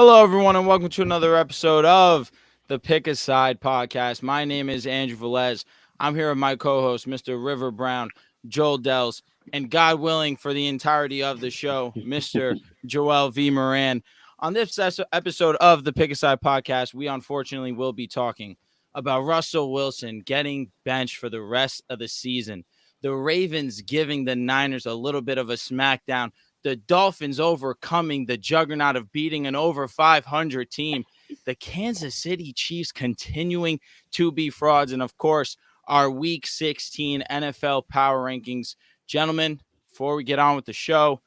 Hello, everyone, and welcome to another episode of the Pick a Side podcast. My name is Andrew Velez. I'm here with my co-host, Mr. River Brown, Joel Dehls, and God willing, for the entirety of the show, Mr. Joel V. Moran. On this episode of the Pick a Side podcast, we unfortunately will be talking about Russell Wilson getting benched for the rest of the season, the Ravens giving the Niners a little bit of a smackdown, the Dolphins overcoming the juggernaut of beating an over 500 team, the Kansas City Chiefs continuing to be frauds, and of course, our Week 16 NFL Power Rankings. Gentlemen, before we get on with the show,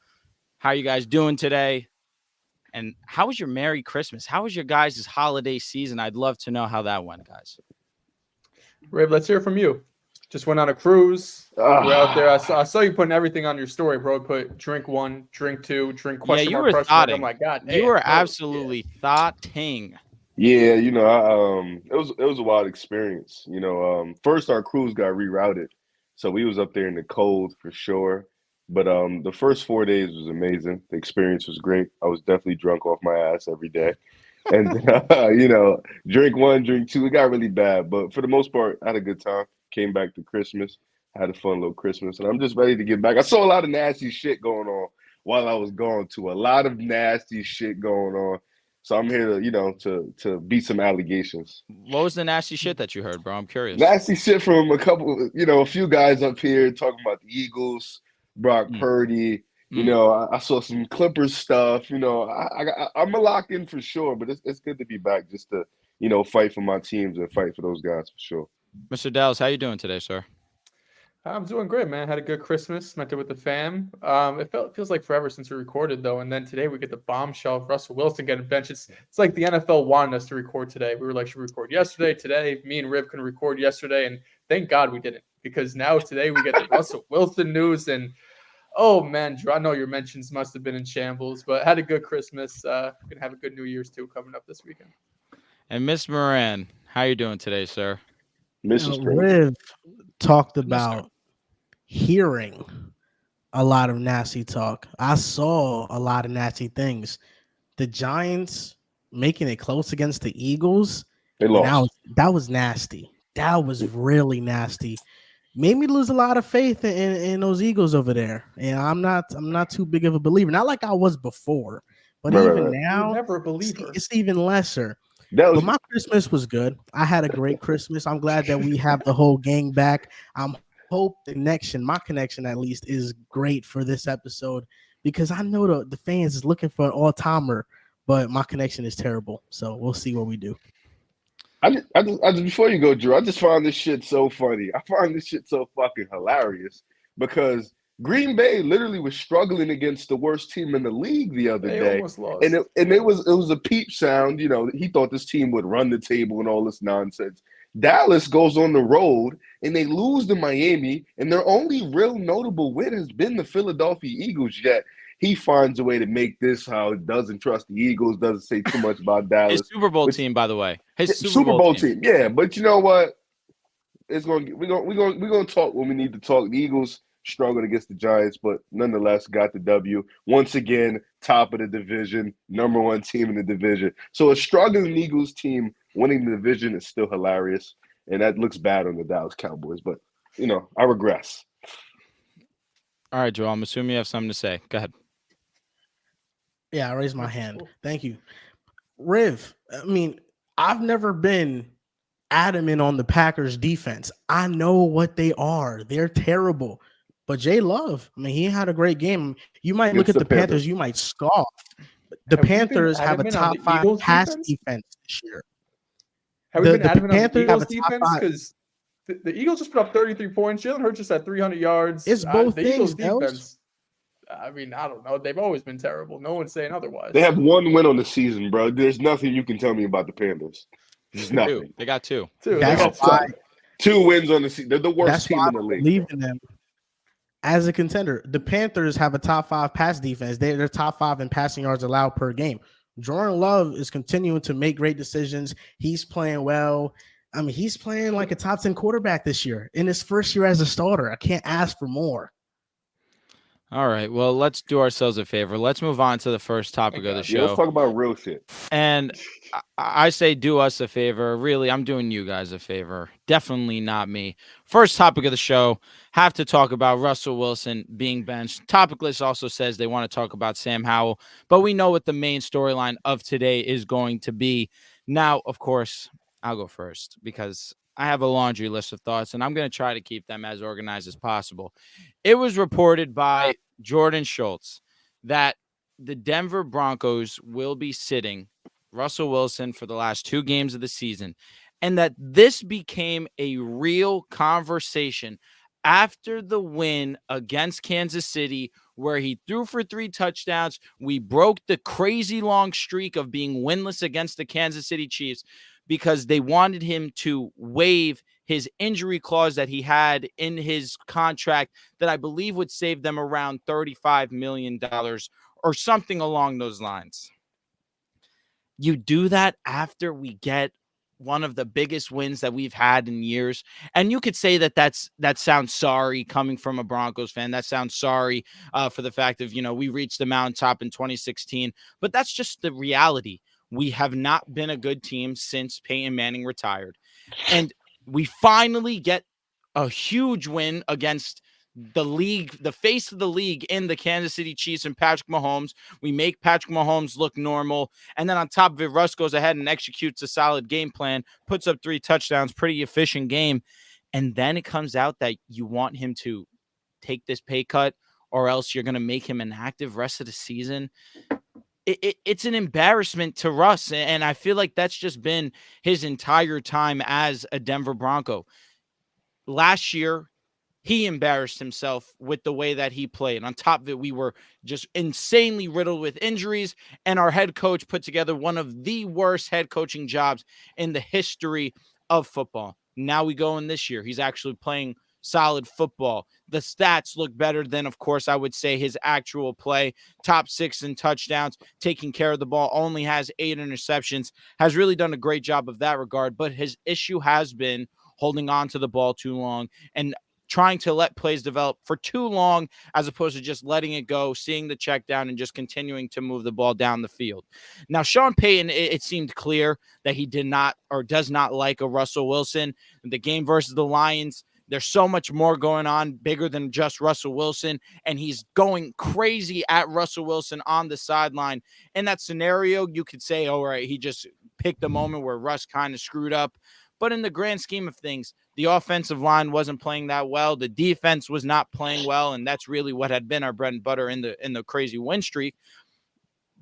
how are you guys doing today? And how was your Merry Christmas? How was your guys' holiday season? I'd love to know how that went, guys. Rib, let's hear from you. Just went on a cruise. We're out there. I saw you putting everything on your story, bro. Put drink one, drink two, drink question you mark, were question mark. thoughting. I'm like, God damn. You were absolutely thoughting. Yeah, it was a wild experience. First our cruise got rerouted, so we was up there in the cold for sure. But the first 4 days was amazing. The experience was great. I was definitely drunk off my ass every day, and drink one, drink two. It got really bad, but for the most part, I had a good time. Came back to Christmas, had a fun little Christmas, and I'm just ready to get back. I saw a lot of nasty shit going on while I was gone too. A lot of nasty shit going on. So I'm here to beat some allegations. What was the nasty shit that you heard, bro? I'm curious. Nasty shit from a few guys up here talking about the Eagles, Brock Purdy. I saw some Clippers stuff. I'm a lock in for sure, but it's good to be back just to, fight for my teams and fight for those guys for sure. Mr. Dehls, how you doing today, sir? I'm doing great, man. Had a good Christmas. Spent it with the fam. It feels like forever since we recorded, though. And then today we get the bombshell of Russell Wilson getting benched. It's like the NFL wanted us to record today. We were like, should we record yesterday? Today, me and Riv can record yesterday. And thank God we didn't, because now today we get the Russell Wilson news. And, oh, man, Drew, I know your mentions must have been in shambles, but had a good Christmas. Going to have a good New Year's, too, coming up this weekend. And Miss Moran, how you doing today, sir? Riv talked about hearing a lot of nasty talk. I saw a lot of nasty things. The Giants making it close against the Eagles. They lost. That was nasty. That was really nasty. Made me lose a lot of faith in those Eagles over there. And I'm not too big of a believer. Not like I was before, but even now, you're never a believer. It's even lesser. But my Christmas was good. I had a great Christmas. I'm glad that we have the whole gang back. I'm hope my connection at least, is great for this episode, because I know the fans is looking for an all-timer, but my connection is terrible. So we'll see what we do. I just before you go, Drew, I just find this shit so funny. I find this shit so fucking hilarious, because Green Bay literally was struggling against the worst team in the league the other day. Almost lost. And it was a peep sound. He thought this team would run the table and all this nonsense. Dallas goes on the road and they lose to Miami, and their only real notable win has been the Philadelphia Eagles. Yet he finds a way to make this how he doesn't trust the Eagles, doesn't say too much about Dallas. His Super Bowl team, by the way. His Super Bowl team. Yeah, but you know what? We're gonna talk when we need to talk. The Eagles struggled against the Giants, but nonetheless got the W. Once again, top of the division, number one team in the division. So a struggling Eagles team winning the division is still hilarious, and that looks bad on the Dallas Cowboys. But, I regress. All right, Joel, I'm assuming you have something to say. Go ahead. Yeah, I raised my hand. Thank you. Riv, I've never been adamant on the Packers defense. I know what they are. They're terrible. But Jay Love, he had a great game. You might look at the Panthers, you might scoff. The Panthers have a top 5 pass defense this year. Have we been adamant on the Eagles defense? Because the Eagles just put up 33 points. Jalen Hurts just had 300 yards. It's both the things, Eagles defense. I don't know. They've always been terrible. No one's saying otherwise. They have one win on the season, bro. There's nothing you can tell me about the Panthers. There's nothing. They got two. That's why 2 wins on the season. They're the worst team in the league. Believe in them as a contender. The Panthers have a top 5 pass defense. They're top 5 in passing yards allowed per game. Jordan Love is continuing to make great decisions. He's playing well. He's playing like a top 10 quarterback this year in his first year as a starter. I can't ask for more. All right. Well, let's do ourselves a favor. Let's move on to the first topic of the God. show. Yeah, let's talk about real shit. And I say do us a favor. Really, I'm doing you guys a favor. Definitely not me. First topic of the show, have to talk about Russell Wilson being benched. Topic list also says they want to talk about Sam Howell, but we know what the main storyline of today is going to be. Now, of course, I'll go first because I have a laundry list of thoughts, and I'm going to try to keep them as organized as possible. It was reported by Jordan Schultz that the Denver Broncos will be sitting Russell Wilson for the last 2 games of the season, and that this became a real conversation after the win against Kansas City, where he threw for 3 touchdowns. We broke the crazy long streak of being winless against the Kansas City Chiefs because they wanted him to waive his injury clause that he had in his contract that I believe would save them around $35 million or something along those lines. You do that after we get one of the biggest wins that we've had in years. And you could say that that sounds sorry coming from a Broncos fan. That sounds sorry for the fact of, we reached the mountaintop in 2016. But that's just the reality. We have not been a good team since Peyton Manning retired. And we finally get a huge win against the league, the face of the league in the Kansas City Chiefs and Patrick Mahomes. We make Patrick Mahomes look normal. And then on top of it, Russ goes ahead and executes a solid game plan, puts up 3 touchdowns, pretty efficient game. And then it comes out that you want him to take this pay cut or else you're going to make him inactive rest of the season. It's an embarrassment to Russ. And I feel like that's just been his entire time as a Denver Bronco. Last year, he embarrassed himself with the way that he played. On top of it, we were just insanely riddled with injuries, and our head coach put together one of the worst head coaching jobs in the history of football. Now we go in this year. He's actually playing solid football. The stats look better than, of course, I would say his actual play. Top 6 in touchdowns, taking care of the ball, only has 8 interceptions, has really done a great job of that regard. But his issue has been holding on to the ball too long and trying to let plays develop for too long as opposed to just letting it go, seeing the check down, and just continuing to move the ball down the field. Now, Sean Payton, it seemed clear that he did not or does not like a Russell Wilson. The game versus the Lions, there's so much more going on, bigger than just Russell Wilson, and he's going crazy at Russell Wilson on the sideline. In that scenario, you could say, all right, he just picked a moment where Russ kind of screwed up. But in the grand scheme of things, the offensive line wasn't playing that well. The defense was not playing well, and that's really what had been our bread and butter in the crazy win streak.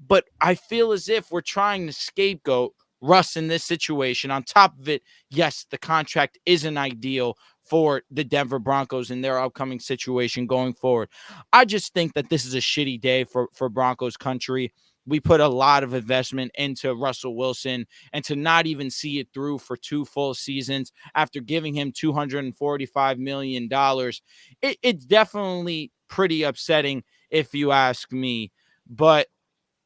But I feel as if we're trying to scapegoat Russ in this situation. On top of it, yes, the contract isn't ideal for the Denver Broncos in their upcoming situation going forward. I just think that this is a shitty day for Broncos country. We put a lot of investment into Russell Wilson, and to not even see it through for 2 full seasons after giving him $245 million, it's definitely pretty upsetting if you ask me. But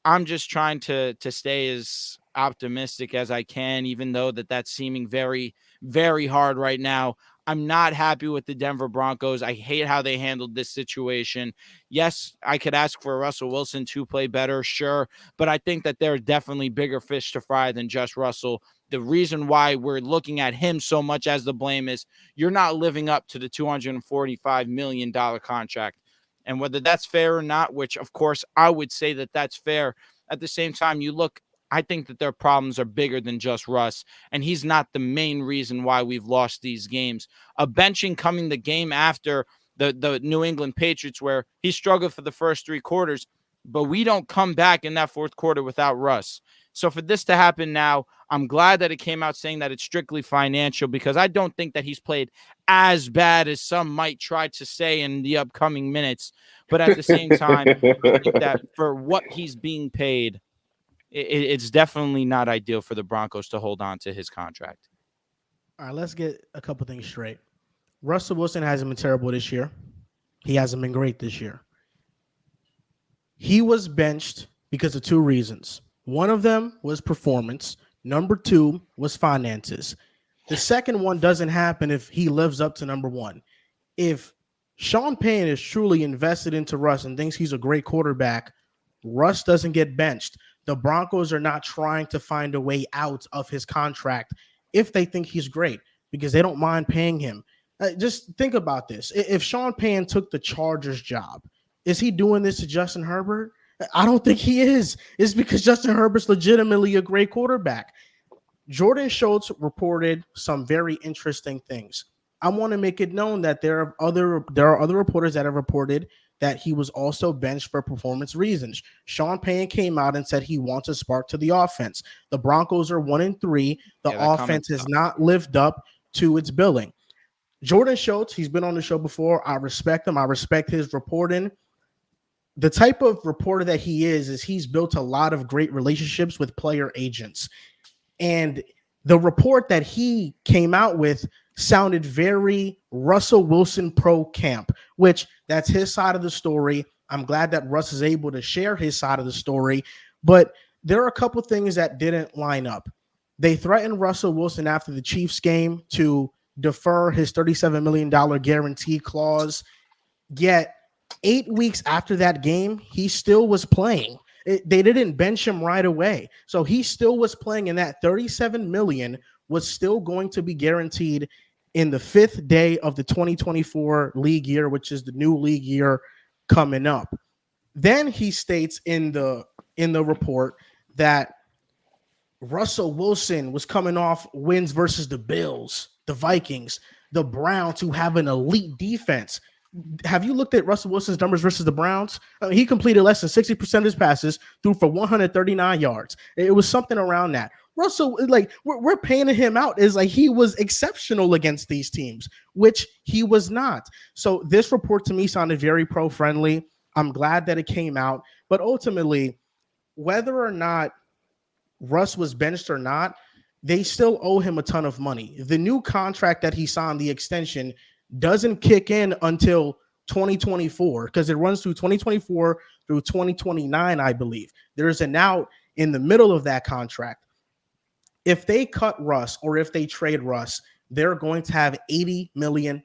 I'm just trying to stay as optimistic as I can, even though that's seeming very, very hard right now. I'm not happy with the Denver Broncos. I hate how they handled this situation. Yes, I could ask for Russell Wilson to play better, sure, but I think that there are definitely bigger fish to fry than just Russell. The reason why we're looking at him so much as the blame is you're not living up to the $245 million contract. And whether that's fair or not, which, of course, I would say that that's fair, at the same time, you look, I think that their problems are bigger than just Russ, and he's not the main reason why we've lost these games. A benching coming the game after the New England Patriots, where he struggled for the first 3 quarters, but we don't come back in that 4th quarter without Russ. So for this to happen now, I'm glad that it came out saying that it's strictly financial, because I don't think that he's played as bad as some might try to say in the upcoming minutes. But at the same time, I think that for what he's being paid, it's definitely not ideal for the Broncos to hold on to his contract. All right, let's get a couple things straight. Russell Wilson hasn't been terrible this year. He hasn't been great this year. He was benched because of 2 reasons. One of them was performance. Number 2 was finances. The second one doesn't happen if he lives up to number 1. If Sean Payton is truly invested into Russ and thinks he's a great quarterback, Russ doesn't get benched. The Broncos are not trying to find a way out of his contract if they think he's great because they don't mind paying him. Just think about this. If Sean Payton took the Chargers job, is he doing this to Justin Herbert? I don't think he is. It's because Justin Herbert's legitimately a great quarterback. Jordan Schultz reported some very interesting things. I want to make it known that there are other reporters that have reported that he was also benched for performance reasons. Sean Payton came out and said he wants a spark to the offense. The Broncos are 1-3. The offense has not lived up to its billing. Jordan Schultz, he's been on the show before. I respect him. I respect his reporting. The type of reporter that he is he's built a lot of great relationships with player agents. And the report that he came out with sounded very Russell Wilson pro camp, which that's his side of the story. I'm glad that Russ is able to share his side of the story, but there are a couple things that didn't line up. They threatened Russell Wilson after the Chiefs game to defer his $37 million guarantee clause, yet 8 weeks after that game, he still was playing. They didn't bench him right away. So he still was playing, and that $37 million was still going to be guaranteed in the 5th day of the 2024 league year, which is the new league year coming up. Then he states in the report that Russell Wilson was coming off wins versus the Bills, the Vikings, the Browns, who have an elite defense. Have you looked at Russell Wilson's numbers versus the Browns? He completed less than 60% of his passes, threw for 139 yards. It was something around that. Russell, like, we're painting him out as like he was exceptional against these teams, which he was not. So this report to me sounded very pro-friendly. I'm glad that it came out. But ultimately, whether or not Russ was benched or not, they still owe him a ton of money. The new contract that he signed, the extension, doesn't kick in until 2024 because it runs through 2024 through 2029, I believe. There's an out in the middle of that contract. If they cut Russ or if they trade Russ, they're going to have $80 million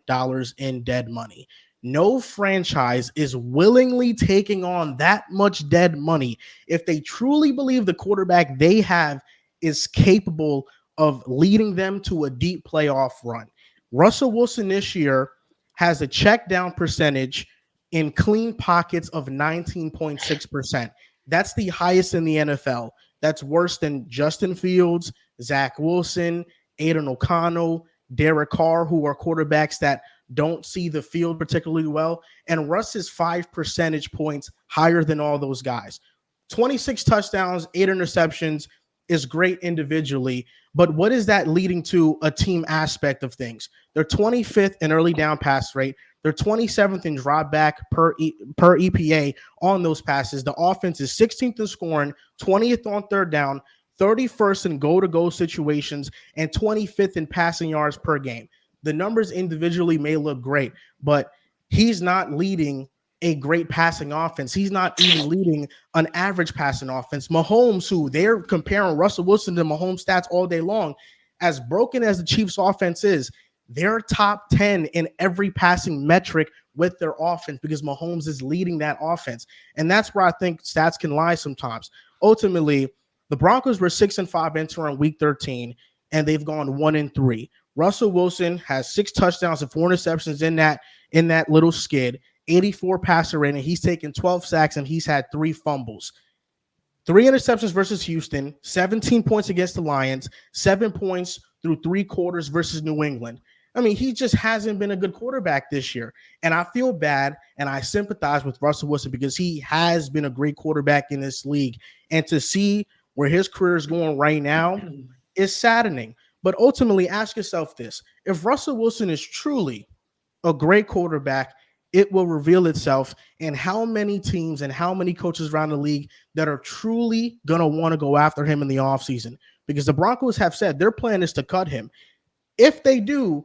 in dead money. No franchise is willingly taking on that much dead money if they truly believe the quarterback they have is capable of leading them to a deep playoff run. Russell Wilson this year has a check down percentage in clean pockets of 19.6%. That's the highest in the NFL. That's worse than Justin Fields, Zach Wilson, Aiden O'Connell, Derek Carr, who are quarterbacks that don't see the field particularly well. And Russ is 5 percentage points higher than all those guys. 26 touchdowns, 8 interceptions is great individually, but what is that leading to a team aspect of things? They're 25th in early down pass rate. They're 27th in drop back per EPA on those passes. The offense is 16th in scoring, 20th on third down, 31st in goal-to-goal situations, and 25th in passing yards per game. The numbers individually may look great, but he's not leading a great passing offense. He's not even leading an average passing offense. Mahomes, who they're comparing Russell Wilson to Mahomes stats all day long, as broken as the Chiefs offense is, they're top 10 in every passing metric with their offense because Mahomes is leading that offense. And that's where I think stats can lie sometimes. Ultimately, the Broncos were 6-5 entering week 13, and they've gone 1-3. Russell Wilson has 6 touchdowns and 4 interceptions in that little skid. 84 passer rating. He's taken 12 sacks and he's had 3 fumbles. 3 interceptions versus Houston, 17 points against the Lions, 7 points through 3 quarters versus New England. I mean, he just hasn't been a good quarterback this year. And I feel bad and I sympathize with Russell Wilson because he has been a great quarterback in this league. And to see where his career is going right now is saddening. But ultimately, ask yourself this. If Russell Wilson is truly a great quarterback, it will reveal itself in how many teams and how many coaches around the league that are truly going to want to go after him in the offseason. Because the Broncos have said their plan is to cut him. If they do,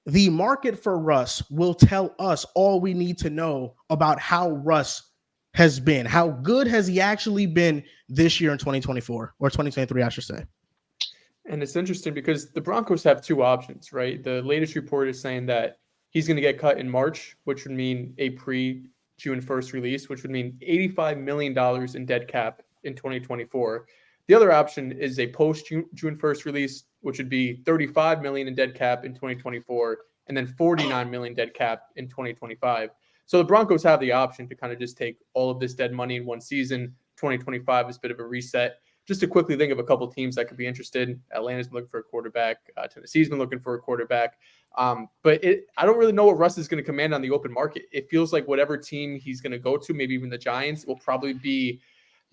the market for Russ will tell us all we need to know about how Russ has been. How good has he actually been this year in 2024 or 2023, I should say. And it's interesting because the Broncos have 2 options, right? The latest report is saying that He's going to get cut in March, which would mean a pre-June 1st release, which would mean $85 million in dead cap in 2024. The other option is a post-June 1st release, which would be $35 million in dead cap in 2024, and then $49 million dead cap in 2025. So the Broncos have the option to kind of just take all of this dead money in one season. 2025 is a bit of a reset. Just to quickly think of a couple of teams that could be interested. Atlanta's been looking for a quarterback. Tennessee's been looking for a quarterback. But I don't really know what Russ is going to command on the open market. It feels like whatever team he's going to go to, maybe even the Giants, will probably be,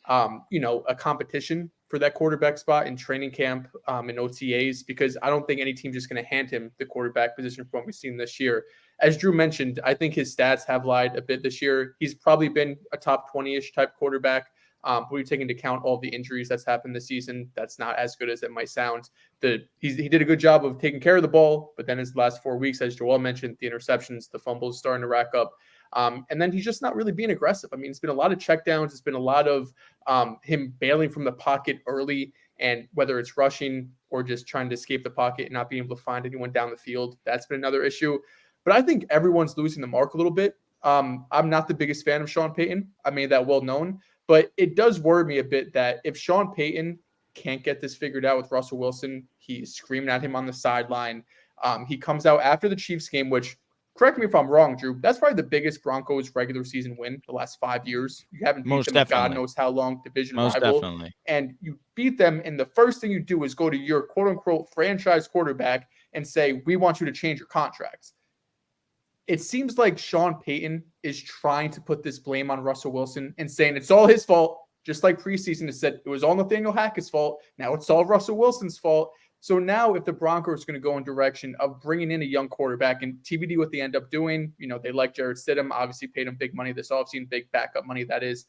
a competition for that quarterback spot in training camp and OTAs, because I don't think any team's just going to hand him the quarterback position from what we've seen this year. As Drew mentioned, I think his stats have lied a bit this year. He's probably been a top 20-ish type quarterback. But we take into account all the injuries that's happened this season. That's not as good as it might sound. He did a good job of taking care of the ball, but then his last 4 weeks, as Joel mentioned, the interceptions, the fumbles starting to rack up. And then he's just not really being aggressive. I mean, it's been a lot of checkdowns. It's been a lot of him bailing from the pocket early, and whether it's rushing or just trying to escape the pocket and not being able to find anyone down the field, that's been another issue. But I think everyone's losing the mark a little bit. I'm not the biggest fan of Sean Payton. I made that well known. But it does worry me a bit that if Sean Payton can't get this figured out with Russell Wilson, he's screaming at him on the sideline. He comes out after the Chiefs game, which, correct me if I'm wrong, Drew, that's probably the biggest Broncos regular season win the last 5 years. You haven't beat them in God knows how long, division rival. Definitely. And you beat them, and the first thing you do is go to your quote-unquote franchise quarterback and say, we want you to change your contracts. It seems like Sean Payton is trying to put this blame on Russell Wilson and saying it's all his fault, just like preseason has said it was all Nathaniel Hackett's fault. Now it's all Russell Wilson's fault. So now if the Broncos are going to go in direction of bringing in a young quarterback, and TBD what they end up doing, they like Jarrett Stidham, obviously paid him big money this offseason, big backup money that is.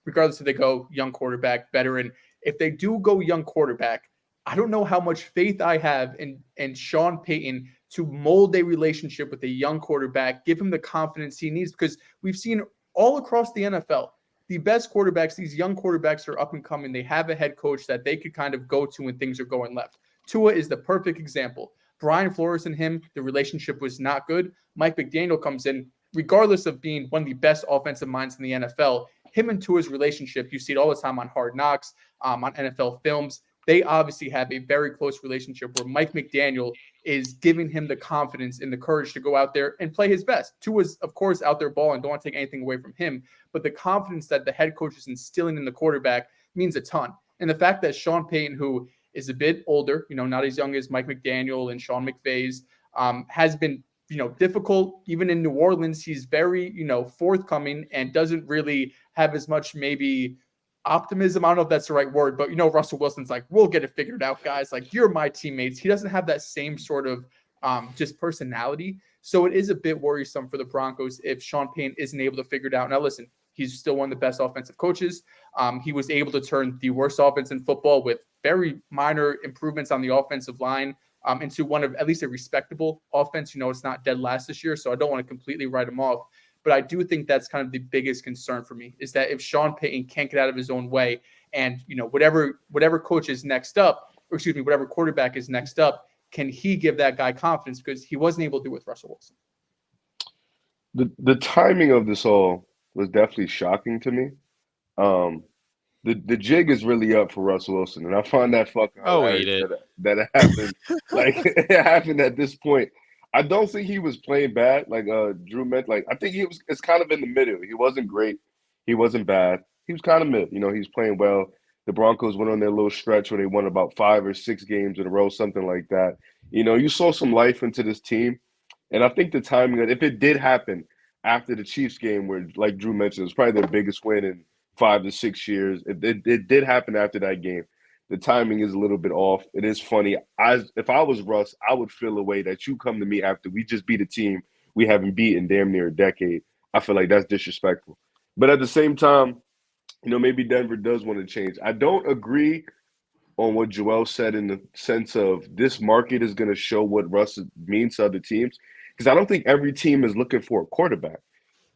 Regardless if they go young quarterback, veteran, if they do go young quarterback, I don't know how much faith I have in Sean Payton to mold a relationship with a young quarterback, give him the confidence he needs, because we've seen all across the NFL, the best quarterbacks, these young quarterbacks are up and coming. They have a head coach that they could kind of go to when things are going left. Tua is the perfect example. Brian Flores and him, the relationship was not good. Mike McDaniel comes in, regardless of being one of the best offensive minds in the NFL, him and Tua's relationship, you see it all the time on Hard Knocks, on NFL films. They obviously have a very close relationship where Mike McDaniel is giving him the confidence and the courage to go out there and play his best. Tua's, of course, out there balling. Don't want to take anything away from him. But the confidence that the head coach is instilling in the quarterback means a ton. And the fact that Sean Payton, who is a bit older, not as young as Mike McDaniel and Sean McVay's, has been, difficult. Even in New Orleans, he's very, forthcoming and doesn't really have as much maybe optimism. I don't know if that's the right word, but Russell Wilson's like, we'll get it figured out, guys. Like, you're my teammates. He doesn't have that same sort of just personality. So it is a bit worrisome for the Broncos if Sean Payton isn't able to figure it out. Now, listen, he's still one of the best offensive coaches. He was able to turn the worst offense in football with very minor improvements on the offensive line into one of at least a respectable offense. It's not dead last this year, so I don't want to completely write him off. But I do think that's kind of the biggest concern for me, is that if Sean Payton can't get out of his own way and, whatever coach is next up, or excuse me, whatever quarterback is next up, can he give that guy confidence? Because he wasn't able to do it with Russell Wilson. The timing of this all was definitely shocking to me. The jig is really up for Russell Wilson, and I find that fucking hilarious that it happened. Like, it happened at this point. I don't think he was playing bad, like Drew meant. Like, I think it's kind of in the middle. He wasn't great. He wasn't bad. He was kind of mid. He's playing well. The Broncos went on their little stretch where they won about 5 or 6 games in a row, something like that. You saw some life into this team. And I think the timing, if it did happen after the Chiefs game, where, like Drew mentioned, it was probably their biggest win in 5 to 6 years. It did happen after that game. The timing is a little bit off. It is funny. If I was Russ, I would feel a way that you come to me after we just beat a team we haven't beaten damn near a decade. I feel like that's disrespectful. But at the same time, maybe Denver does want to change. I don't agree on what Joel said in the sense of this market is going to show what Russ means to other teams, because I don't think every team is looking for a quarterback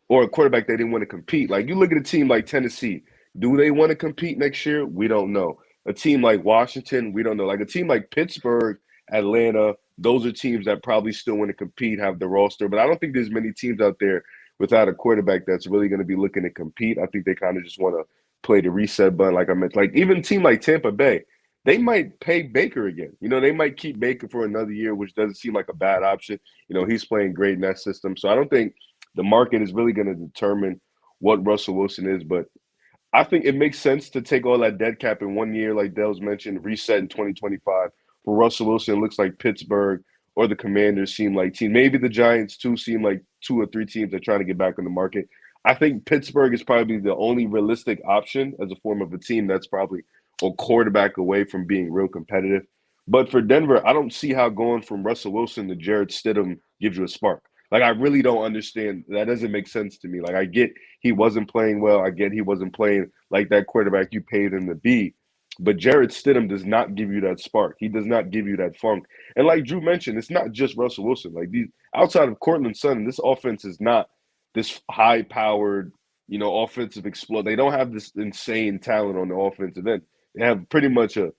or a quarterback they didn't want to compete. Like, you look at a team like Tennessee. Do they want to compete next year? We don't know. A team like Washington, we don't know. Like, a team like Pittsburgh Atlanta. Those are teams that probably still want to compete, have the roster. But I don't think there's many teams out there without a quarterback that's really going to be looking to compete. I think they kind of just want to play the reset button, like I meant. Like even a team like Tampa Bay, they might pay Baker again. They might keep Baker for another year, which doesn't seem like a bad option. He's playing great in that system. So I don't think the market is really going to determine what Russell Wilson is. But I think it makes sense to take all that dead cap in 1 year, like Dehls mentioned, reset in 2025. For Russell Wilson, it looks like Pittsburgh or the Commanders seem like teams. Maybe the Giants, too, seem like 2 or 3 teams that are trying to get back on the market. I think Pittsburgh is probably the only realistic option as a form of a team that's probably a quarterback away from being real competitive. But for Denver, I don't see how going from Russell Wilson to Jarrett Stidham gives you a spark. Like, I really don't understand. That doesn't make sense to me. Like, I get he wasn't playing well. I get he wasn't playing like that quarterback you paid him to be. But Jarrett Stidham does not give you that spark. He does not give you that funk. And like Drew mentioned, it's not just Russell Wilson. Like, these outside of Cortland Sutton, this offense is not this high-powered, offensive explode. They don't have this insane talent on the offensive end. They have pretty much a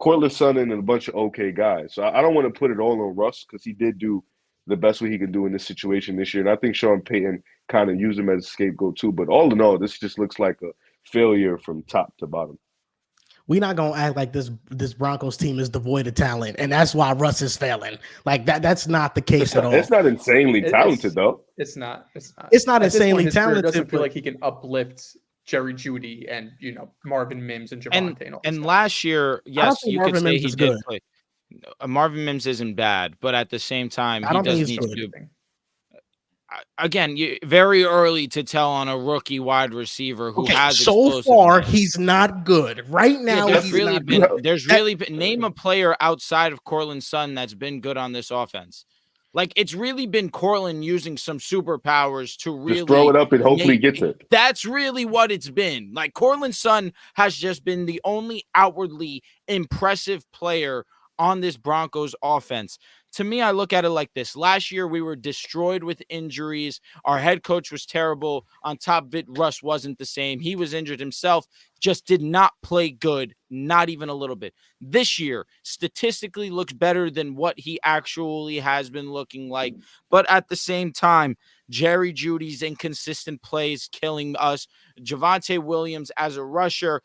Cortland Sutton and a bunch of okay guys. So I don't want to put it all on Russ because he did do the best way he can do in this situation this year. And I think Sean Payton kind of used him as a scapegoat too. But all in all, this just looks like a failure from top to bottom. We're not gonna act like this Broncos team is devoid of talent, and that's why Russ is failing. Like that's not the case at all. It's not insanely talented though. It's not. It's not At insanely this point, talented. It doesn't feel like he can uplift Jerry Jeudy and Marvin Mims and Javonte. And last year, yes, you could say he did play. Marvin Mims isn't bad, but at the same time, he does need to do. Again, very early to tell on a rookie wide receiver who has so far he's not good right now. Yeah, there's really been name a player outside of Cortland Sutton that's been good on this offense. Like, it's really been Cortland using some superpowers to really just throw it up and hopefully gets it. That's really what it's been. Like, Cortland Sutton has just been the only outwardly impressive player on this Broncos offense. To me, I look at it like this. Last year, we were destroyed with injuries. Our head coach was terrible. On top of it, Russ wasn't the same. He was injured himself, just did not play good, not even a little bit. This year, statistically looks better than what he actually has been looking like. But at the same time, Jerry Jeudy's inconsistent plays killing us. Javonte Williams as a rusher,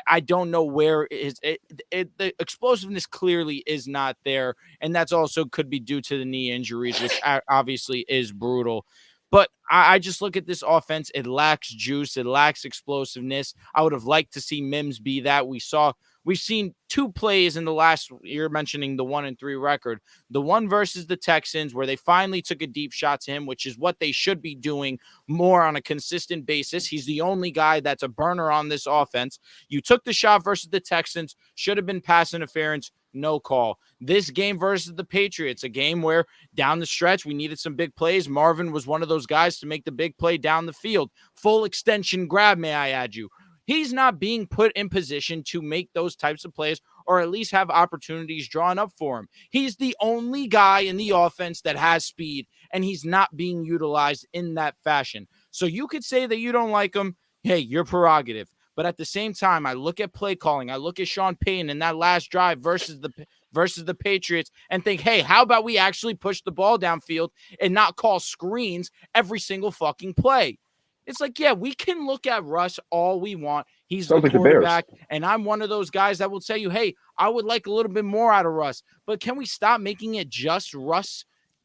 I don't know where the explosiveness clearly is not there, and that's also could be due to the knee injuries, which obviously is brutal. But I just look at this offense. It lacks juice. It lacks explosiveness. I would have liked to see Mims be that. We've seen 2 plays in the last year, mentioning the 1-3 record. The one versus the Texans, where they finally took a deep shot to him, which is what they should be doing more on a consistent basis. He's the only guy that's a burner on this offense. You took the shot versus the Texans, should have been pass interference, no call. This game versus the Patriots, a game where down the stretch we needed some big plays. Marvin was one of those guys to make the big play down the field. Full extension grab, may I add you. He's not being put in position to make those types of plays or at least have opportunities drawn up for him. He's the only guy in the offense that has speed, and he's not being utilized in that fashion. So you could say that you don't like him. Hey, your prerogative. But at the same time, I look at play calling. I look at Sean Payton in that last drive versus the Patriots and think, hey, how about we actually push the ball downfield and not call screens every single fucking play? It's like, yeah, we can look at Russ all we want. He's the quarterback, and I'm one of those guys that will tell you, hey, I would like a little bit more out of Russ. But can we stop making it just Russ,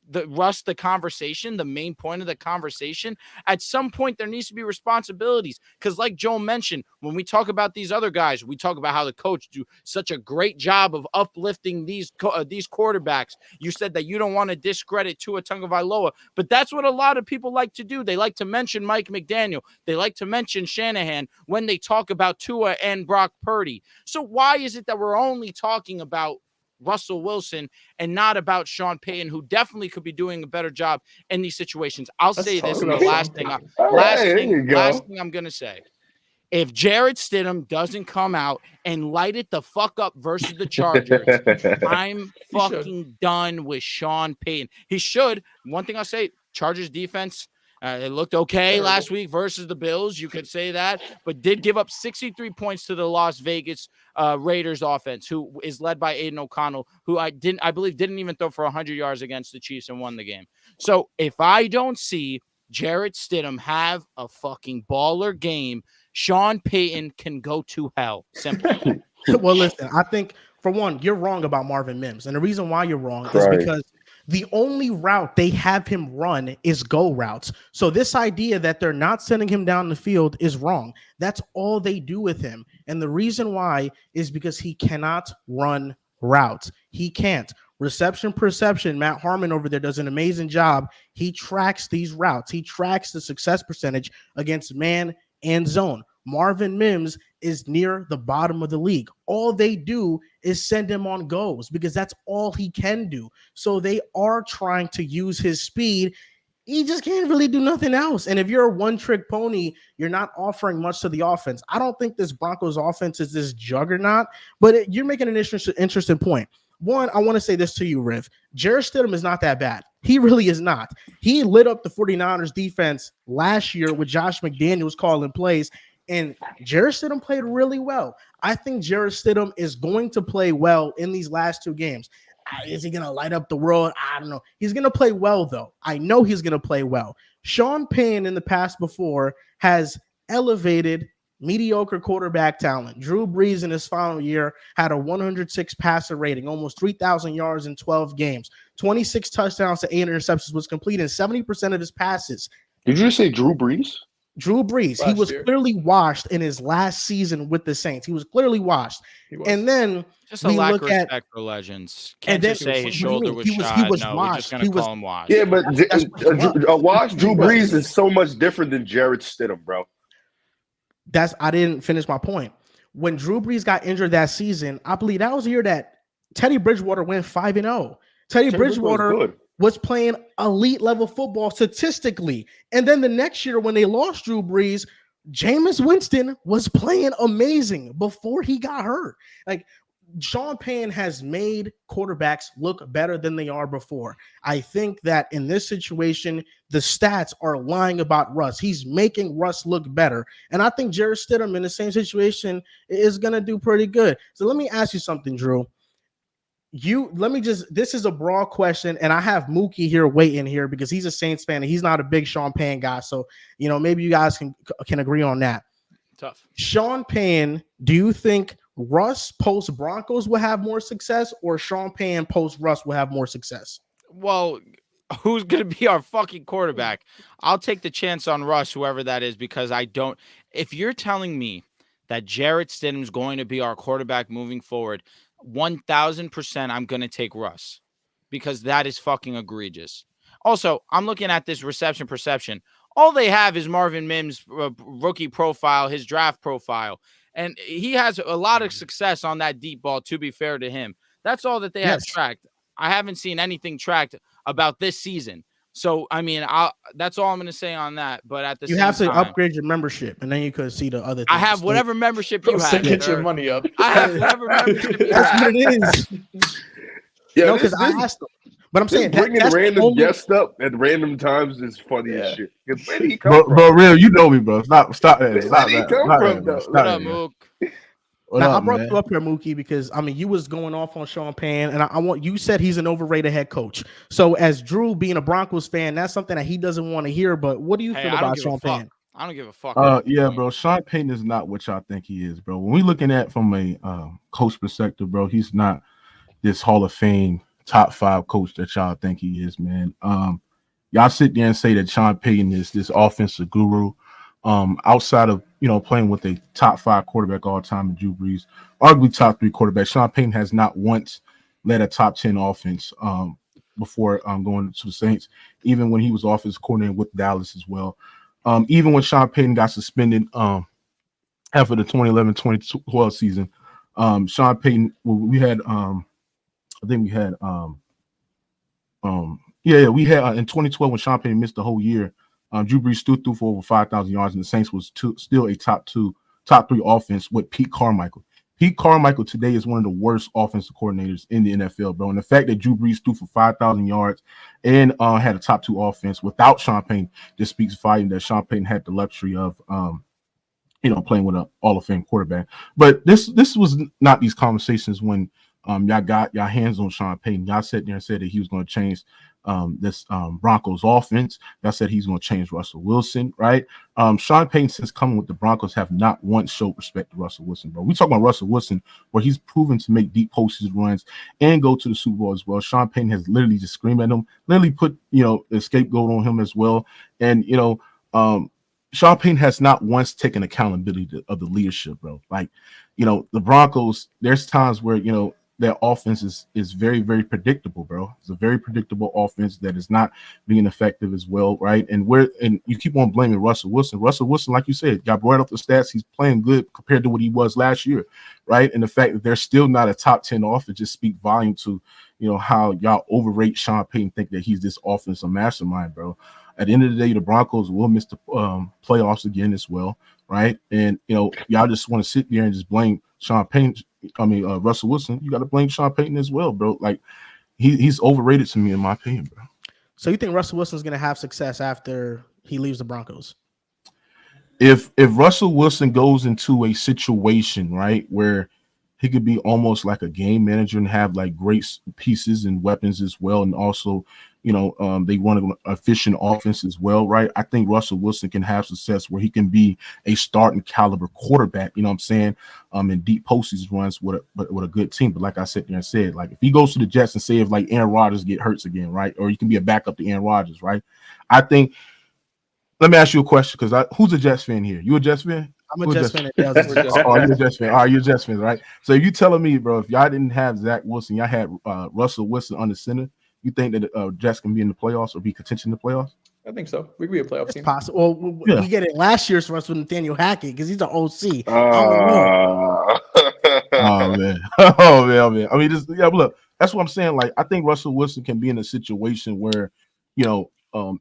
the conversation, the main point of the conversation? At some point, there needs to be responsibilities. Because like Joel mentioned, when we talk about these other guys, we talk about how the coach do such a great job of uplifting these quarterbacks. You said that you don't want to discredit Tua Tagovailoa, but that's what a lot of people like to do. They like to mention Mike McDaniel. They like to mention Shanahan when they talk about Tua and Brock Purdy. So why is it that we're only talking about Russell Wilson and not about Sean Payton, who definitely could be doing a better job in these situations? I'll say this, and the last thing I'm going to say. If Jarrett Stidham doesn't come out and light it the fuck up versus the Chargers, I'm fucking done with Sean Payton. He should. One thing I'll say, Chargers defense, It looked okay last week versus the Bills. You could say that, but did give up 63 points to the Las Vegas Raiders offense, who is led by Aiden O'Connell, who I believe didn't even throw for 100 yards against the Chiefs and won the game. So if I don't see Jarrett Stidham have a fucking baller game, Sean Payton can go to hell. Simple. Well, listen, I think for one, you're wrong about Marvin Mims. And the reason why you're wrong is because the only route they have him run is go routes. So this idea that they're not sending him down the field is wrong. That's all they do with him. And the reason why is because he cannot run routes. He can't. Reception perception, Matt Harmon over there does an amazing job. He tracks these routes. He tracks the success percentage against man and zone. Marvin Mims is near the bottom of the league. All they do is send him on goes because that's all he can do. So they are trying to use his speed. He just can't really do nothing else. And if you're a one-trick pony, you're not offering much to the offense. I don't think this Broncos offense is this juggernaut, but you're making an interesting point. One, I want to say this to you, Riv. Jarrett Stidham is not that bad. He really is not. He lit up the 49ers defense last year with Josh McDaniels calling plays, and Jarrett Stidham played really well. I think Jarrett Stidham is going to play well in these last two games. Is he going to light up the world? I don't know. He's going to play well, though. I know he's going to play well. Sean Payton in the past before has elevated mediocre quarterback talent. Drew Brees in his final year had a 106 passer rating, almost 3,000 yards in 12 games, 26 touchdowns to 8 interceptions, was completing 70% of his passes. Did you just say Drew Brees? Drew Brees. He was clearly washed in his last season with the Saints. He was clearly washed. And then just a lack of respect for legends. Can't just say his shoulder was shot. He was no, washed. We're just gonna call him washed. Yeah, but a washed Drew Brees is so much different than Jarrett Stidham, bro. I didn't finish my point. When Drew Brees got injured that season, I believe that was the year that Teddy Bridgewater went 5-0. Teddy Bridgewater was playing elite level football statistically. And then the next year when they lost Drew Brees, Jameis Winston was playing amazing before he got hurt. Like, Sean Payton has made quarterbacks look better than they are before. I think that in this situation, the stats are lying about Russ. He's making Russ look better. And I think Jarrett Stidham in the same situation is going to do pretty good. So let me ask you something, Drew. This is a broad question, and I have Mookie here waiting here because he's a Saints fan and he's not a big Sean Payton guy. So, maybe you guys can agree on that. Tough. Sean Payton, do you think Russ post Broncos will have more success, or Sean Payton post Russ will have more success? Well, who's going to be our fucking quarterback? I'll take the chance on Russ, whoever that is, because if you're telling me that Jarrett Stidham is going to be our quarterback moving forward, 1,000% I'm going to take Russ, because that is fucking egregious. Also, I'm looking at this reception perception. All they have is Marvin Mims' rookie profile, his draft profile. And he has a lot of success on that deep ball, to be fair to him. That's all that they have tracked. I haven't seen anything tracked about this season. So, I mean, that's all I'm going to say on that. But at the same time, you have to upgrade your membership, and then you could see the other things. I have whatever membership you have. Get your money up. I have whatever membership you have. That's what it is. Yeah, because I asked them. But I'm saying bringing random guests up at random times is funny as shit. Where did he come from? Bro, real, you know me, bro. Stop that. Where did he come from, though? What up, Mook? I brought you up here, Mookie, because you was going off on Sean Payton, and you said he's an overrated head coach. So as Drew being a Broncos fan, that's something that he doesn't want to hear. But what do you feel about Sean Payton? I don't give a fuck. Yeah, bro. Sean Payton is not what y'all think he is, bro. When we looking at from a coach perspective, bro, he's not this Hall of Fame top 5 coach that y'all think he is, man. Y'all sit there and say that Sean Payton is this offensive guru. Outside of playing with a top 5 quarterback all time in Drew Brees, arguably top 3 quarterback, Sean Payton has not once led a top 10 offense before going to the Saints, even when he was offensive coordinator with Dallas as well. Even when Sean Payton got suspended after the 2011-2012 season, Sean Payton, we had I think we had we had in 2012 when Sean Payton missed the whole year. Drew Brees still threw for over 5,000 yards, and the Saints was still a top 3 offense with Pete Carmichael. Pete Carmichael today is one of the worst offensive coordinators in the NFL, bro. And the fact that Drew Brees threw for 5,000 yards and had a top 2 offense without Sean Payton just speaks volume that Sean Payton had the luxury of playing with a Hall of Fame quarterback. But this was not these conversations when y'all got y'all hands on Sean Payton. Y'all sat there and said that he was going to change this Broncos offense. Y'all said he's going to change Russell Wilson, right? Sean Payton, since coming with the Broncos, have not once showed respect to Russell Wilson, bro. We talk about Russell Wilson, where he's proven to make deep postseason runs and go to the Super Bowl as well. Sean Payton has literally just screamed at him, literally put a scapegoat on him as well, and Sean Payton has not once taken accountability of the leadership, bro. Like, the Broncos, there's times where, their offense is very, very predictable, bro. It's a very predictable offense that is not being effective as well, right? And you keep on blaming Russell Wilson. Russell Wilson, like you said, got brought up the stats. He's playing good compared to what he was last year, right? And the fact that they're still not a top 10 offense just speak volume to, how y'all overrate Sean Payton, think that he's this offensive mastermind, bro. At the end of the day, the Broncos will miss the playoffs again as well, right? And y'all just want to sit there and just blame Sean Payton. Russell Wilson. You got to blame Sean Payton as well, bro. Like he's overrated to me, in my opinion, bro. So you think Russell Wilson's going to have success after he leaves the Broncos? If Russell Wilson goes into a situation, right, where he could be almost like a game manager and have like great pieces and weapons as well, and also they run an efficient offense as well, right? I think Russell Wilson can have success where he can be a starting caliber quarterback, in deep postseason runs with a good team. But like I said there and said, like if he goes to the Jets and say if like Aaron Rodgers get hurt again, right? Or you can be a backup to Aaron Rodgers, right? I think. Let me ask you a question, because who's a Jets fan here? You a Jets fan? I'm a Jets fan. Oh, you're a Jets fan. All right, you're a Jets fan, right? So you telling me, bro, if y'all didn't have Zach Wilson, y'all had Russell Wilson on the center, you think that Jets can be in the playoffs or be contention in the playoffs? I think so. We could be a playoff team. It's possible. Well, we get it last year's for us with Nathaniel Hackett because he's the OC. Oh man. Oh man. I mean, look, that's what I'm saying. Like, I think Russell Wilson can be in a situation where,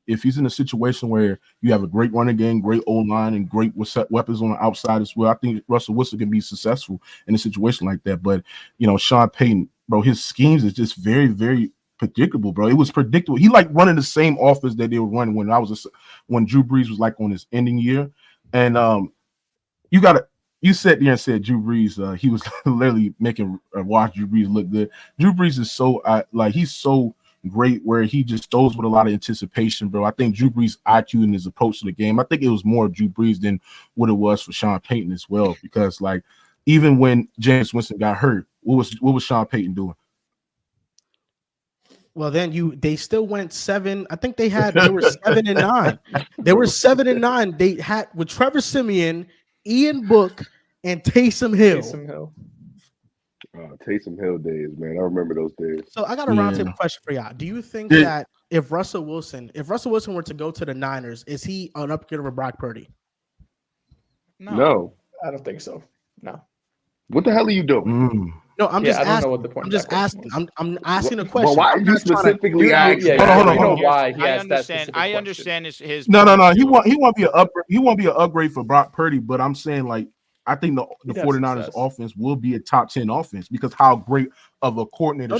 if he's in a situation where you have a great running game, great O-line, and great weapons on the outside as well, I think Russell Wilson can be successful in a situation like that. But, Sean Payton, bro, his schemes is just very, very predictable, bro. It was predictable. He like running the same offense that they were running when Drew Brees was like on his ending year. And you sat there and said Drew Brees, he was literally making watch Drew Brees look good. Drew Brees is so he's so great where he just throws with a lot of anticipation, bro. I think Drew Brees' IQ and his approach to the game, I think it was more Drew Brees than what it was for Sean Payton as well. Because like even when James Winston got hurt, what was Sean Payton doing? Well, then they still went 7. I think they were 7-9. They were 7-9. They had with Trevor Siemian, Ian Book, and Taysom Hill. Taysom Hill days, man. I remember those days. So I got a roundtable question for y'all. Do you think that if Russell Wilson were to go to the Niners, is he an upgrade over Brock Purdy? No. I don't think so. No. What the hell are you doing? No, I'm just I don't asking. know what the point. I'm just asking. I'm asking a Well, question. why did you specifically ask? Hold on. Why he I asked that understand. specific I question. understand his. No. He won't be an upgrade. He won't be an upgrade for Brock Purdy. But I'm saying like I think the 49ers offense will be a top 10 offense because how great of a coordinator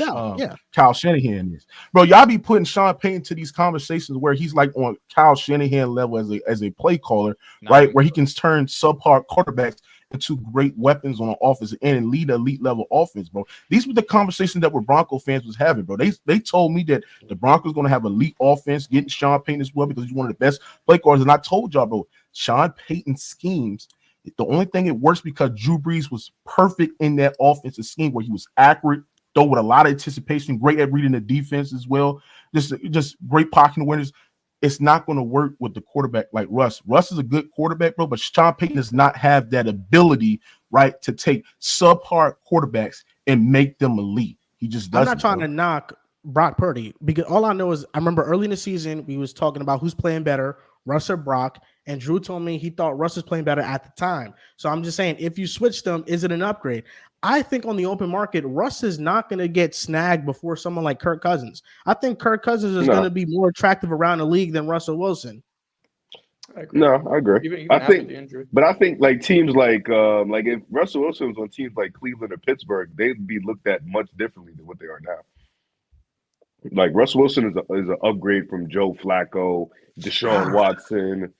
Kyle Shanahan is. Bro, y'all be putting Sean Payton to these conversations where he's like on Kyle Shanahan level as a play caller, right? Where he can turn subpar quarterbacks into great weapons on the offense and lead elite level offense, bro. These were the conversations that Bronco fans was having, bro. They told me that the Broncos going to have elite offense, getting Sean Payton as well because he's one of the best play callers. And I told y'all, bro, Sean Payton's schemes, the only thing it works because Drew Brees was perfect in that offensive scheme where he was accurate, though with a lot of anticipation, great at reading the defense as well. Just great pocket awareness. It's not going to work with the quarterback like Russ. Russ is a good quarterback, bro, but Sean Payton does not have that ability, right, to take subpar quarterbacks and make them elite. He just doesn't. I'm not trying to knock Brock Purdy because all I know is I remember early in the season we was talking about who's playing better, Russ or Brock, and Drew told me he thought Russ was playing better at the time. So I'm just saying, if you switch them, is it an upgrade? I think on the open market, Russ is not going to get snagged before someone like Kirk Cousins. I think Kirk Cousins is going to be more attractive around the league than Russell Wilson. I agree. No, I agree. Even I after think, the injury. but I think like teams like if Russell Wilson was on teams like Cleveland or Pittsburgh, they'd be looked at much differently than what they are now. Like Russell Wilson is an upgrade from Joe Flacco, Deshaun Watson,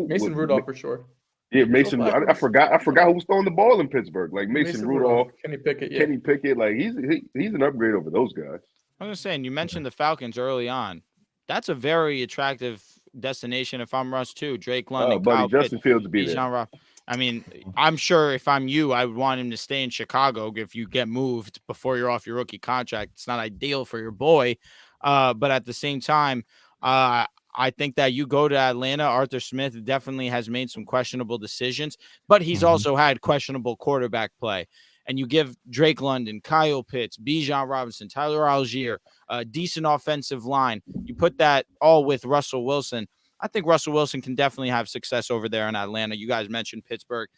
Mason Rudolph for sure. Yeah, Mason. Joe I forgot who was throwing the ball in Pittsburgh. Like Mason Rudolph, Kenny Pickett. Yeah. Kenny Pickett. Like he's an upgrade over those guys. I'm just saying, you mentioned the Falcons early on. That's a very attractive destination if I'm Russ too. Drake London, Buddy, Kyle Justin Pitts, Fields would be there. Bijan Rob. I mean, I'm sure if I'm you, I would want him to stay in Chicago if you get moved before you're off your rookie contract. It's not ideal for your boy. But at the same time, I think that you go to Atlanta. Arthur Smith definitely has made some questionable decisions, but he's also had questionable quarterback play. And you give Drake London, Kyle Pitts, Bijan Robinson, Tyler Algier, a decent offensive line. You put that all with Russell Wilson. I think Russell Wilson can definitely have success over there in Atlanta. You guys mentioned Pittsburgh,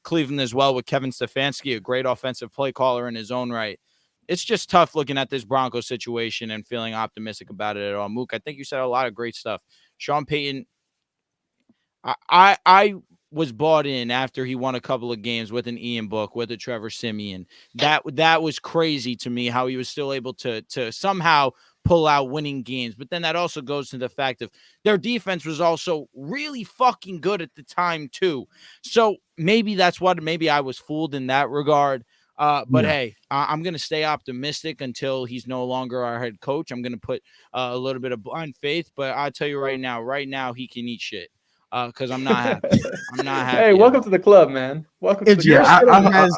Cleveland as well with Kevin Stefanski, a great offensive play caller in his own right. It's just tough looking at this Broncos situation and feeling optimistic about it at all. Mook, I think you said a lot of great stuff. Sean Payton, I was bought in after he won a couple of games with an Ian Book, with a Trevor Siemian. That was crazy to me how he was still able to somehow pull out winning games. But then that also goes to the fact of their defense was also really fucking good at the time too. So maybe I was fooled in that regard. But hey, I'm going to stay optimistic until he's no longer our head coach. I'm going to put a little bit of blind faith, but I'll tell you right now, he can eat shit. Because I'm not happy. I'm not happy. Hey, welcome to the club, man. Welcome to the club. Has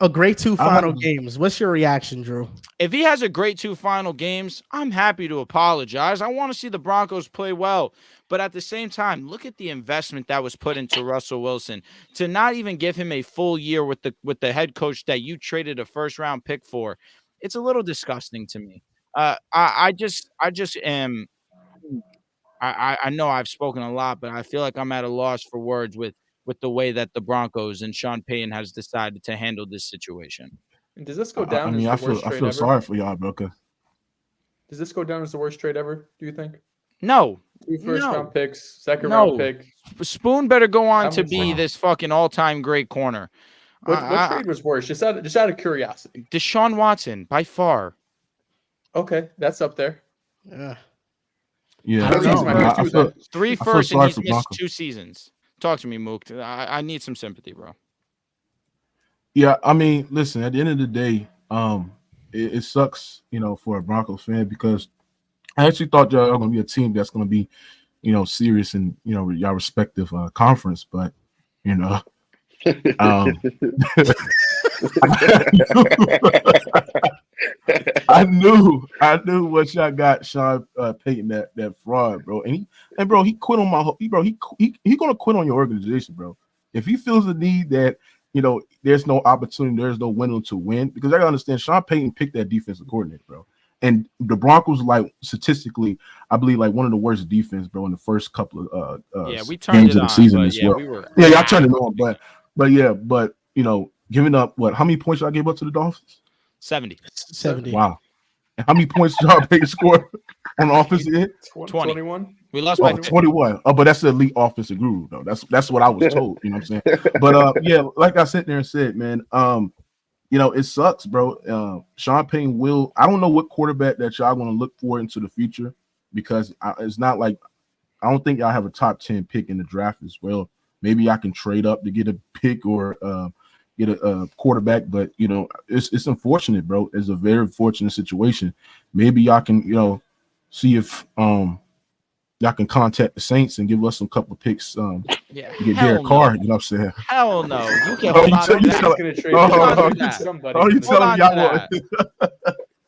a great 2 final games. What's your reaction, Drew? If he has a great 2 final games, I'm happy to apologize. I want to see the Broncos play well. But at the same time, look at the investment that was put into Russell Wilson. To not even give him a full year with the head coach that you traded a first-round pick for, it's a little disgusting to me. I just am. I know I've spoken a lot, but I feel like I'm at a loss for words with the way that the Broncos and Sean Payton has decided to handle this situation. And does this go down? I mean, I feel sorry for y'all, bro. Does this go down as the worst trade ever? Do you think? No. 2 first-round picks, second-round pick. Spoon better go on to be this fucking all-time great corner. What trade was worse? Just out of curiosity. Deshaun Watson, by far. Okay, that's up there. Yeah. I feel 3 firsts and he's missed 2 seasons. Talk to me, Mook. I need some sympathy, bro. Yeah, I mean, listen, at the end of the day, it sucks, for a Broncos fan because I actually thought y'all were going to be a team that's going to be, serious in, y'all respective conference, but, I knew what y'all got Sean Payton, that fraud, bro. And bro, he quit on he gonna quit on your organization, bro. If he feels the need that there's no opportunity, there's no window to win, because I gotta understand Sean Payton picked that defensive coordinator, bro. And the Broncos, like statistically, I believe like one of the worst defense, bro, in the first couple of we turned games it of the season as well. Y'all turned it on, but giving up how many points y'all gave up to the Dolphins? 70. Wow. And how many points did y'all Payton score on the offensive end? 21. We lost by 21. But that's the elite offensive guru, though. That's what I was told. You know what I'm saying? But like I sat there and said, man, it sucks, bro. Sean Payton I don't know what quarterback that y'all going to look for into the future, because it's not like I don't think y'all have a top 10 pick in the draft as well. Maybe I can trade up to get a pick or get a quarterback, but it's unfortunate, bro. It's a very fortunate situation. Maybe y'all can see if y'all can contact the Saints and give us some couple of picks. Get Derek Carr. You know what I'm saying? Hell no. You can't hold on to that.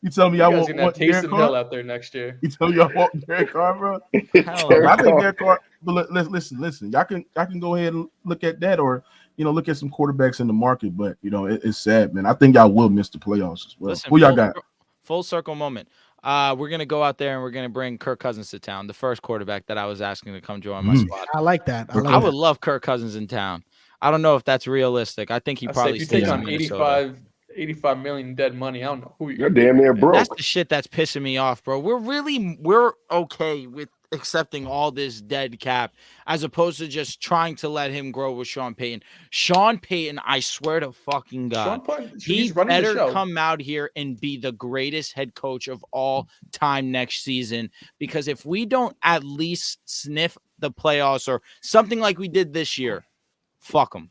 You tell me y'all want Derek Carr out there next year. You tell me y'all want Derek Carr, bro? I think Derek Carr. But listen. Y'all can go ahead and look at that, or look at some quarterbacks in the market. But it's sad, man. I think y'all will miss the playoffs as well. Listen, who y'all got? Full circle moment. We're gonna go out there and we're gonna bring Kirk Cousins to town, the first quarterback that I was asking to come join my squad. I like that. I would love Kirk Cousins in town. I don't know if that's realistic. I think he probably stays take on 85 million dead money. I don't know who you're damn near broke. That's the shit that's pissing me off, bro. We're okay with accepting all this dead cap as opposed to just trying to let him grow with Sean Payton. Sean Payton, I swear to fucking God, he better come out here and be the greatest head coach of all time next season, because if we don't at least sniff the playoffs or something like we did this year, fuck him.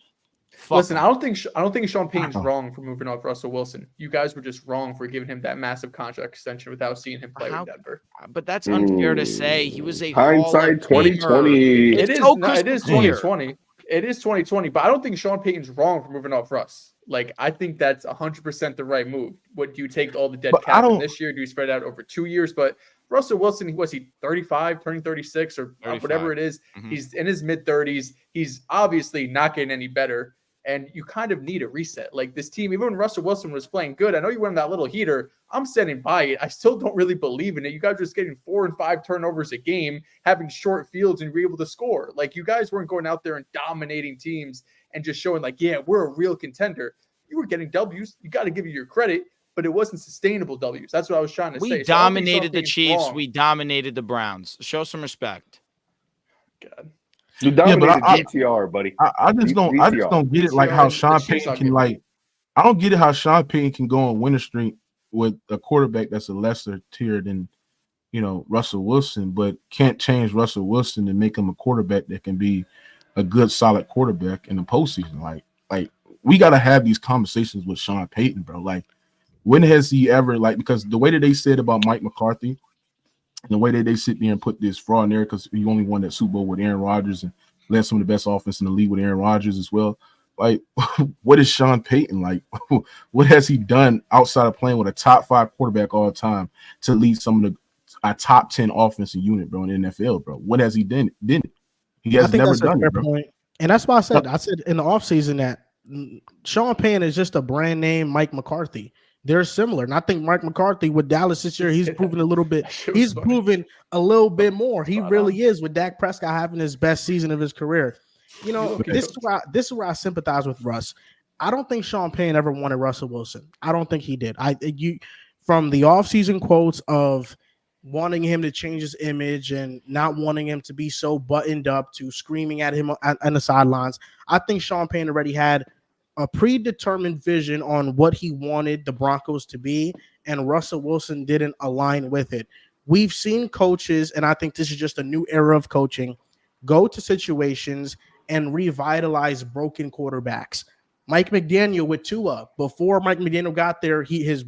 Listen, I don't think Sean Payton's wrong for moving off Russell Wilson. You guys were just wrong for giving him that massive contract extension without seeing him play with Denver. But that's unfair to say. He was a hindsight 2020. It is 2020. It is 2020. But I don't think Sean Payton's wrong for moving off Russ. Like, I think that's 100% the right move. What do you take all the dead cap in this year? Do you spread it out over 2 years? But Russell Wilson, was he 35, turning 36, or 35. Whatever it is? Mm-hmm. He's in his mid-30s. He's obviously not getting any better. And you kind of need a reset. Like, this team, even when Russell Wilson was playing good, I know you went on that little heater. I'm standing by it. I still don't really believe in it. You guys were just getting 4 and 5 turnovers a game, having short fields, and be able to score. Like, you guys weren't going out there and dominating teams and just showing, like, yeah, we're a real contender. You were getting W's. You got to give you your credit, but it wasn't sustainable W's. That's what I was trying to say. We dominated the Chiefs. We dominated the Browns. Show some respect. God. You dominated GTR, buddy. I just don't get it. Like how Sean Payton can I don't get it how Sean Payton can go on winning streak with a quarterback that's a lesser tier than Russell Wilson, but can't change Russell Wilson and make him a quarterback that can be a good solid quarterback in the postseason. Like we gotta have these conversations with Sean Payton, bro. Like, when has he ever, because the way that they said about Mike McCarthy, and the way that they sit there and put this fraud in there, because he only won that Super Bowl with Aaron Rodgers and led some of the best offense in the league with Aaron Rodgers as well. Like, what is Sean Payton like? What has he done outside of playing with a top 5 quarterback all the time to lead some of a top 10 offensive unit, bro, in the NFL, bro? What has he done? He has never done it, bro. Point. And that's why I said in the offseason that Sean Payton is just a brand name Mike McCarthy. They're similar. And I think Mike McCarthy with Dallas this year, he's proven a little bit. He's proven a little bit more. He really is, with Dak Prescott having his best season of his career. This is where I sympathize with Russ. I don't think Sean Payton ever wanted Russell Wilson. I don't think he did. From the offseason quotes of wanting him to change his image and not wanting him to be so buttoned up to screaming at him on the sidelines, I think Sean Payton already had a predetermined vision on what he wanted the Broncos to be, and Russell Wilson didn't align with it. We've seen coaches, and I think this is just a new era of coaching, go to situations and revitalize broken quarterbacks. Mike McDaniel with Tua, before Mike McDaniel got there, his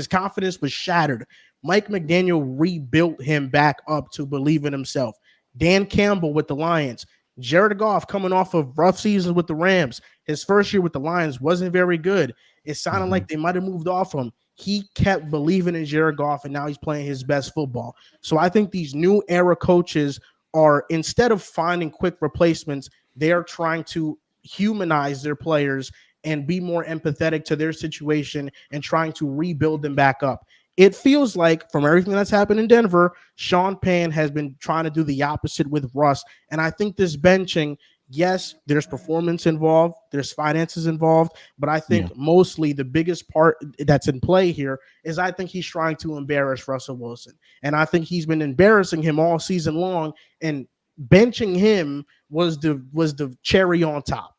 confidence was shattered. Mike McDaniel rebuilt him back up to believe in himself. Dan Campbell with the Lions. Jared Goff coming off of rough seasons with the Rams. His first year with the Lions wasn't very good. It sounded like they might have moved off him. He kept believing in Jared Goff, and now he's playing his best football. So I think these new era coaches are, instead of finding quick replacements, they are trying to humanize their players and be more empathetic to their situation and trying to rebuild them back up. It feels like, from everything that's happened in Denver, Sean Payton has been trying to do the opposite with Russ. And I think this benching, yes, there's performance involved, there's finances involved, but I think mostly the biggest part that's in play here is I think he's trying to embarrass Russell Wilson. And I think he's been embarrassing him all season long, and benching him was the cherry on top.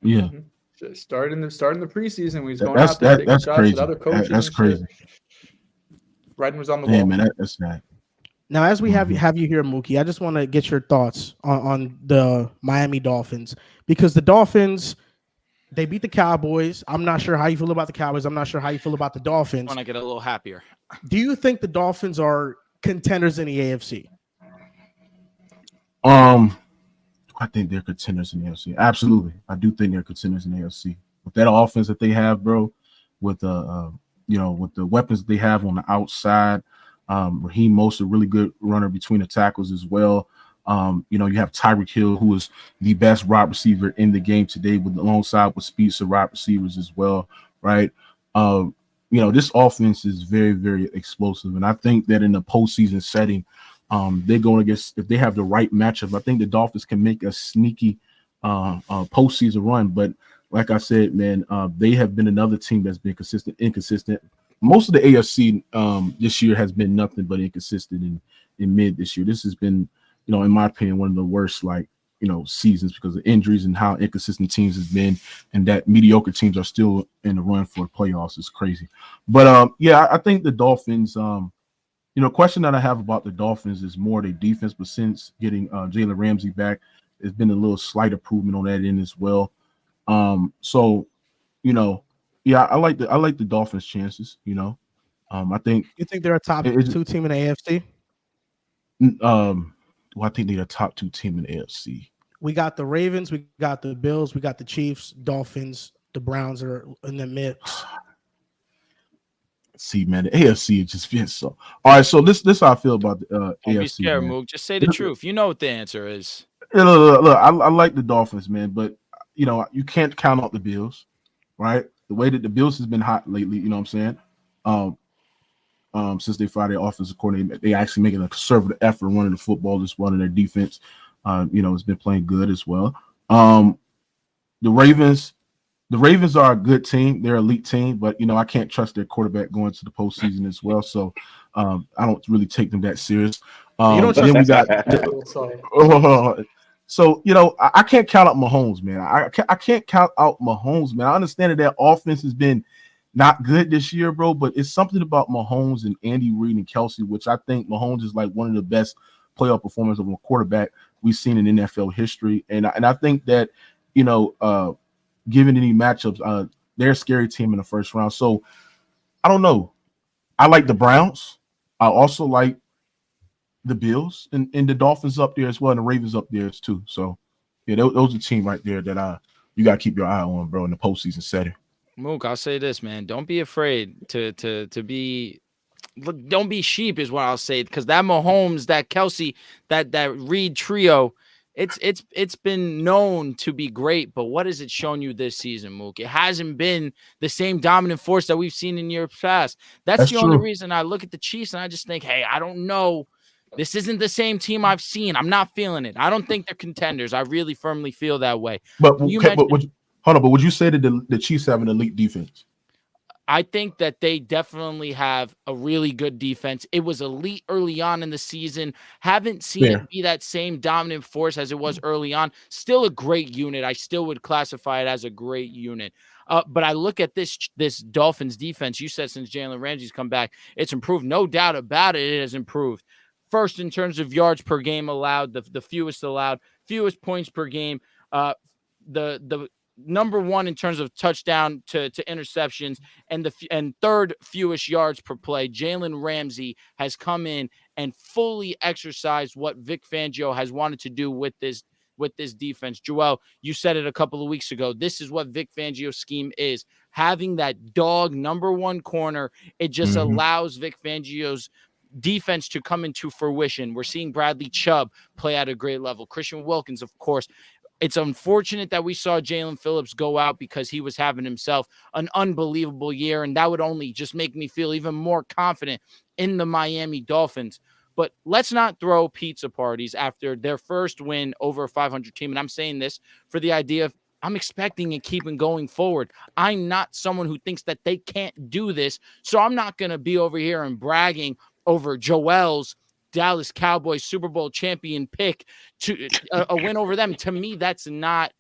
Yeah. Just starting the preseason, we was going out there taking shots at other coaches. That's crazy. Writing was on the wall. Yeah, man, that's sad. Now, as we have you here, Mookie, I just want to get your thoughts on the Miami Dolphins, because the Dolphins, they beat the Cowboys. I'm not sure how you feel about the Cowboys. I'm not sure how you feel about the Dolphins. I want to get a little happier. Do you think the Dolphins are contenders in the AFC? I think they're contenders in the AFC. Absolutely, I do think they're contenders in the AFC with that offense that they have, bro. With with the weapons that they have on the outside. Raheem Mostert, a really good runner between the tackles as well. You have Tyreek Hill, who is the best wide receiver in the game today, alongside with speedster wide receivers as well, right? This offense is very, very explosive, and I think that in the postseason setting, they're going against, if they have the right matchup, I think the Dolphins can make a sneaky postseason run. But like I said, man, they have been another team that's been inconsistent. most of the AFC this year has been nothing but inconsistent in mid this year. This has been, in my opinion, one of the worst seasons because of injuries and how inconsistent teams has been, and that mediocre teams are still in the run for the playoffs is crazy. But I think the Dolphins. Question that I have about the Dolphins is more their defense, but since getting Jalen Ramsey back, there's been a little slight improvement on that end as well. I like the Dolphins' chances. I think You think they're a top two team in the AFC? I think they're a top 2 team in the AFC. We got the Ravens, we got the Bills, we got the Chiefs, Dolphins, the Browns are in the mix. See, man, the AFC is just been so. All right, so this how I feel about the Don't AFC. be scared, Mook. Just say the truth. You know what the answer is. Look, I like the Dolphins, man, but you can't count out the Bills, right? The way that the Bills has been hot lately, you know what I'm saying? Since they fired their offensive coordinator, they actually making a conservative effort running the football, just running their defense. It's been playing good as well. The Ravens are a good team. They're an elite team, but I can't trust their quarterback going to the postseason as well. So I don't really take them that serious. You don't then we got so I can't count out Mahomes, man. I can't count out Mahomes, man. I understand that their offense has been not good this year, bro, but it's something about Mahomes and Andy Reid and Kelsey, which I think Mahomes is like one of the best playoff performers of a quarterback we've seen in NFL history. And I think that, given any matchups, they're a scary team in the first round. So I don't know. I like the Browns. I also like the Bills and the Dolphins up there as well, and the Ravens up there too. So yeah, those are the team right there that you got to keep your eye on, bro, in the postseason setting. Mook, I'll say this, man. Don't be afraid to be. Look, don't be sheep is what I'll say, because that Mahomes, that Kelsey, that Reed trio, it's been known to be great, but what has it shown you this season, Mook? It hasn't been the same dominant force that we've seen in years past. That's the only reason I look at the Chiefs and I just think, hey, I don't know. This isn't the same team I've seen. I'm not feeling it. I don't think they're contenders. I really firmly feel that way. But would you say that the Chiefs have an elite defense? I think that they definitely have a really good defense. It was elite early on in the season. Haven't seen it be that same dominant force as it was early on. Still a great unit. I still would classify it as a great unit. But I look at this Dolphins defense. You said since Jalen Ramsey's come back, it's improved. No doubt about it. It has improved. First, in terms of yards per game allowed, the fewest allowed, fewest points per game. The number one in terms of touchdown to interceptions, and third fewest yards per play. Jalen Ramsey has come in and fully exercised what Vic Fangio has wanted to do with this defense. Joel, you said it a couple of weeks ago. This is what Vic Fangio's scheme is. Having that dog number one corner, it just allows Vic Fangio's defense to come into fruition. We're seeing Bradley Chubb play at a great level. Christian Wilkins, of course. It's unfortunate that we saw Jalen Phillips go out because he was having himself an unbelievable year, and that would only just make me feel even more confident in the Miami Dolphins. But let's not throw pizza parties after their first win over a 500 team. And I'm saying this for the idea of I'm expecting and keeping going forward. I'm not someone who thinks that they can't do this, so I'm not going to be over here and bragging over Joel's Dallas Cowboys Super Bowl champion pick to a win over them. To me, that's not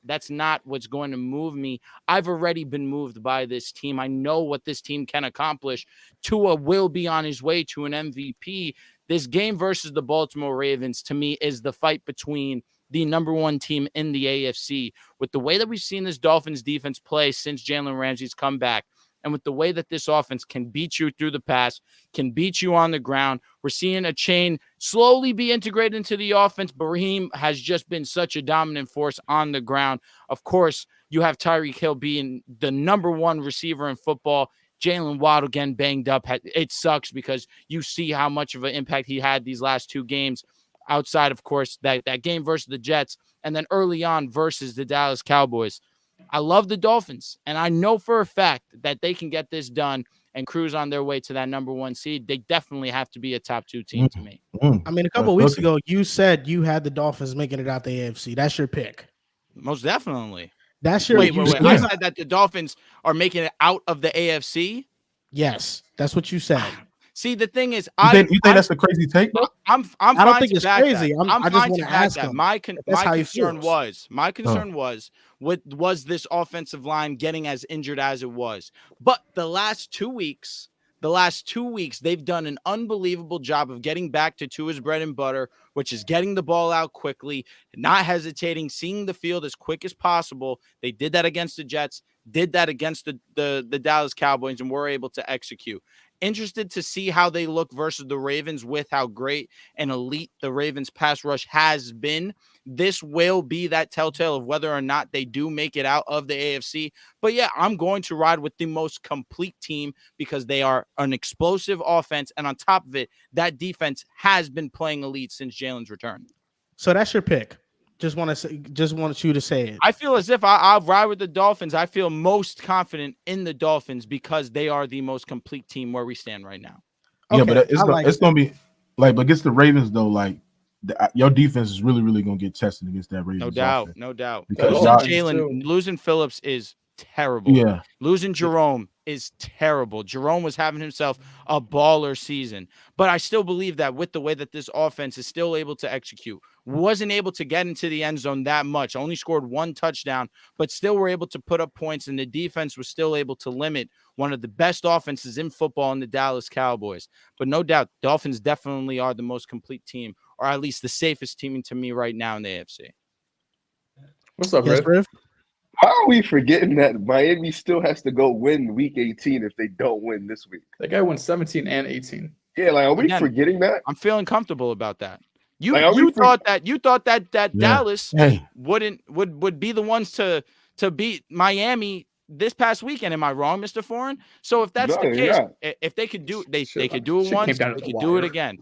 what's going to move me. I've already been moved by this team. I know what this team can accomplish. Tua will be on his way to an MVP. This game versus the Baltimore Ravens, to me, is the fight between the number one team in the AFC. With the way that we've seen this Dolphins defense play since Jalen Ramsey's come back, and with the way that this offense can beat you through the pass, can beat you on the ground, we're seeing a chain slowly be integrated into the offense. But Raheem has just been such a dominant force on the ground. Of course, you have Tyreek Hill being the number one receiver in football. Jalen Waddle again banged up. It sucks because you see how much of an impact he had these last two games outside, of course, that game versus the Jets and then early on versus the Dallas Cowboys. I love the Dolphins, and I know for a fact that they can get this done and cruise on their way to that number one seed. They definitely have to be a top two team to me. I mean, a couple of weeks ago, you said you had the Dolphins making it out the AFC. That's your pick. Most definitely. That's your wait. I said that the Dolphins are making it out of the AFC. Yes, that's what you said. See, the thing is, You think that's a crazy take, though? I'm I don't fine think to it's back crazy. that. I'm I just fine want to to back ask that. him. My That's how he concern feels. was this offensive line getting as injured as it was. But the last 2 weeks, they've done an unbelievable job of getting back to Tua's bread and butter, which is getting the ball out quickly, not hesitating, seeing the field as quick as possible. They did that against the Jets, did that against the Dallas Cowboys, and were able to execute. Interested to see how they look versus the Ravens with how great and elite the Ravens pass rush has been. This will be that telltale of whether or not they do make it out of the AFC. But yeah, I'm going to ride with the most complete team because they are an explosive offense. And on top of it, that defense has been playing elite since Jalen's return. So that's your pick. Just want you to say it. I feel as if I'll ride with the Dolphins. I feel most confident in the Dolphins because they are the most complete team where we stand right now. Yeah, Okay, but it's going to be like, but against the Ravens, though, like, your defense is really, really going to get tested against that Ravens. No doubt. Because Losing Phillips is terrible. Yeah. Losing Jerome is terrible. Jerome was having himself a baller season. But I still believe that with the way that this offense is still able to execute, wasn't able to get into the end zone that much, only scored 1 touchdown, but still were able to put up points, and the defense was still able to limit one of the best offenses in football in the Dallas Cowboys. But no doubt, Dolphins definitely are the most complete team, or at least the safest team to me right now in the AFC. What's up, Yes, Riv? How are we forgetting that Miami still has to go win Week 18 if they don't win this week? That guy won 17 and 18. Yeah, like, are we Again, forgetting that? I'm feeling comfortable about that. You thought that Dallas would be the ones to beat Miami this past weekend. Am I wrong, Mr. Foreign? So if that's the case, if they could do they could do it once, they could do it again.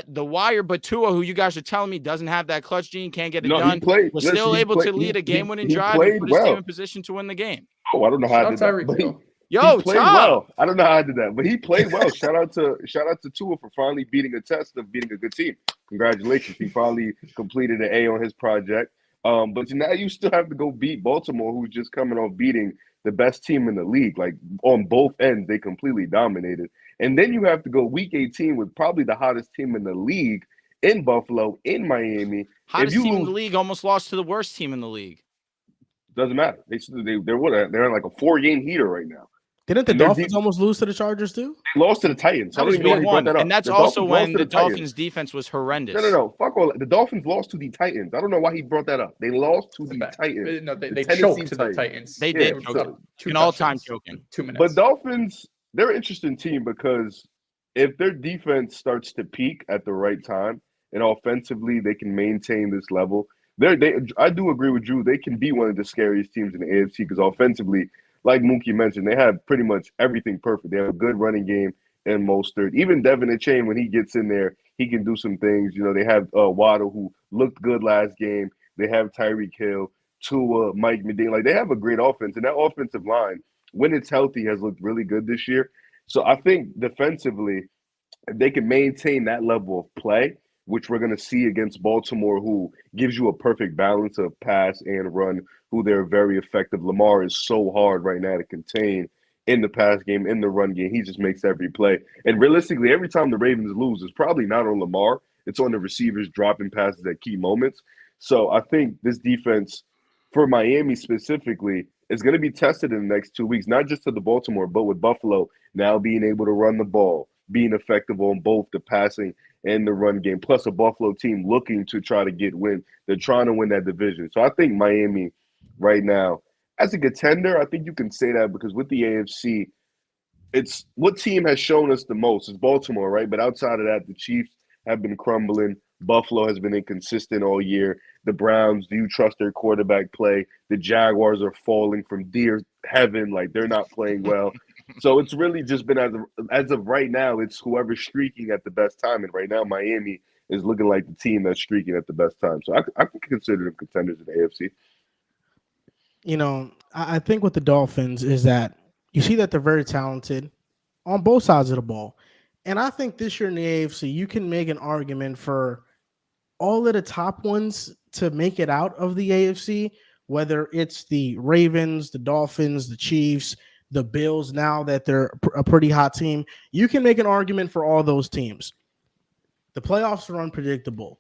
The wire, but Tua, who you guys are telling me doesn't have that clutch gene, can't get it done, was still able to lead a game-winning drive and put his team in position to win the game. Oh, I don't know how I did that. But he played well. I don't know how I did that, but he played well. Shout out to Tua for finally beating a test of beating a good team. Congratulations. He finally completed an A on his project. But now you still have to go beat Baltimore, who's just coming off beating the best team in the league. Like, on both ends, they completely dominated. And then you have to go Week 18 with probably the hottest team in the league in Buffalo, in Miami. Hottest team in the league almost lost to the worst team in the league. Doesn't matter. They're in like a 4-game heater right now. Didn't the Dolphins almost lose to the Chargers too? They lost to the Titans. That was week 1, and that's also when the Dolphins' defense was horrendous. No. Fuck all. The Dolphins lost to the Titans. I don't know why he brought that up. They lost to the Titans. No, they choked to the Titans. They did. An all-time choking. 2 minutes. But Dolphins, they're an interesting team because if their defense starts to peak at the right time and offensively they can maintain this level, I do agree with Drew. They can be one of the scariest teams in the AFC because offensively, like Mookie mentioned, they have pretty much everything perfect. They have a good running game and Mostert. Even Devin Achane, when he gets in there, he can do some things. You know, they have Waddle, who looked good last game. They have Tyreek Hill, Tua, Mike Medina. Like, they have a great offense. And that offensive line, when it's healthy, has looked really good this year. So I think defensively, if they can maintain that level of play, which we're going to see against Baltimore, who gives you a perfect balance of pass and run, who they're very effective. Lamar is so hard right now to contain in the pass game, in the run game. He just makes every play. And realistically, every time the Ravens lose, it's probably not on Lamar. It's on the receivers dropping passes at key moments. So I think this defense, for Miami specifically, is going to be tested in the next 2 weeks, not just to the Baltimore, but with Buffalo now being able to run the ball, being effective on both the passing and the run game, plus a Buffalo team looking to try to get win. They're trying to win that division. So I think Miami right now, as a contender, I think you can say that because with the AFC, it's what team has shown us the most? It's Baltimore, right? But outside of that, the Chiefs have been crumbling. Buffalo has been inconsistent all year. The Browns, do you trust their quarterback play? The Jaguars are falling from deer heaven. Like, they're not playing well. So it's really just been as of right now, it's whoever's streaking at the best time. And right now, Miami is looking like the team that's streaking at the best time. So I can consider them contenders in the AFC. You know, I think with the Dolphins is that you see that they're very talented on both sides of the ball. And I think this year in the AFC, you can make an argument for all of the top ones to make it out of the AFC, whether it's the Ravens, the Dolphins, the Chiefs, the Bills now that they're a pretty hot team. You can make an argument for all those teams. The playoffs are unpredictable.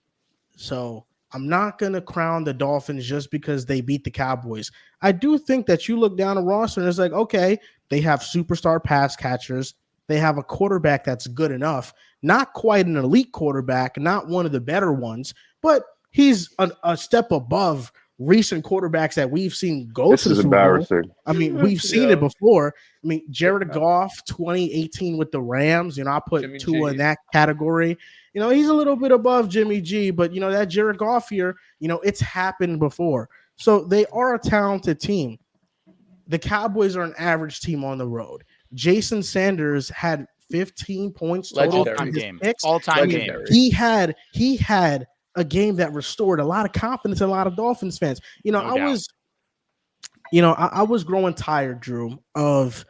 So I'm not going to crown the Dolphins just because they beat the Cowboys. I do think that you look down the roster and it's like, okay, they have superstar pass catchers. They have a quarterback that's good enough. Not quite an elite quarterback, not one of the better ones, but he's a step above recent quarterbacks that we've seen go This to the is Super Bowl. embarrassing. I mean, we've seen it before. I mean, Jared Goff, 2018 with the Rams. I put Jimmy Tua G. in that category. He's a little bit above Jimmy G, but that Jared Goff here, it's happened before. So they are a talented team. The Cowboys are an average team on the road. Jason Sanders had 15 points total. Legendary game. Picks. All-time game. Legendary. He had a game that restored a lot of confidence in a lot of Dolphins fans. I was growing tired, Drew, of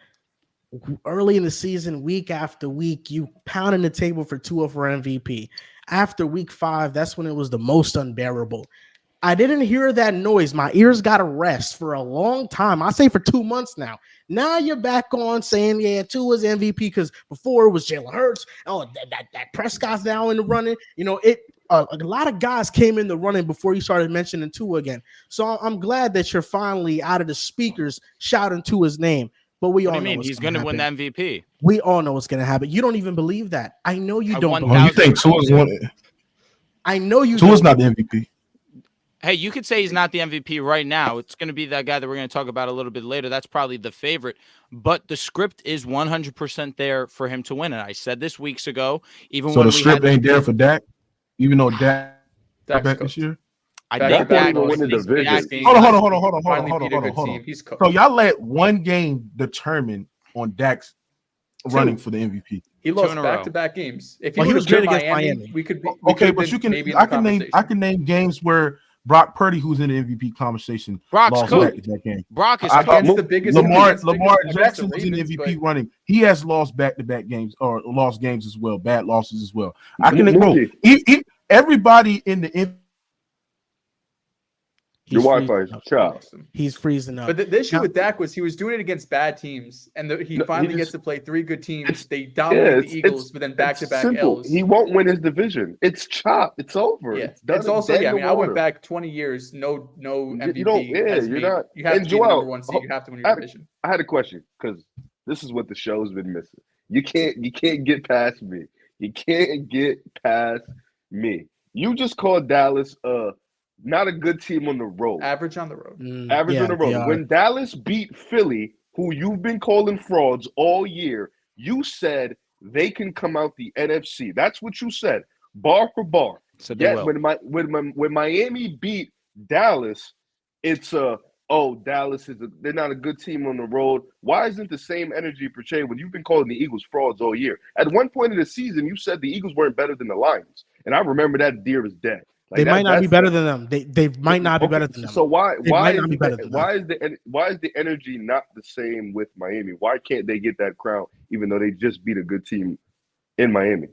early in the season, week after week, you pounding the table for Tua for MVP. After week 5, that's when it was the most unbearable. I didn't hear that noise. My ears got a rest for a long time. I say for 2 months now. Now you're back on saying, yeah, Tua's MVP because before it was Jalen Hurts. Oh, that Prescott's now in the running. A lot of guys came in the running before you started mentioning Tua again. So I'm glad that you're finally out of the speakers shouting Tua's name. But we all know he's going to win the MVP. We all know what's going to happen. You don't even believe that. I know you don't. Oh, you think Tua's won it? I know you. Tua's not the MVP. Hey, you could say he's not the MVP right now. It's going to be that guy that we're going to talk about a little bit later. That's probably the favorite. But the script is 100% there for him to win. And I said this weeks ago. Even so when the script ain't there for Dak, even though Dak back this year. I think Dak will win the division. Hold on. So y'all let one game determine on Dak's running for the MVP. He lost back-to-back games. If he was good against Miami, we could be. Okay, but I can name games where Brock Purdy, who's in the MVP conversation, lost back-to-back games. Brock is against the biggest. Lamar Jackson was in the MVP running. He has lost back-to-back games or lost games as well, bad losses as well. I can bro. Everybody in the MVP. Your Wi-Fi is chopped. He's freezing up. But the issue with Dak was he was doing it against bad teams, and he finally gets to play 3 good teams. They dominate the Eagles, but then back-to-back L's. He won't win his division. It's chopped. It's over. Yeah. It's also I went back 20 years, no MVP. You're not. You have to be the number 1 seed. You have to win your division. I had a question because this is what the show's been missing. You can't get past me. You can't get past me. You just called Dallas not a good team on the road. Average on the road. Average on the road. When Dallas beat Philly, who you've been calling frauds all year, you said they can come out the NFC. That's what you said, bar for bar. So yet when Miami beat Dallas, it's Dallas they're not a good team on the road. Why isn't the same energy portrayed when you've been calling the Eagles frauds all year? At one point in the season, you said the Eagles weren't better than the Lions, and I remember that deer is dead. They might not be better than them. They might not be better than them. So why is the energy not the same with Miami? Why can't they get that crown even though they just beat a good team in Miami?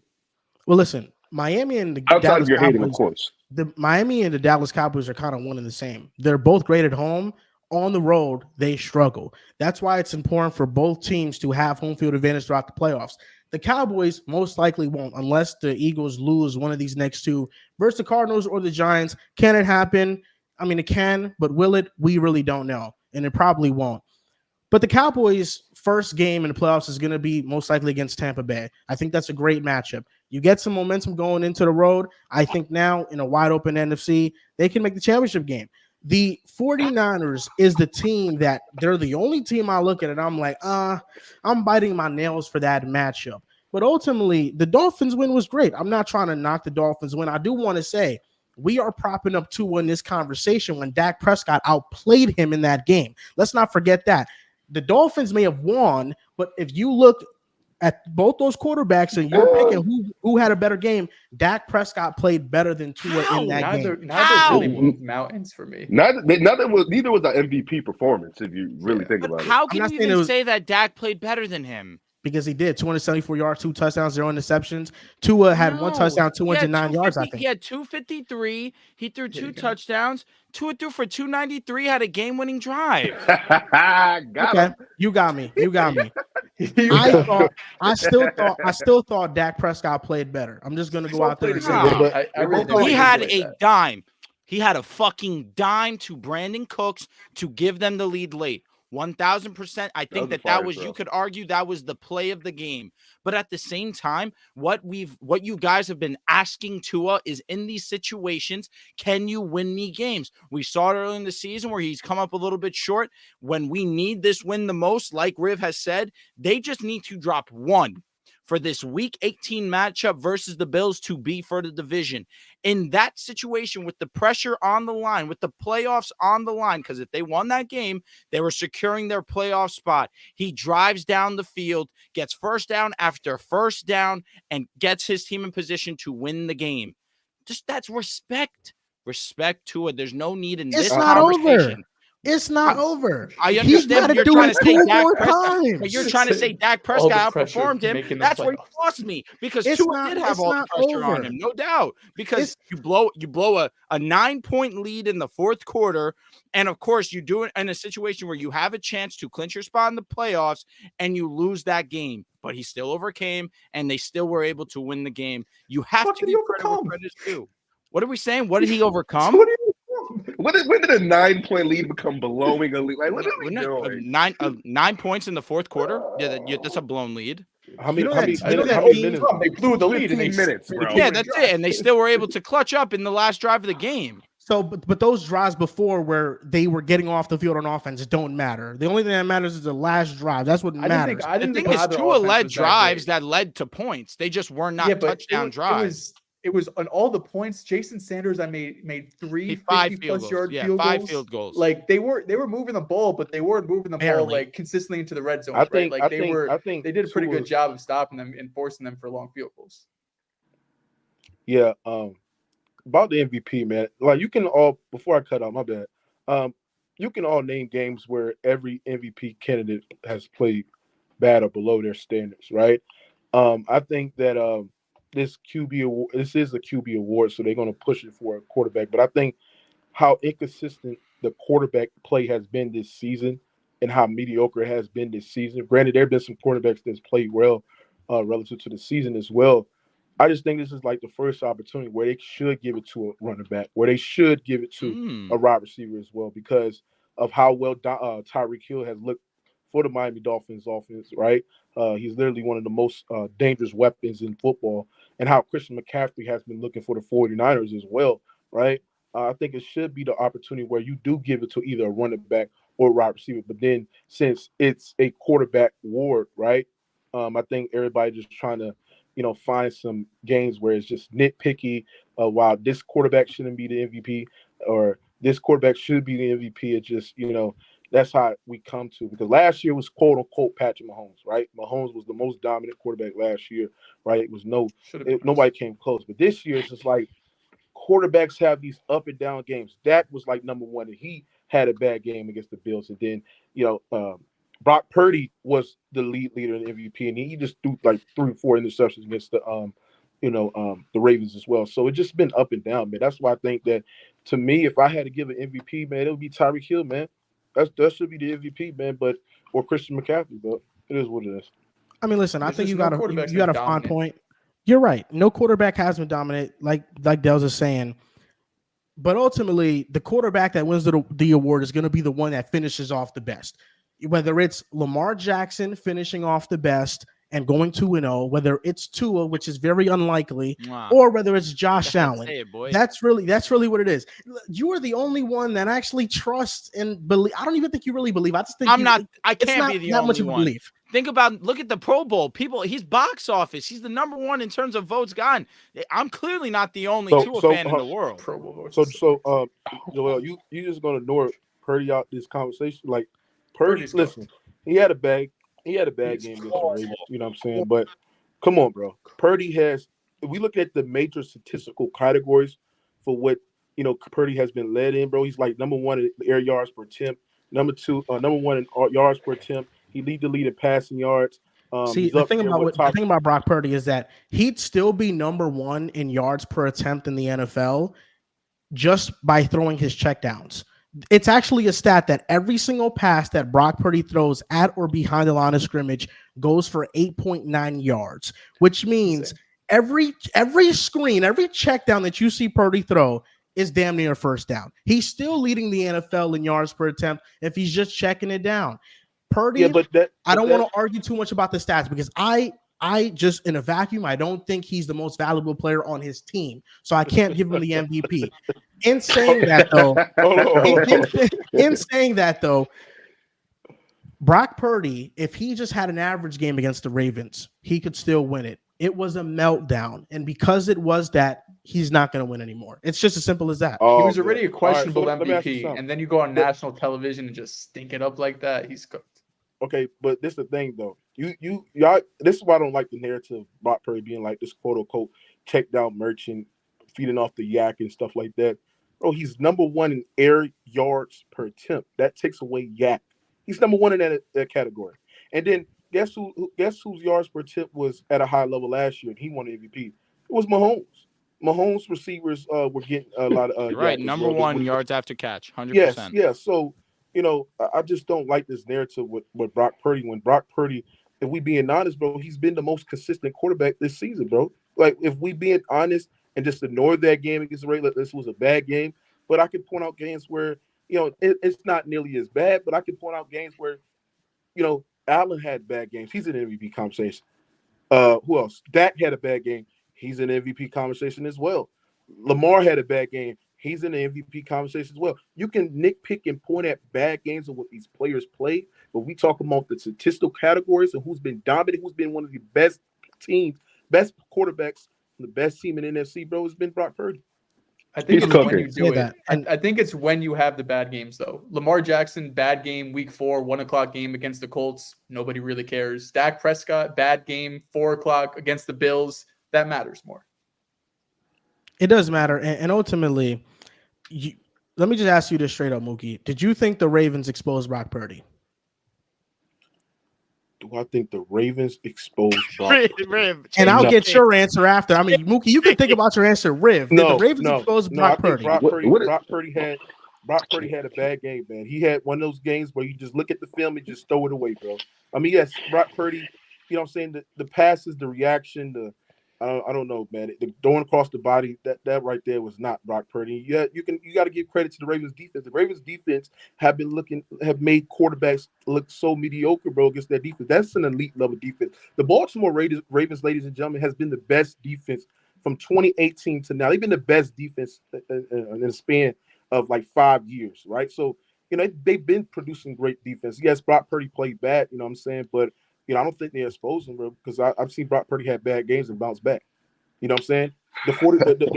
Well, listen, Miami and the outside of your Cowboys, hating, of course. The Miami and the Dallas Cowboys are kind of one and the same. They're both great at home. On the road, they struggle. That's why it's important for both teams to have home field advantage throughout the playoffs. The Cowboys most likely won't unless the Eagles lose one of these next 2 versus the Cardinals or the Giants. Can it happen? I mean, it can, but will it? We really don't know, and it probably won't. But the Cowboys' first game in the playoffs is going to be most likely against Tampa Bay. I think that's a great matchup. You get some momentum going into the road. I think now in a wide-open NFC, they can make the championship game. The 49ers is the team that they're the only team I look at and I'm like, I'm biting my nails for that matchup. But ultimately, the Dolphins win was great. I'm not trying to knock the Dolphins win. I do want to say we are propping up Tua in this conversation when Dak Prescott outplayed him in that game. Let's not forget that. The Dolphins may have won, but if you look at both those quarterbacks and you're picking who had a better game, Dak Prescott played better than Tua in that game. Neither really moved mountains for me. Neither was the MVP performance if you really think about it. How can you even say that Dak played better than him? because he did 274 yards, 2 touchdowns, 0 interceptions. Tua had 1 touchdown, 209 yards, I think. He had 253. He threw 2 touchdowns. Tua threw for 293, had a game-winning drive. Got him. You got me. I still thought Dak Prescott played better. I'm just gonna go out there and say that. He had a dime. He had a fucking dime to Brandon Cooks to give them the lead late. 1000%. I think that was you could argue that was the play of the game. But at the same time, what you guys have been asking Tua is, in these situations, can you win me games? We saw it early in the season where he's come up a little bit short. When we need this win the most, like Riv has said, they just need to drop one for this week 18 matchup versus the Bills to be for the division. In that situation, with the pressure on the line, with the playoffs on the line, because if they won that game, they were securing their playoff spot. He drives down the field, gets first down after first down, and gets his team in position to win the game. Just that's respect. Respect to it. There's no need in this conversation. It's not over. I understand you're trying to say Dak Prescott, but you're trying to say Dak Prescott outperformed him. That's where he lost me, because Tua did have all the pressure on him, no doubt. Because you blow a 9-point lead in the fourth quarter, and of course you do it in a situation where you have a chance to clinch your spot in the playoffs, and you lose that game. But he still overcame, and they still were able to win the game. You have to give credit where credit is due. What are we saying? What did he overcome? When did a 9-point lead become blowing a lead? Like, what are we doing? 9 points in the fourth quarter? Yeah, that's a blown lead. How many minutes? They blew the lead in 8 minutes, bro. Yeah, that's it. And they still were able to clutch up in the last drive of the game. So, but those drives before where they were getting off the field on offense don't matter. The only thing that matters is the last drive. That's what matters. The thing is, Tua led drives that led to points. They just were not touchdown drives. It was on all the points. Jason Sanders, I made 3 50-plus yard field goals. 5 field goals. Like they were moving the ball, but they weren't moving the ball like consistently into the red zone. They did a pretty good job of stopping them and forcing them for long field goals. Yeah, about the MVP, man. Like you can all, before I cut out, my bad. You can all name games where every MVP candidate has played bad or below their standards, right? I think that this is a QB award, so they're going to push it for a quarterback. But I think how inconsistent the quarterback play has been this season and how mediocre it has been this season. Granted, there have been some quarterbacks that's played well relative to the season as well. I just think this is like the first opportunity where they should give it to a running back, where they should give it to a wide receiver as well, because of how well Tyreek Hill has looked for the Miami Dolphins offense, right? He's literally one of the most dangerous weapons in football, and how Christian McCaffrey has been looking for the 49ers as well, right? I think it should be the opportunity where you do give it to either a running back or a wide receiver. But then since it's a quarterback award, right, I think everybody just trying to, find some games where it's just nitpicky. While this quarterback shouldn't be the MVP or this quarterback should be the MVP, it just, that's how we come to, because last year was quote unquote Patrick Mahomes, right? Mahomes was the most dominant quarterback last year, right? It was nobody came close. But this year it's just like quarterbacks have these up and down games. Dak was like number one, and he had a bad game against the Bills. And then, Brock Purdy was the lead leader in the MVP, and he just threw like 3 or 4 interceptions against the Ravens as well. So it's just been up and down, man. That's why I think that, to me, if I had to give an MVP, man, it would be Tyreek Hill, man. That should be the MVP, man, or Christian McCaffrey, but it is what it is. I mean, listen, I think you got a fine point. You're right. No quarterback has been dominant, like Dehls is saying. But ultimately, the quarterback that wins the award is going to be the one that finishes off the best. Whether it's Lamar Jackson finishing off the best and going 2-0, whether it's Tua, which is very unlikely, or whether it's Josh Allen. That's really what it is. You are the only one that actually trusts and believe. I don't even think you really believe. I just think I can't be the only one. Belief. Look at the Pro Bowl. He's box office. He's the number one in terms of votes gotten. I'm clearly not the only Tua fan in the world. Pro Bowl. Joel, you just gonna ignore Purdy out this conversation? Like Purdy, listen, he had a bad game against the Ravens, you know what I'm saying? But come on, bro. Purdy has, if we look at the major statistical categories for what, Purdy has been led in, bro, he's like number 1 in air yards per attempt, number 1 in yards per attempt. He lead the lead in passing yards. See, He's the up thing there about with the thing about Brock Purdy is that he'd still be number 1 in yards per attempt in the NFL just by throwing his checkdowns. It's actually a stat that every single pass that Brock Purdy throws at or behind the line of scrimmage goes for 8.9 yards, which means every screen, every check down that you see Purdy throw is damn near a first down. He's still leading the NFL in yards per attempt if he's just checking it down. Purdy, I don't want to argue too much about the stats because I just in a vacuum, I don't think he's the most valuable player on his team. So I can't give him the MVP. In saying that though, Brock Purdy, if he just had an average game against the Ravens, he could still win it. It was a meltdown. And because it was that, he's not going to win anymore. It's just as simple as that. He was already a questionable let me ask you MVP, something. and then you go on national television and just stink it up like that. He's cooked. Okay, but this is the thing though. Y'all, this is why I don't like the narrative of Brock Purdy being like this quote unquote check down merchant, feeding off the yak and stuff like that. Bro, he's number 1 in air yards per attempt. That takes away yak. He's number 1 in that category. And then guess whose yards per attempt was at a high level last year and he won MVP? It was Mahomes. Mahomes receivers were getting a lot of right. Number 1 yards after catch, 100%. Yes. So I just don't like this narrative with Brock Purdy. When Brock Purdy, if we being honest, bro, he's been the most consistent quarterback this season, bro. Like if we being honest and just ignore that game against the Raiders, this was a bad game. But I could point out games where it's not nearly as bad. But I could point out games where Allen had bad games. He's in MVP conversation. Who else? Dak had a bad game. He's in MVP conversation as well. Lamar had a bad game. He's in the MVP conversation as well. You can nitpick and point at bad games of what these players played, but we talk about the statistical categories and who's been dominant, who's been one of the best teams, best quarterbacks, the best team in NFC, bro, has been Brock Purdy. I think He's it's when cooking. you do it. I think it's when you have the bad games, though. Lamar Jackson, bad game, week 4, 1 o'clock game against the Colts. Nobody really cares. Dak Prescott, bad game, 4 o'clock against the Bills. That matters more. It does matter. And ultimately, let me just ask you this straight up, Mookie. Did you think the Ravens exposed Brock Purdy? Do I think the Ravens exposed Brock Purdy? And I'll get your answer after. I mean, Mookie, you can think about your answer. Riv, did the Ravens expose Brock Purdy? Brock Purdy had a bad game, man. He had one of those games where you just look at the film and just throw it away, bro. I mean, yes, Brock Purdy, you know what I'm saying? The passes, the reaction, I don't know, man. The throwing across the body, that right there was not Brock Purdy. Yeah, you got to give credit to the Ravens defense. The Ravens defense have made quarterbacks look so mediocre, bro, against that defense. That's an elite level defense. The Baltimore Ravens, ladies and gentlemen, has been the best defense from 2018 to now. They've been the best defense in a span of like 5 years, right? So, they've been producing great defense. Yes, Brock Purdy played bad, you know what I'm saying? But I don't think they exposed him, bro, because I've seen Brock Purdy have bad games and bounce back. You know what I'm saying? The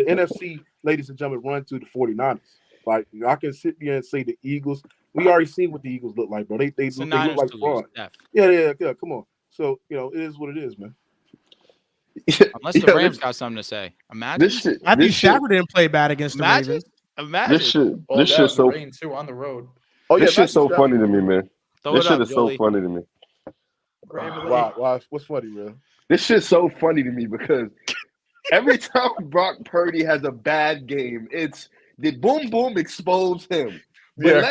NFC, ladies and gentlemen, run through the 49ers. Like, I can sit here and say the Eagles. We already seen what the Eagles look like, bro. They look like fraud. Yeah. Come on. So, it is what it is, man. Unless the Rams got something to say. Imagine. Matthew Stafford didn't play bad against the Ravens. Imagine. This shit's so too on the road. Oh yeah, this shit's so funny to me, man. This shit is so funny to me. Wow. What's funny, man? This shit's so funny to me because every time Brock Purdy has a bad game, it's the boom boom expose him. But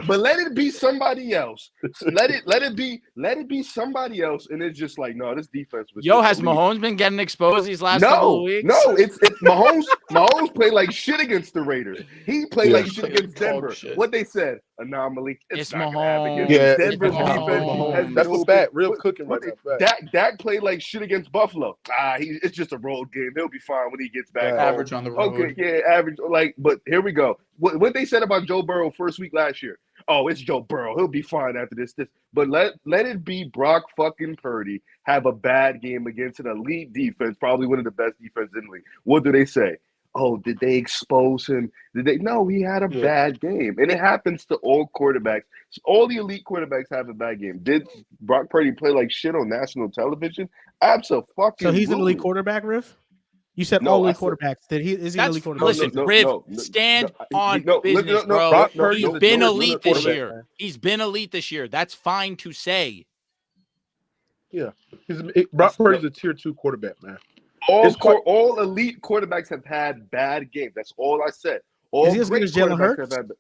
let it be somebody else. Let it be somebody else, and it's just like, no, this defense was. Has Mahomes been getting exposed these last couple of weeks? No, it's Mahomes. Mahomes played like shit against the Raiders. He played like shit against Denver. What they said, anomaly. It's not Mahomes. Denver's defense. That's what's bad. Real cooking right now. Dak played like shit against Buffalo. It's just a road game. He'll be fine when he gets back. Average on the road. Okay, yeah, average. But here we go. What they said about Joe Burrow first week last year. Oh, it's Joe Burrow. He'll be fine after this. But let it be Brock fucking Purdy have a bad game against an elite defense, probably one of the best defenses in the league. What do they say? Oh, did they expose him? No, he had a bad game. And it happens to all quarterbacks. All the elite quarterbacks have a bad game. Did Brock Purdy play like shit on national television? Absolutely. So he's an elite quarterback, Riff? You said all elite quarterbacks. Is he an elite quarterback? Listen, stand on business, bro. He's been elite this year. He's been elite this year. That's fine to say. Brock Purdy's a tier 2 quarterback, man. All elite quarterbacks have had bad games. That's all I said. All Is he as good great as Jalen quarterbacks Hurts? have had.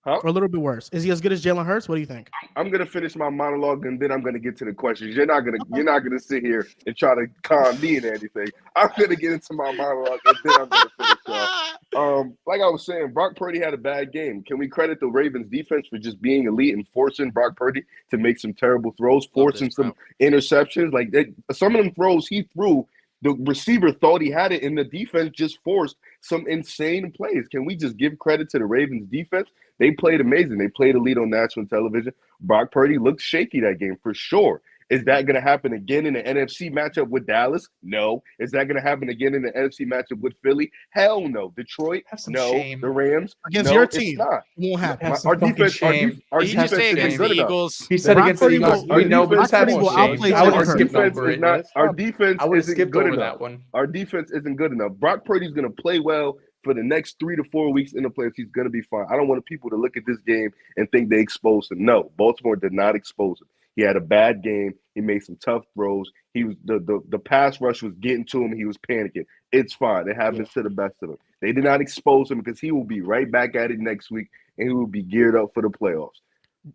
Huh? Or a little bit worse. Is he as good as Jalen Hurts? What do you think? I'm gonna finish my monologue and then I'm gonna get to the questions. You're not gonna sit here and try to con me in anything. I'm gonna get into my monologue and then I'm gonna finish off. Like I was saying, Brock Purdy had a bad game. Can we credit the Ravens defense for just being elite and forcing Brock Purdy to make some terrible throws, forcing some interceptions? Like some of them throws he threw, the receiver thought he had it, and the defense just forced some insane plays. Can we just give credit to the Ravens defense? They played amazing. They played elite on national television. Brock Purdy looked shaky that game for sure. Is that going to happen again in the NFC matchup with Dallas? No. Is that going to happen again in the NFC matchup with Philly? Hell no. Detroit? No. Shame. The Rams? Against no, your it's team. not. It won't happen. Our defense Against isn't good the enough. Eagles. He said Brock against the Purdy Eagles. will- We know, but Brock just have Purdy some will shame. outplay I would Jalen have Hurts. skipped over it. Our defense I would have isn't skipped good over enough. that one. Our defense isn't good enough. Brock Purdy's going to play well for the next 3 to 4 weeks in the playoffs. He's going to be fine. I don't want people to look at this game and think they exposed him. No, Baltimore did not expose him. He had a bad game. He made some tough throws. He was the pass rush was getting to him. He was panicking. It's fine. It happens to the best of them. They did not expose him because he will be right back at it next week and he will be geared up for the playoffs.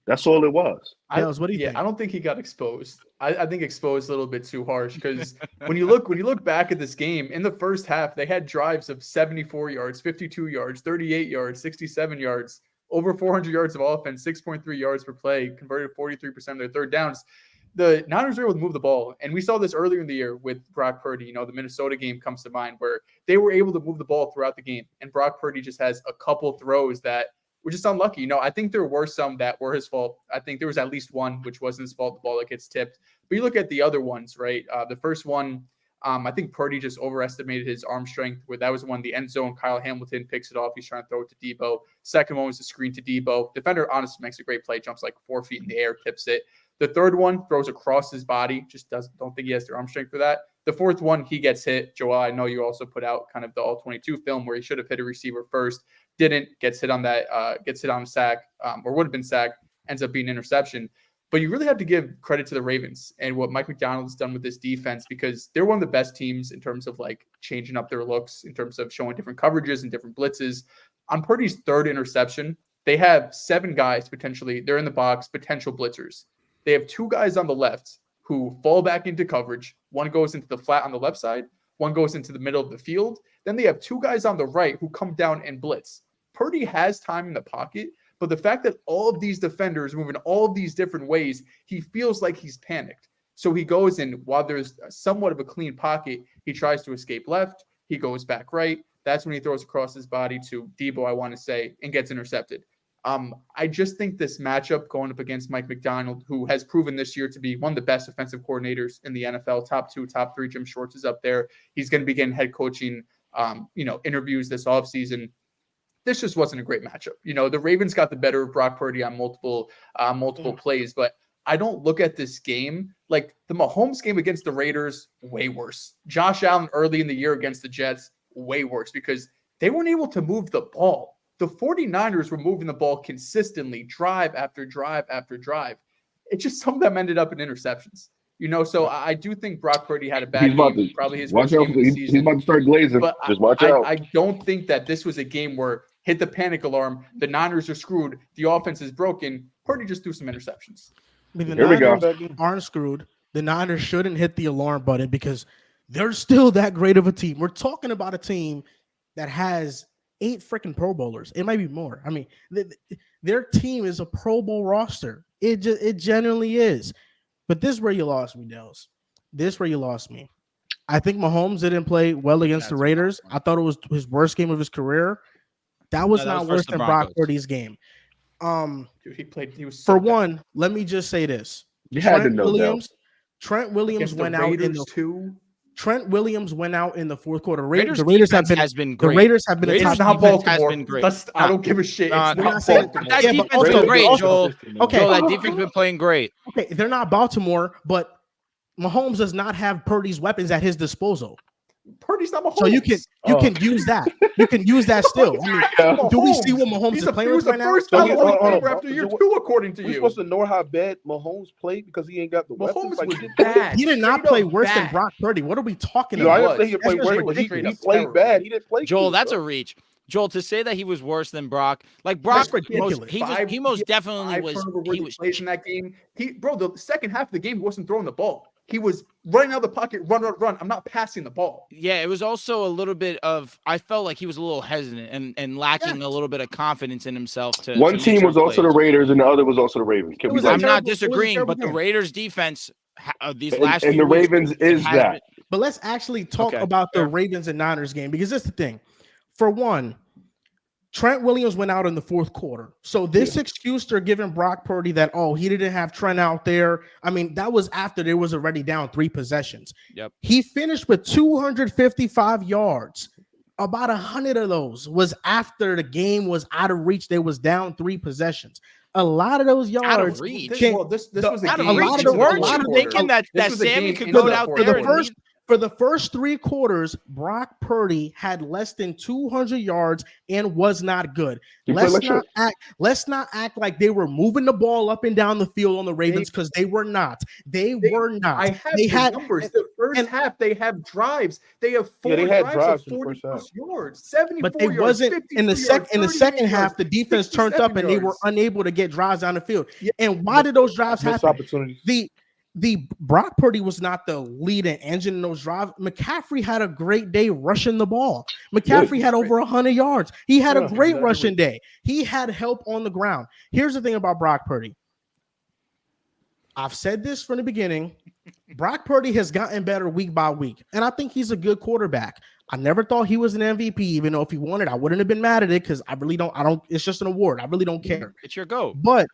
That's all it was. Dehls, what do you think? I don't think he got exposed. I think exposed a little bit too harsh because when you look back at this game in the first half, they had drives of 74 yards, 52 yards, 38 yards, 67 yards, over 400 yards of offense, 6.3 yards per play, converted 43% of their third downs. The Niners were able to move the ball, and we saw this earlier in the year with Brock Purdy. You know, the Minnesota game comes to mind where they were able to move the ball throughout the game, and Brock Purdy just has a couple throws that were just unlucky. You know, I think there were some that were his fault. I think there was at least one which wasn't his fault, the ball that gets tipped. But you look at the other ones, right? The first one, I think Purdy just overestimated his arm strength, where that was one, the end zone. Kyle Hamilton picks it off. He's trying to throw it to Debo. Second one was the screen to Debo. Defender honestly makes a great play, jumps like 4 feet in the air, tips it. The third one throws across his body, just don't think he has the arm strength for that. The fourth one, he gets hit. Joel, I know you also put out kind of the all-22 film where he should have hit a receiver first, didn't, gets hit on a sack, or would have been sacked, ends up being an interception. But you really have to give credit to the Ravens and what Mike McDonald's done with this defense, because they're one of the best teams in terms of like changing up their looks, in terms of showing different coverages and different blitzes. On Purdy's third interception, they have 7 guys potentially, they're in the box, potential blitzers. They have 2 guys on the left who fall back into coverage. One goes into the flat on the left side. One goes into the middle of the field. Then they have 2 guys on the right who come down and blitz. Purdy has time in the pocket, but the fact that all of these defenders move in all of these different ways, he feels like he's panicked. So he goes in, while there's somewhat of a clean pocket, he tries to escape left. He goes back right. That's when he throws across his body to Debo, I want to say, and gets intercepted. I just think this matchup going up against Mike McDonald, who has proven this year to be one of the best offensive coordinators in the NFL, top 2, top 3, Jim Schwartz is up there. He's going to be getting head coaching, interviews this offseason. This just wasn't a great matchup. You know, the Ravens got the better of Brock Purdy on multiple plays, but I don't look at this game like the Mahomes game against the Raiders, way worse. Josh Allen early in the year against the Jets, way worse, because they weren't able to move the ball. The 49ers were moving the ball consistently, drive after drive after drive. It just, some of them ended up in interceptions. You know, so I do think Brock Purdy had a bad game, probably his worst game of the season. He's about to start glazing. But just watch out. I don't think that this was a game where hit the panic alarm, the Niners are screwed, the offense is broken. Purdy just threw some interceptions. The Here we go. Niners aren't screwed. The Niners shouldn't hit the alarm button because they're still that great of a team. We're talking about a team that has 8 freaking Pro Bowlers. It might be more. I mean, their team is a Pro Bowl roster. It generally is. But this is where you lost me, Dehls. This is where you lost me. I think Mahomes didn't play well against the Raiders. I thought it was his worst game of his career. That was not worse than Brock Purdy's game. Dude, he was so for bad. One, let me just say this. You had to know that. Trent Williams went out in the two. Trent Williams went out in the fourth quarter. The Raiders have been great. The Raiders have been. It's not Baltimore. I don't give a shit. That defense been great, Joel. Okay, Joel, that defense been playing great. Okay, they're not Baltimore, but Mahomes does not have Purdy's weapons at his disposal. Purdy's not Mahomes. So you can use that. You can use that still. I mean, do we see what Mahomes is playing with right now? First So after year 2, according to We're you. supposed to know how bad Mahomes played because he ain't got the weapons. Mahomes was he bad. He did not Straight play up worse bad. than Brock Purdy. What are we talking No, I about? didn't say he played That's worse, just but he ridiculous. played terrible. bad. He didn't play Joel, good, that's bro. a reach. Joel, to say that he was worse than Brock, like Brock, That's ridiculous. he most definitely was. He was plays in that game. The second half of the game, he wasn't throwing the ball. He was running out of the pocket, run. I'm not passing the ball. Yeah, it was also a little bit of. I felt like he was a little hesitant and lacking a little bit of confidence in himself. One team was also the Raiders, and the other was also the Ravens. Can we? I'm not disagreeing, but the Raiders' defense these last and few the weeks, Ravens is that. But let's actually talk Okay, about the fair. Ravens and Niners game, because that's the thing. For one, Trent Williams went out in the fourth quarter. So this excuse they're giving Brock Purdy that, he didn't have Trent out there. I mean, that was after they was already down 3 possessions. Yep. He finished with 255 yards. About 100 of those was after the game was out of reach. They was down 3 possessions. A lot of those yards. Out of reach. This was a Out of game. reach. Weren't you thinking that Sammy could go out there For the first 3 quarters, Brock Purdy had less than 200 yards and was not good. Let's not act like they were moving the ball up and down the field on the Ravens, because they were not. They were not. They had numbers. The first half, they have drives. They have 4 drives of 40 plus yards, 74 but they yards, wasn't in the second half. The defense turned up and they were unable to get drives down the field. Yeah. And why did those drives Missed happen? opportunities. The Brock Purdy was not the leading engine in those drives. McCaffrey had a great day rushing the ball. McCaffrey had over 100 yards. He had a great rushing day. He had help on the ground. Here's the thing about Brock Purdy. I've said this from the beginning. Brock Purdy has gotten better week by week, and I think he's a good quarterback. I never thought he was an MVP, even though if he won it, I wouldn't have been mad at it, because I don't. It's just an award. I really don't care. It's your go. But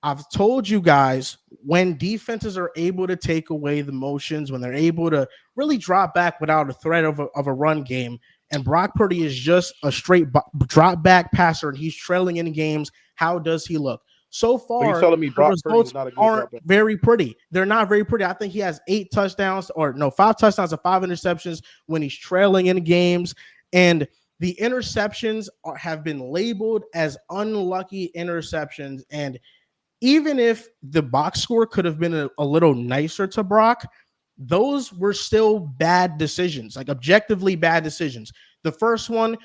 I've told you guys, when defenses are able to take away the motions, when they're able to really drop back without a threat of a run game, and Brock Purdy is just a straight drop back passer and he's trailing in games, how does he look? So far, you're telling me Brock results not a good aren't drop-back? very pretty. They're not very pretty. I think he has 5 touchdowns and 5 interceptions when he's trailing in games. And the interceptions have been labeled as unlucky interceptions. And even if the box score could have been a little nicer to Brock, those were still bad decisions, like objectively bad decisions. The first one,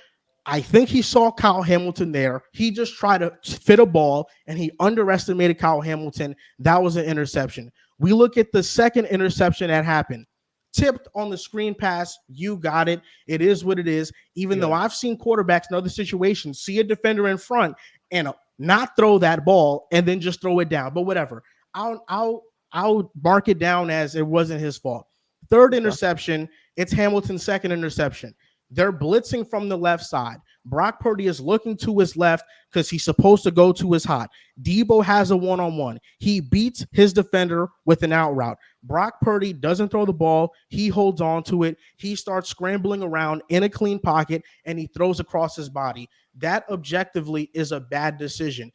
I think he saw Kyle Hamilton there. He just tried to fit a ball, and he underestimated Kyle Hamilton. That was an interception. We look at the second interception that happened. Tipped on the screen pass. You got it. It is what it is. Even though I've seen quarterbacks in other situations see a defender in front and not throw that ball and then just throw it down. But whatever. I'll mark it down as it wasn't his fault. Third interception, it's Hamilton's second interception. They're blitzing from the left side. Brock Purdy is looking to his left because he's supposed to go to his hot. Debo has a one-on-one. He beats his defender with an out route. Brock Purdy doesn't throw the ball. He holds on to it. He starts scrambling around in a clean pocket, and he throws across his body. That objectively is a bad decision.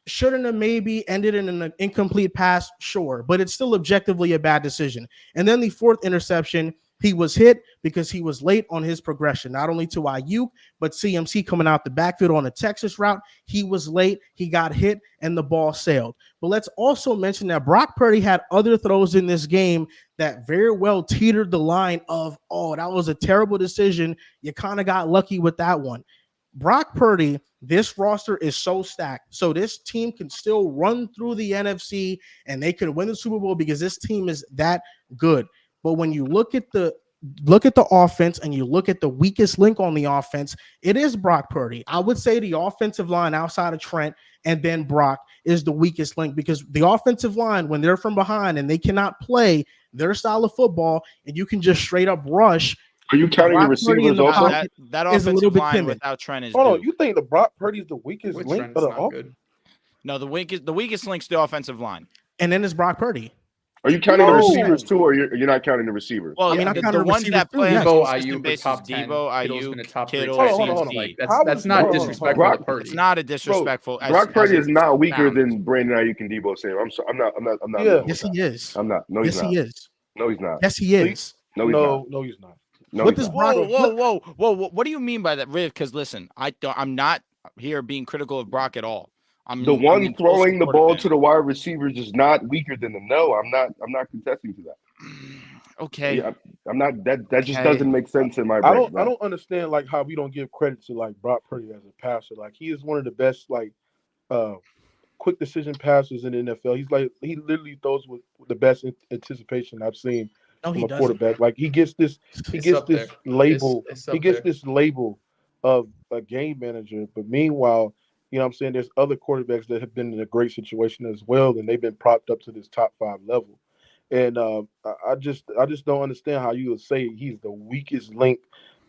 Shouldn't have maybe ended in an incomplete pass? Sure, but it's still objectively a bad decision. And then the fourth interception, he was hit because he was late on his progression, not only to Ayuk, but CMC coming out the backfield on a Texas route. He was late, he got hit, and the ball sailed. But let's also mention that Brock Purdy had other throws in this game that very well teetered the line of, that was a terrible decision. You kind of got lucky with that one. Brock Purdy, this roster is so stacked. So this team can still run through the NFC and they can win the Super Bowl because this team is that good. But when you look at the offense and you look at the weakest link on the offense, it is Brock Purdy. I would say the offensive line outside of Trent and then Brock is the weakest link, because the offensive line, when they're from behind and they cannot play their style of football and you can just straight up rush. Are you counting the receivers also? That offensive line without Trent is. Hold on, you think the Brock Purdy is the weakest link of the offense? No, the weakest link's the offensive line. And then it's Brock Purdy. Are you counting the receivers too, or you're not counting the receivers? Well, I mean, the ones that play Debo, on Ayuk, basis, top 10. Debo, Ayuk, Kittle, CMC. That's not disrespectful to Purdy. It's not a disrespectful. Brock Purdy is not weaker than Brandon Ayuk and Debo Samuel. I'm sorry. I'm not. Yeah. Yes, he is. I'm not. No, he's not. Yes, he is. No, he's not. Yes, he is. No, he's not. No, he's not. No, What he's does not. Brock? Whoa! What do you mean by that, Riv? Because listen, I'm not here being critical of Brock at all. The one throwing the ball to the wide receivers is not weaker than the no. I'm not contesting to that. Okay. Yeah, I'm not. That just doesn't make sense in my I brain. don't understand like how we don't give credit to like Brock Purdy as a passer. Like he is one of the best like quick decision passers in the NFL. He literally throws with the best anticipation I've seen from a quarterback. Like he gets this label. He gets this label of a game manager. But meanwhile, you know what I'm saying, there's other quarterbacks that have been in a great situation as well, and they've been propped up to this top 5 level. And I just don't understand how you would say he's the weakest link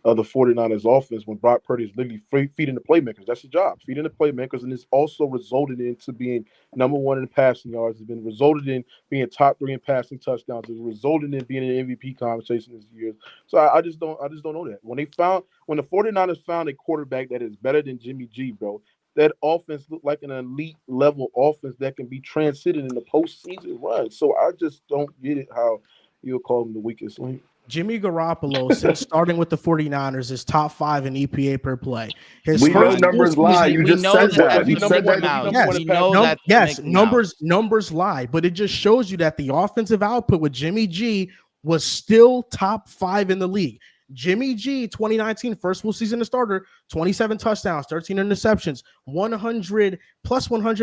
of the 49ers offense when Brock Purdy is literally feeding the playmakers. That's his job, feeding the playmakers, and it's also resulted into being number 1 in passing yards. It's been resulted in being top 3 in passing touchdowns. It's resulted in being an MVP conversation this year. So I just don't know that. When the 49ers found a quarterback that is better than Jimmy G, bro, that offense looked like an elite level offense that can be transited in the postseason run. So I just don't get it how you'll call him the weakest link. Jimmy Garoppolo, since starting with the 49ers, is top 5 in EPA per play. We know numbers lie. You just said that. You said that. Yes, numbers lie, but it just shows you that the offensive output with Jimmy G was still top 5 in the league. Jimmy G, 2019, first full season as starter, 27 touchdowns, 13 interceptions, 100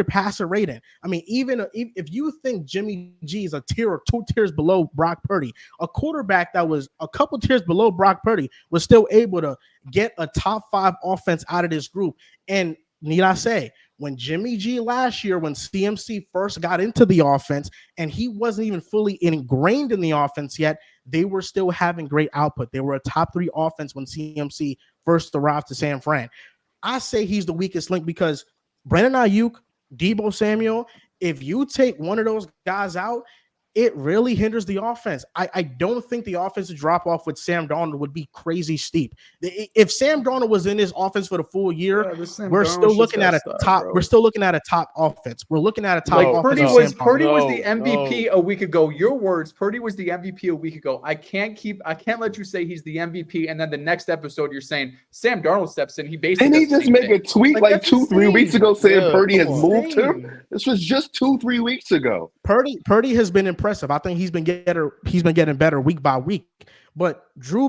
passer rating. I mean, even if you think Jimmy G is a tier or 2 tiers below Brock Purdy, a quarterback that was a couple tiers below Brock Purdy was still able to get a top 5 offense out of this group. And need I say, when Jimmy G last year, when CMC first got into the offense and he wasn't even fully ingrained in the offense yet, they were still having great output. They were a top 3 offense when CMC first arrived to San Fran. I say he's the weakest link because Brandon Ayuk, Deebo Samuel, if you take one of those guys out, it really hinders the offense. I don't think the offensive drop-off with Sam Darnold would be crazy steep. If Sam Darnold was in his offense for the full year, we're still looking at a top. We're still looking at a top offense. We're looking at a top offense. Purdy was the MVP a week ago. Your words, Purdy was the MVP a week ago. I can't let you say he's the MVP, and then the next episode you're saying Sam Darnold steps in. He basically didn't he just make a tweet like 2-3 weeks ago saying Purdy has moved him? This was just 2-3 weeks ago. Purdy has been impressive. I think he's been getting better week by week. But Drew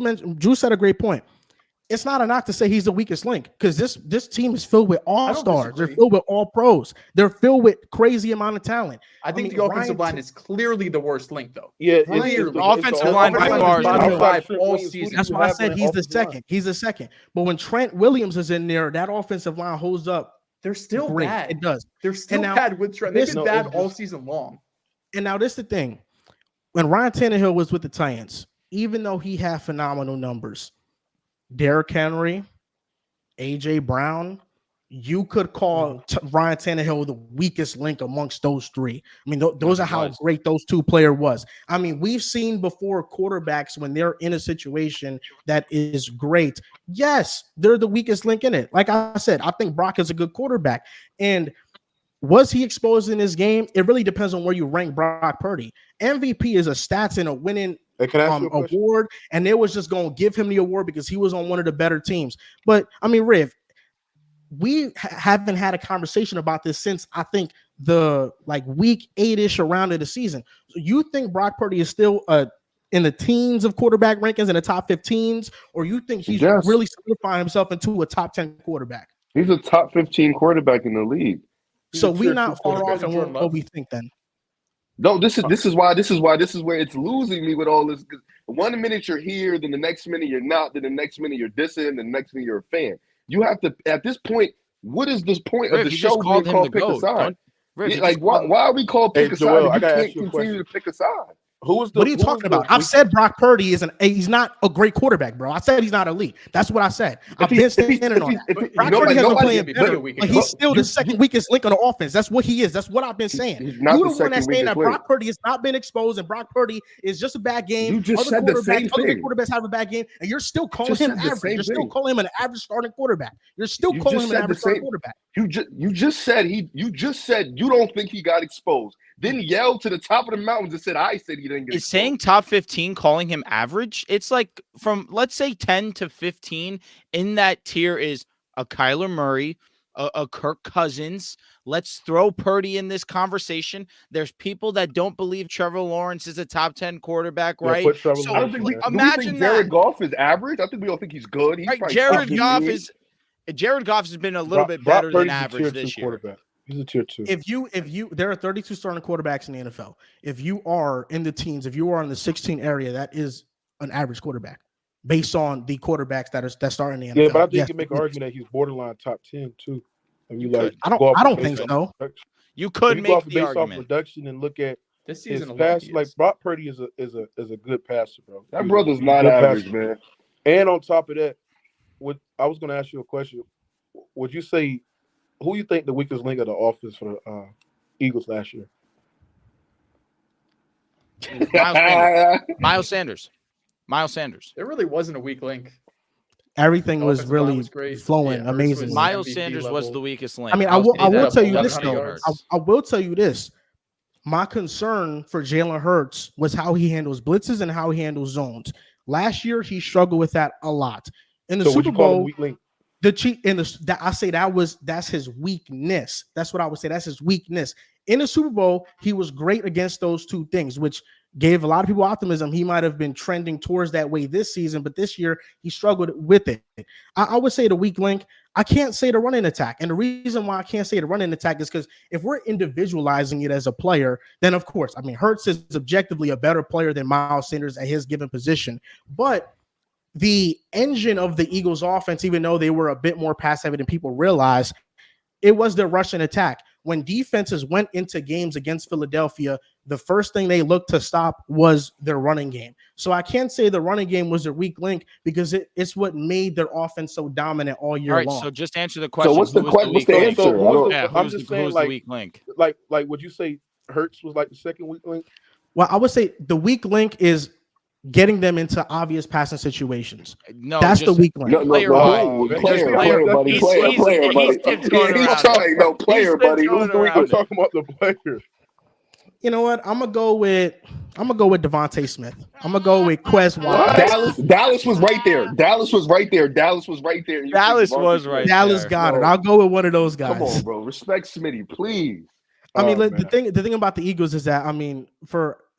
said a great point. It's not a knock to say he's the weakest link because this team is filled with all stars. They're filled with all pros. They're filled with crazy amount of talent. I think the offensive line is clearly the worst link, though. Yeah, the offensive line by far is all season. That's why I said he's the second. He's the second. But when Trent Williams is in there, that offensive line holds up. They're still great. bad. It does. They're still bad with Trent. They've been bad all season long. And now this is the thing. When Ryan Tannehill was with the Titans, even though he had phenomenal numbers, Derrick Henry, A.J. Brown, you could call Ryan Tannehill the weakest link amongst those 3. I mean, those are how great those 2 players was. I mean, we've seen before quarterbacks when they're in a situation that is great. Yes, they're the weakest link in it. Like I said, I think Brock is a good quarterback. And was he exposed in this game? It really depends on where you rank Brock Purdy. MVP is a stats and a winning award, and they was just going to give him the award because he was on one of the better teams. But, I mean, Riv, we haven't had a conversation about this since, I think, the week 8-ish around of the season. So you think Brock Purdy is still in the teens of quarterback rankings, in the top 15s, or you think he's really solidifying himself into a top 10 quarterback? He's a top 15 quarterback in the league. So we're not far off from what we think then. No, this is where it's losing me with all this. 1 minute you're here, then the next minute you're not, then the next minute you're dissing, then the next minute you're a fan. You have to, at this point, what is this point of the show being called pick a side? Why are we called pick a side? You can't continue to pick a side. What are you talking about? I've said Brock Purdy he's not a great quarterback, bro. I said he's not elite. That's what I said. I've been standing on that. Brock Purdy has been playing better, but he's still the second weakest link on the offense. That's what he is. That's what I've been saying. You're the one that's saying that Brock Purdy has not been exposed and Brock Purdy is just a bad game. You just said the same thing. Other quarterbacks have a bad game, and you're still calling him average. You're still calling him an average starting quarterback. You're still calling him an average starting quarterback. You just said you don't think he got exposed. then yelled to the top of the mountains and said, "I said he didn't get." Is saying top 15 calling him average? It's like from let's say 10 to 15. In that tier is a Kyler Murray, a Kirk Cousins. Let's throw Purdy in this conversation. There's people that don't believe Trevor Lawrence is a top 10 quarterback, right? put Trevor So I don't think we imagine think Jared that. Goff is average. I think we all think he's good. He's Right, probably Jared 15. Goff has been a little bit Brock better than Purdy's a average tier this 2 year. quarterback. He's a tier 2. If you there are 32 starting quarterbacks in the NFL. If you are in the teens, if you are in the 16 area, that is an average quarterback based on the quarterbacks that start in the NFL. Yeah, but I think Yes, you can make an argument that he's borderline top 10 too. And you You like, I don't- go off I don't based think off so. production. You If could you go make off the based off argument. production and look at This his season alone, pass, he like is. Brock Purdy is a good passer, bro. That He's brother's a not good average, passer. man. And on top of that, I was going to ask you a question. Would you say who you think the weakest link of the offense for the Eagles last year? Miles Sanders. There really wasn't a weak link. everything was Offensive line really was great. flowing Yeah, Hurts amazingly. was Miles MVP Sanders was level. the weakest link. I mean, I Miles will Sanders tell had you this 1100 though. yards. I will tell you this. My concern for Jalen Hurts was how he handles blitzes and how he handles zones. Last year, he struggled with that a lot. In the So would Super you call him Bowl, weak link? I say that's his weakness. That's what I would say. That's his weakness. In the Super Bowl, he was great against those two things, which gave a lot of people optimism. He might have been trending towards that way this season, but this year he struggled with it. I would say the weak link. I can't say the running attack. And the reason why I can't say the running attack is because if we're individualizing it as a player, then of course, I mean, Hurts is objectively a better player than Miles Sanders at his given position. But the engine of the Eagles offense, even though they were a bit more pass heavy than people realize, it was their rushing attack. When defenses went into games against Philadelphia, the first thing they looked to stop was their running game. So I can't say the running game was their weak link because it's what made their offense so dominant all year All right, long. so just answer the question. what's the Who was question? What's weak the link? answer? So I don't- Yeah, I'm who's just the saying, weak link? like would you say Hurts was like the second weak link? Well, I would say the weak link is getting them into obvious passing situations. No, That's just the weak link. No, Player wise. wise. Player, He's- buddy. he's- Player, he's- player, he's buddy. tiptoeing He's around trying, no, player, He's buddy. tiptoeing Who's the weak around I'm talking about the player. You know what? I'm gonna go with Devontae Smith. I'm gonna go with Quez Watkins. Dallas was right there. Dallas was right there. Dallas was right Dallas there. got it. Bro. I'll go with one of those guys. Come on, bro. Respect Smitty, please. I mean, Oh, the thing about the Eagles is that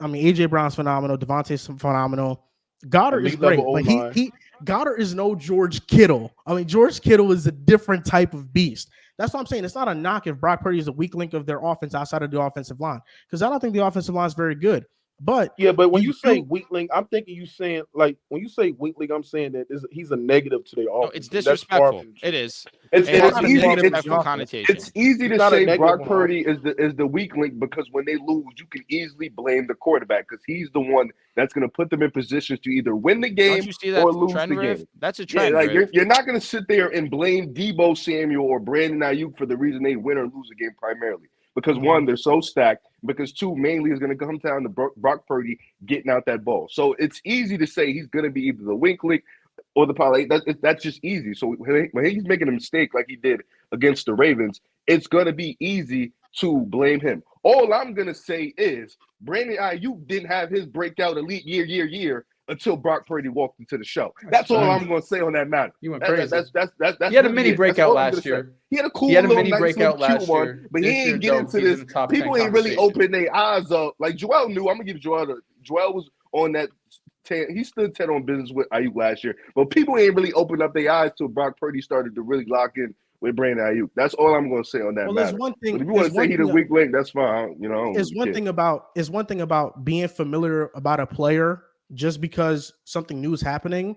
AJ Brown's phenomenal, Devontae's phenomenal, Goddard is Elite great, level but O-line. he Goddard is no George Kittle. I mean, George Kittle is a different type of beast. That's what I'm saying. It's not a knock if Brock Purdy is a weak link of their offense outside of the offensive line, because I don't think the offensive line is very good. But Yeah, but when you say do- weak link, I'm thinking you saying like when you say weak link, I'm saying that he's a negative to their No, offense. it's That's far disrespectful. from- It is. It's It has a easy. disrespectful connotation. It's easy It's to not a say negative Brock one. Purdy is the weak link because when they lose, you can easily blame the quarterback because he's the one that's going to put them in positions to either win the game Don't you see that or lose trend, the Riv? game. That's a Yeah, trend. like Riv. you're not going to sit there and blame Debo Samuel or Brandon Ayuk for the reason they win or lose a game primarily. Because one, they're so stacked. Because two, mainly is going to come down to Brock Purdy getting out that ball. So it's easy to say he's going to be either the weak link or the parlay. That's just easy. So when he's making a mistake like he did against the Ravens, it's going to be easy to blame him. All I'm going to say is Brandon Ayuk didn't have his breakout elite year until Brock Purdy walked into the show. That's all I'm going to say on that matter. You went crazy. That's He had a really mini it. That's breakout all I'm last gonna year. say. He had a cool He had a little mini nice breakout little cute last one, year. but This he year, ain't get though, into he's this. in the top People 10 ain't really conversation. open their eyes up. Like Joel knew. I'm gonna give Joel Joel was on that 10. He stood 10 on business with Ayuk last year, but people ain't really opened up their eyes till Brock Purdy started to really lock in with Brandon Ayuk. That's all I'm gonna say on that well, matter. there's one But thing. if you want There's to say one he the thing. weak link, that's fine. You know, I don't Is one care. thing about being familiar about a player just because something new is happening,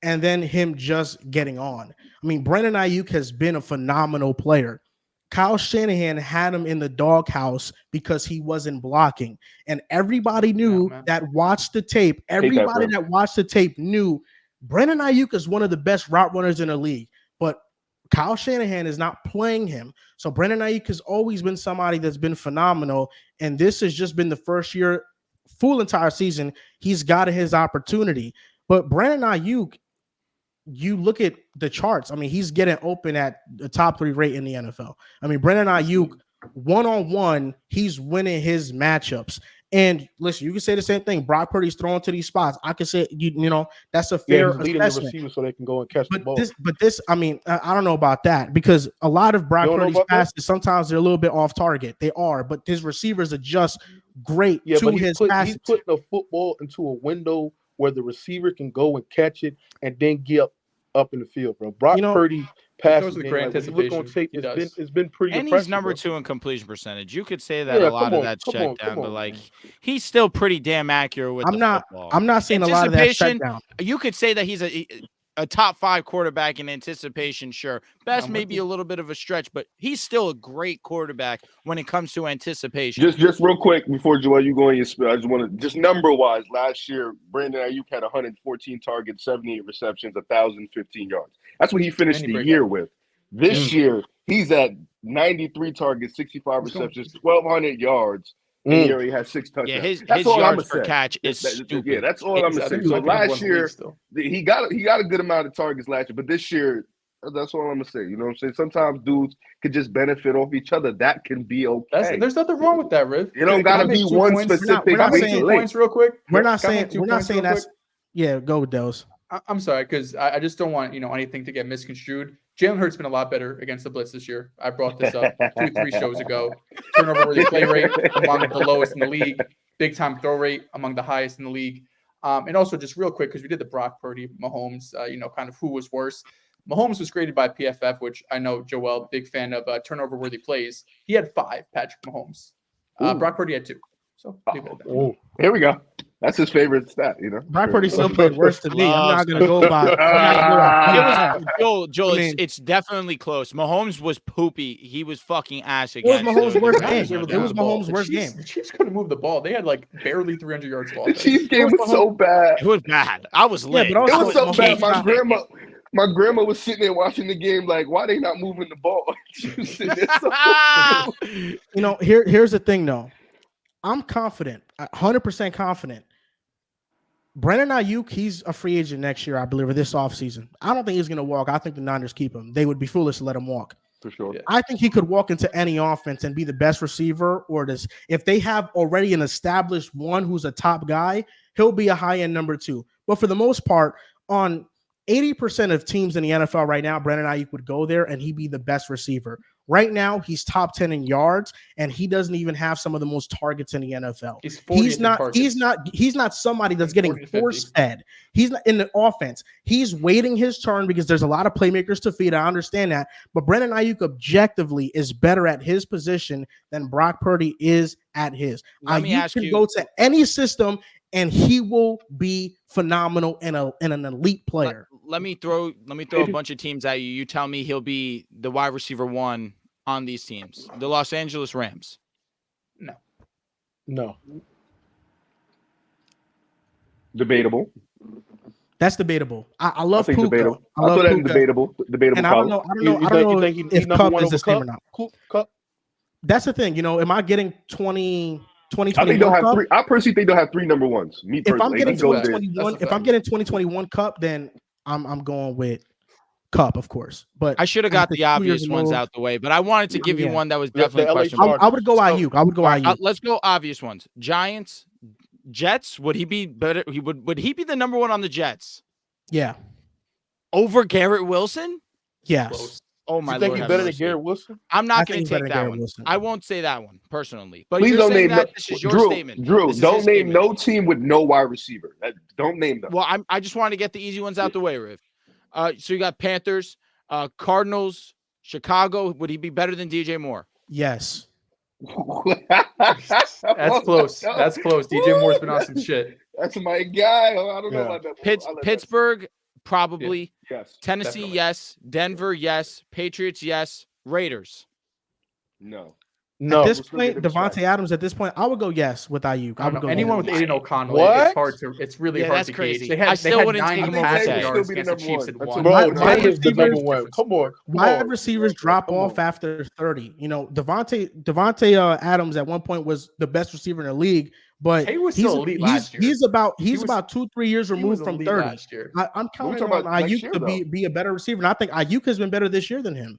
and then him just getting on. I mean, Brandon Ayuk has been a phenomenal player. Kyle Shanahan had him in the doghouse because he wasn't blocking, and everybody knew that watched the tape. Everybody that watched the tape knew Brandon Ayuk is one of the best route runners in the league, but Kyle Shanahan is not playing him. So Brandon Ayuk has always been somebody that's been phenomenal, and this has just been the first year, full entire season, he's got his opportunity. But Brandon Ayuk, you look at the charts. I mean, he's getting open at the top 3 rate in the NFL. I mean, Brandon Ayuk one-on-one, he's winning his matchups. And listen, you can say the same thing. Brock Purdy's throwing to these spots. I can say, you know, that's a fair he's leading the assessment. receivers so they can go and catch the ball. But this, I mean, I don't know about that because a lot of Brock Purdy's passes, sometimes they're a little bit off target. They are, but his receivers adjust great to his passes. He's putting the football into a window where the receiver can go and catch it and then get up in the field, bro. Brock Purdy passes. Look on tape, it's been pretty and impressive. He's number bro. 2 in completion percentage. You could say that a lot of that's checked down, but like he's still pretty damn accurate with football. I'm not saying a lot of that's checked down. You could say that he's a top 5 quarterback in anticipation, sure. Best maybe a little bit of a stretch, but he's still a great quarterback when it comes to anticipation. Just real quick before Joel, you go on your spill. I just want to just number wise. Last year, Brandon Ayuk had 114 targets, 78 receptions, 1,015 yards. That's what he finished the year with. This year, he's at 93 targets, 65 receptions, 1,200 yards. And he already has 6 touchdowns. Yeah, his that's all yards I'm per catch is stupid. Yeah, that's all I'm saying. So last year, he got a good amount of targets last year, but this year, that's all I'm gonna say. You know what I'm saying? Sometimes dudes could just benefit off each other. That can be okay. There's nothing wrong with that, Riv. You don't gotta be one specific. We're not saying 2 points real quick. We're not saying that's. Yeah, go with those. I'm sorry, because I just don't want anything to get misconstrued. Jalen Hurts been a lot better against the blitz this year. I brought this up 2-3 shows ago. Turnover worthy play rate among the lowest in the league. Big time throw rate among the highest in the league. And also just real quick, because we did the Brock Purdy, Mahomes, kind of who was worse. Mahomes was graded by PFF, which I know Joel, big fan of turnover worthy plays. He had 5, Patrick Mahomes. Brock Purdy had 2. So leave it at that. Here we go. That's his favorite stat, Brock Purdy still played worse than me. I'm not gonna go by. Joel, it's definitely close. Mahomes was poopy. He was fucking ass again. It was Mahomes' worst game. It was Mahomes' worst game. The Chiefs couldn't move the ball. They had like barely 300 yards ball. The Chiefs game was so bad. It was bad. I was lit. It was so bad. My grandma was sitting there watching the game like, why they not moving the ball? She was sitting there here's the thing though. I'm confident, 100% confident. Brandon Ayuk, he's a free agent next year, I believe, or this offseason. I don't think he's going to walk. I think the Niners keep him. They would be foolish to let him walk. For sure. Yeah. I think he could walk into any offense and be the best receiver, or this. If they have already an established one who's a top guy, he'll be a high-end number 2. But for the most part, on 80% of teams in the NFL right now, Brandon Ayuk would go there and he'd be the best receiver. Right now, he's top 10 in yards, and he doesn't even have some of the most targets in the NFL. He's not somebody that's getting force fed. He's not in the offense. He's waiting his turn because there's a lot of playmakers to feed. I understand that. But Brandon Ayuk objectively is better at his position than Brock Purdy is at his. Ayuk can go to any system and he will be phenomenal and an elite player. Let me throw a bunch of teams at you. You tell me he'll be the wide receiver 1 on these teams. The Los Angeles Rams. No. Debatable. That's debatable. I love Puka. Debatable. I thought that's debatable. And I don't know if Cup is his name or not. Cup? That's the thing. Am I getting 2021? I personally think they'll have 3 number 1s. Me personally. If I'm getting 2021 Cup, then I'm going with Cup, of course. But I should have got the obvious ones out the way, but I wanted to give you one that was definitely questionable. I would go Ayuk. Let's go obvious ones. Giants, Jets. Would he be better? Would he be the number 1 on the Jets? Yeah. Over Garrett Wilson? Yes. Oh my Lord! You think he's better than Garrett Wilson? I'm not going to take that one. I won't say that one personally. But please don't name that. This is your statement. Drew, don't name no team with no wide receiver. Don't name them. Well, I just wanted to get the easy ones out the way, Riv. So you got Panthers, Cardinals, Chicago. Would he be better than DJ Moore? Yes. That's close. That's close. DJ Moore's been on some shit. That's my guy. I don't know about that. Pittsburgh, probably. Yeah. Yes. Tennessee, definitely. Yes. Denver, yes. Patriots, yes. Raiders. No. At this point, Devontae Adams. At this point, I would go yes with Ayuk. I would go anyone with Aiden O'Connell. It's really hard to crazy. Gauge. I still wouldn't take him off yards against the Chiefs and won. Come on. Wide receivers drop off after 30. Devontae Adams at one point was the best receiver in the league, but he was still elite last year. He's about 2-3 years removed from 30. I'm counting on Ayuk to be a better receiver, and I think Ayuk has been better this year than him.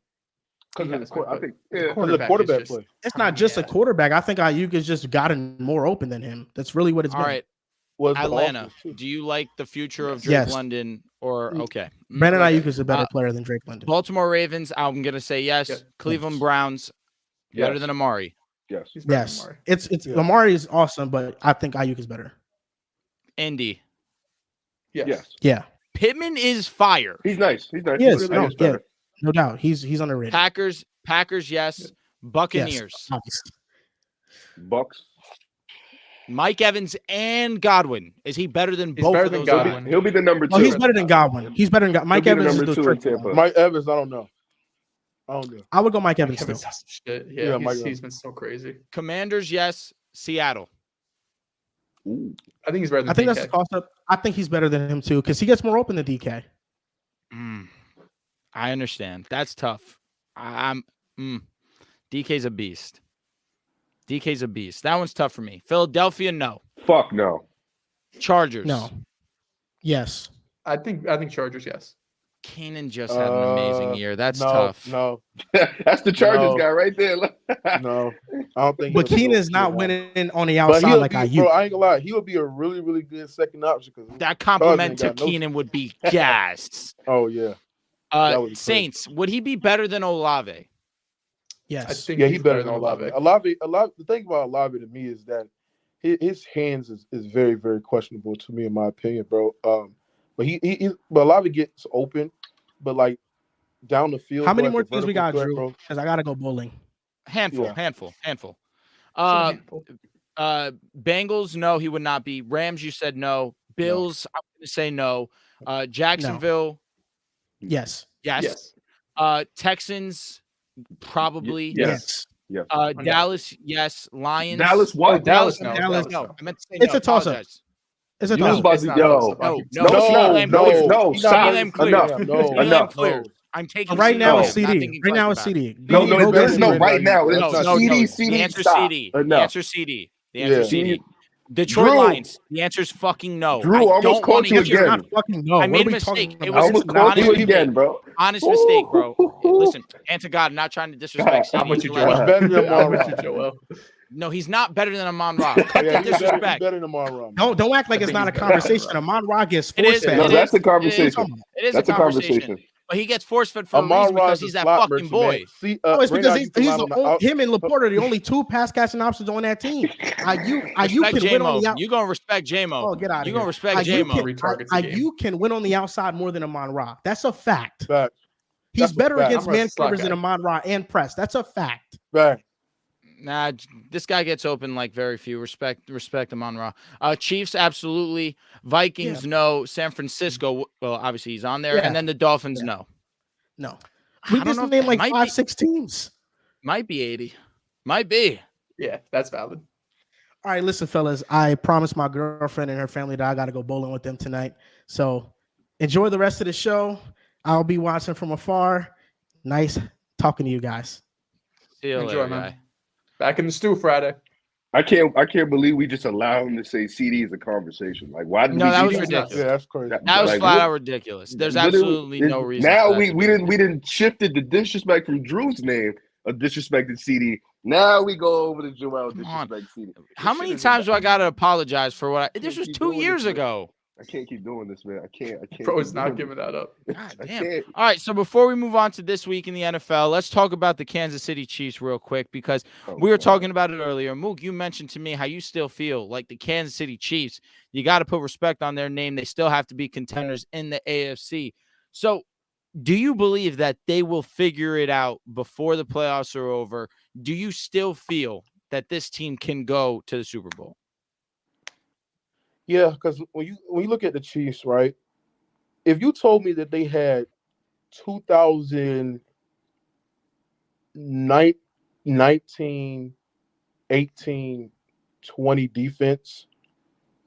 Because He of has the been, I but think the because of the quarterback is quarterback just- play. It's not just a quarterback. I think Ayuk has just gotten more open than him. That's really what it's All been. right, Was the Atlanta. offense, too. Do you like the future of Drake Yes. London or Mm. okay? Brandon Okay. Ayuk is a better player than Drake London. Baltimore Ravens. I'm gonna say yes. Yeah. Cleveland Yes. Browns better Yes. than Amari. Yes. He's better than Yes, Amari. it's Yeah. Lamar is awesome, but I think Ayuk is better. Indy. Yes. Yes. Yeah, Pittman is fire. He's nice. He's nice. Yes, He's no, nice. Better. no doubt. He's underrated. Packers. Yes. Yes, Buccaneers. obvious. Bucks. Mike Evans and Godwin. Is he better than He's both better of than those Godwin. guys? He'll be the number Oh, two. he's better than Godwin. He's better than Godwin. Mike He'll be the Evans is number the two in triple. Tampa. Mike Evans, I don't know. I would go Mike Mike Evans still. Evans does some shit. Yeah, Yeah, Mike he's Evans. been so crazy. Commanders. Yes. Seattle. Ooh. I think he's better than I think DK. that's a toss up. I think he's better than him too because he gets more open than DK. I understand. That's tough. DK's a beast. DK's a beast. That one's tough for me. Philadelphia, no. Fuck no. Chargers. No. Yes. I think Chargers, yes. Keenan just had an amazing year. That's no, tough. No, That's the Chargers No. guy right there. no. I don't think. But he'll be Keenan's able to not do it. winning on the But outside he'll like be, Ayuk. bro. I ain't gonna lie. He would be a really, really good second option. Cause That compliment to got no- Keenan would be gas. oh yeah, That would be crazy. Saints, would he be better than Olave? I Yes. think yeah. he's He better than Olave. Olave. The thing about Olave to me is that his hands is very, very questionable to me in my opinion, bro. But but Olave gets open, but like down the field. How many bro, more like the things we vertical got, threat, Drew? bro. Because I gotta go bowling. Handful. It's a handful. Bengals, no, he would not be. Rams, you said no. Bills, I'm going to say no. Jacksonville, Yes. yes. Yes. Texans, probably. Yes. Yes. Dallas, yes. Lions. Dallas what? Dallas, No, no. Dallas, no. I meant to say It's no. a toss-up. Apologize. It's a You was toss. about It's to not yo. toss-up. No, He's no, not- No, CeeDee no, Lamb no, cleared. stop. CeeDee Lamb cleared. Enough. No, CeeDee Lamb Enough. cleared. I'm taking Right CeeDee now Lamb, it's not CD. thinking Right now twice it's about it. CD. No, Go no, get there's no CD. right now. That's It's not No, CD, the CD. answer's Stop. CD. The Enough. answer's CD. The answer's Yeah. CD. Detroit Drew. Lions. The answer's fucking no. Drew, I almost don't called want you to hear again. it. Not fucking no. I What made are a we mistake. talking It I was about? almost an called honest you mistake. again, bro. Honest mistake, bro. Listen, and to God, I'm not trying to disrespect I'm CD. with you, Let He's him- Joel. better than I'm Amon with Ra. you, Joel. No, he's not better than Amon Ra. Cut Yeah, the he's disrespect. better than Amon Ra. Don't act like I it's think not a he's better. conversation. Amon Ra gets It is. force fed. No, It that's is. a conversation. It is That's a a conversation. conversation. But he gets force fed for a Amon reason Ra because is a he's that slot fucking merchant, boy. man. See, No, it's right because now, he's you can the line on the only, out- him and Laporta are the only two pass catching options on that team. Ayuk Respect can win on the J-Mo. out. You gonna respect J-Mo. Oh, get out of You here. gonna respect Ayuk J-Mo. Three targets a game. Ayuk can win on the outside more than Amon Ra. That's a fact. Facts. He's That's a better fact. against I'm a man slot covers than guy. Amon Ra and press. That's a fact. Facts. Nah, this guy gets open like very few. Respect Amon Ra. Chiefs, absolutely. Vikings, no. San Francisco, well, obviously he's on there. Yeah. And then the Dolphins, Yeah. no. No. I We don't just know if named that like might 5, be- 6 teams. Might be 80. Might be. Yeah, that's valid. All right, listen, fellas. I promised my girlfriend and her family that I got to go bowling with them tonight. So enjoy the rest of the show. I'll be watching from afar. Nice talking to you guys. See you Enjoy, later, man. guy. Back in the stew Friday. I can't believe we just allow him to say CD is a conversation. Like, why did No, we that do was that? ridiculous. Yeah, that's crazy. That was Like, flat what- out ridiculous. There's literally, absolutely no reason. Now for that we to be ridiculous. didn't shifted the disrespect from Drew's name of disrespected CD. Now we go over to Joel Come on. disrespect CD. How This many shit is times do I about- gotta apologize for what I this can't was keep 2 doing years this, man. ago. I can't keep doing this, man. I can't. Bro is keep not doing giving that up. this. God I damn. can't. All right, so before we move on to this week in the NFL, let's talk about the Kansas City Chiefs real quick because Oh, we were God. talking about it earlier. Mook, you mentioned to me how you still feel like the Kansas City Chiefs, you got to put respect on their name. They still have to be contenders in the AFC. So do you believe that they will figure it out before the playoffs are over? Do you still feel that this team can go to the Super Bowl? Yeah, because when you look at the Chiefs, right? If you told me that they had 2019, 18, 20 defense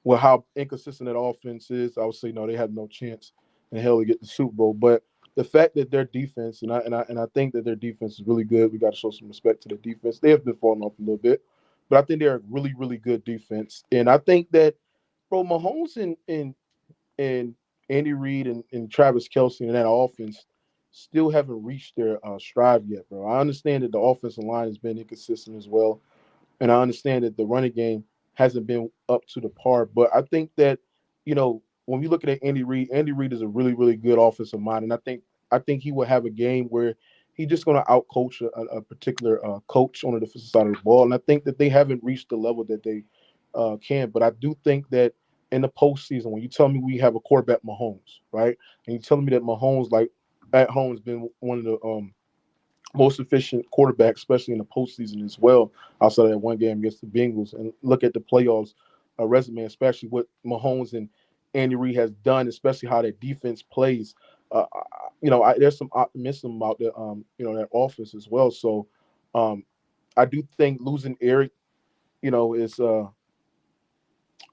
with how inconsistent that offense is, I would say no, they have no chance in hell to get the Super Bowl. But the fact that their defense, and I think that their defense is really good. We got to show some respect to their defense. They have been falling off a little bit, but I think they're a really, really good defense. And I think that, bro, Mahomes and Andy Reid and Travis Kelce and that offense still haven't reached their stride yet, bro. I understand that the offensive line has been inconsistent as well, and I understand that the running game hasn't been up to the par. But I think that, when we look at Andy Reid is a really, really good offensive mind, and I think he will have a game where he's just going to outcoach a particular coach on the defensive side of the ball. And I think that they haven't reached the level that they can. But I do think that in the postseason, when you tell me we have a quarterback, Mahomes, right, and you telling me that Mahomes, like at home, has been one of the most efficient quarterback, especially in the postseason as well, outside of that one game against the Bengals. And look at the playoffs resume, especially what Mahomes and Andy Reid has done, especially how their defense plays. There's some optimism about that offense as well. So I do think losing Eric, is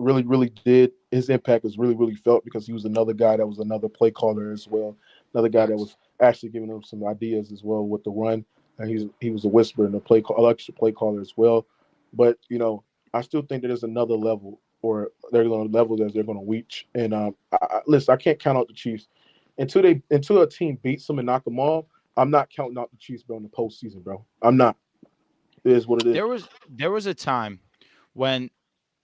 really, really did his impact is really, really felt because he was another guy that was another play caller as well. Another guy that was actually giving them some ideas as well with the run. And he was a whisperer and a extra play caller as well. But I still think that there's another level, or they're going to level that they're going to reach. And listen, I can't count out the Chiefs until a team beats them and knock them off. I'm not counting out the Chiefs, bro, in the postseason, bro. I'm not. It is what it is. There was a time when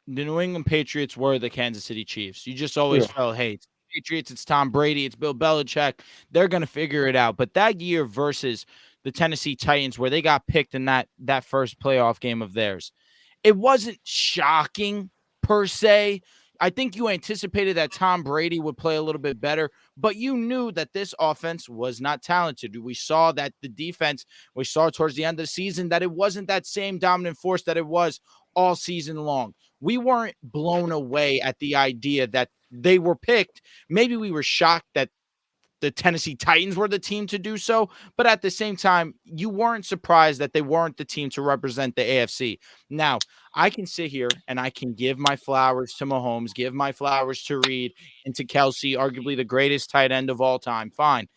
the New England Patriots were the Kansas City Chiefs. You just always felt, hey, it's Patriots, it's Tom Brady, it's Bill Belichick. They're going to figure it out. But that year versus the Tennessee Titans, where they got picked in that first playoff game of theirs, it wasn't shocking per se. I think you anticipated that Tom Brady would play a little bit better, but you knew that this offense was not talented. We saw that the defense, we saw towards the end of the season that it wasn't that same dominant force that it was all season long. We weren't blown away at the idea that they were picked. Maybe we were shocked that the Tennessee Titans were the team to do so, but at the same time, you weren't surprised that they weren't the team to represent the AFC. Now, I can sit here and I can give my flowers to Mahomes, give my flowers to Reed and to Kelsey, arguably the greatest tight end of all time. Fine.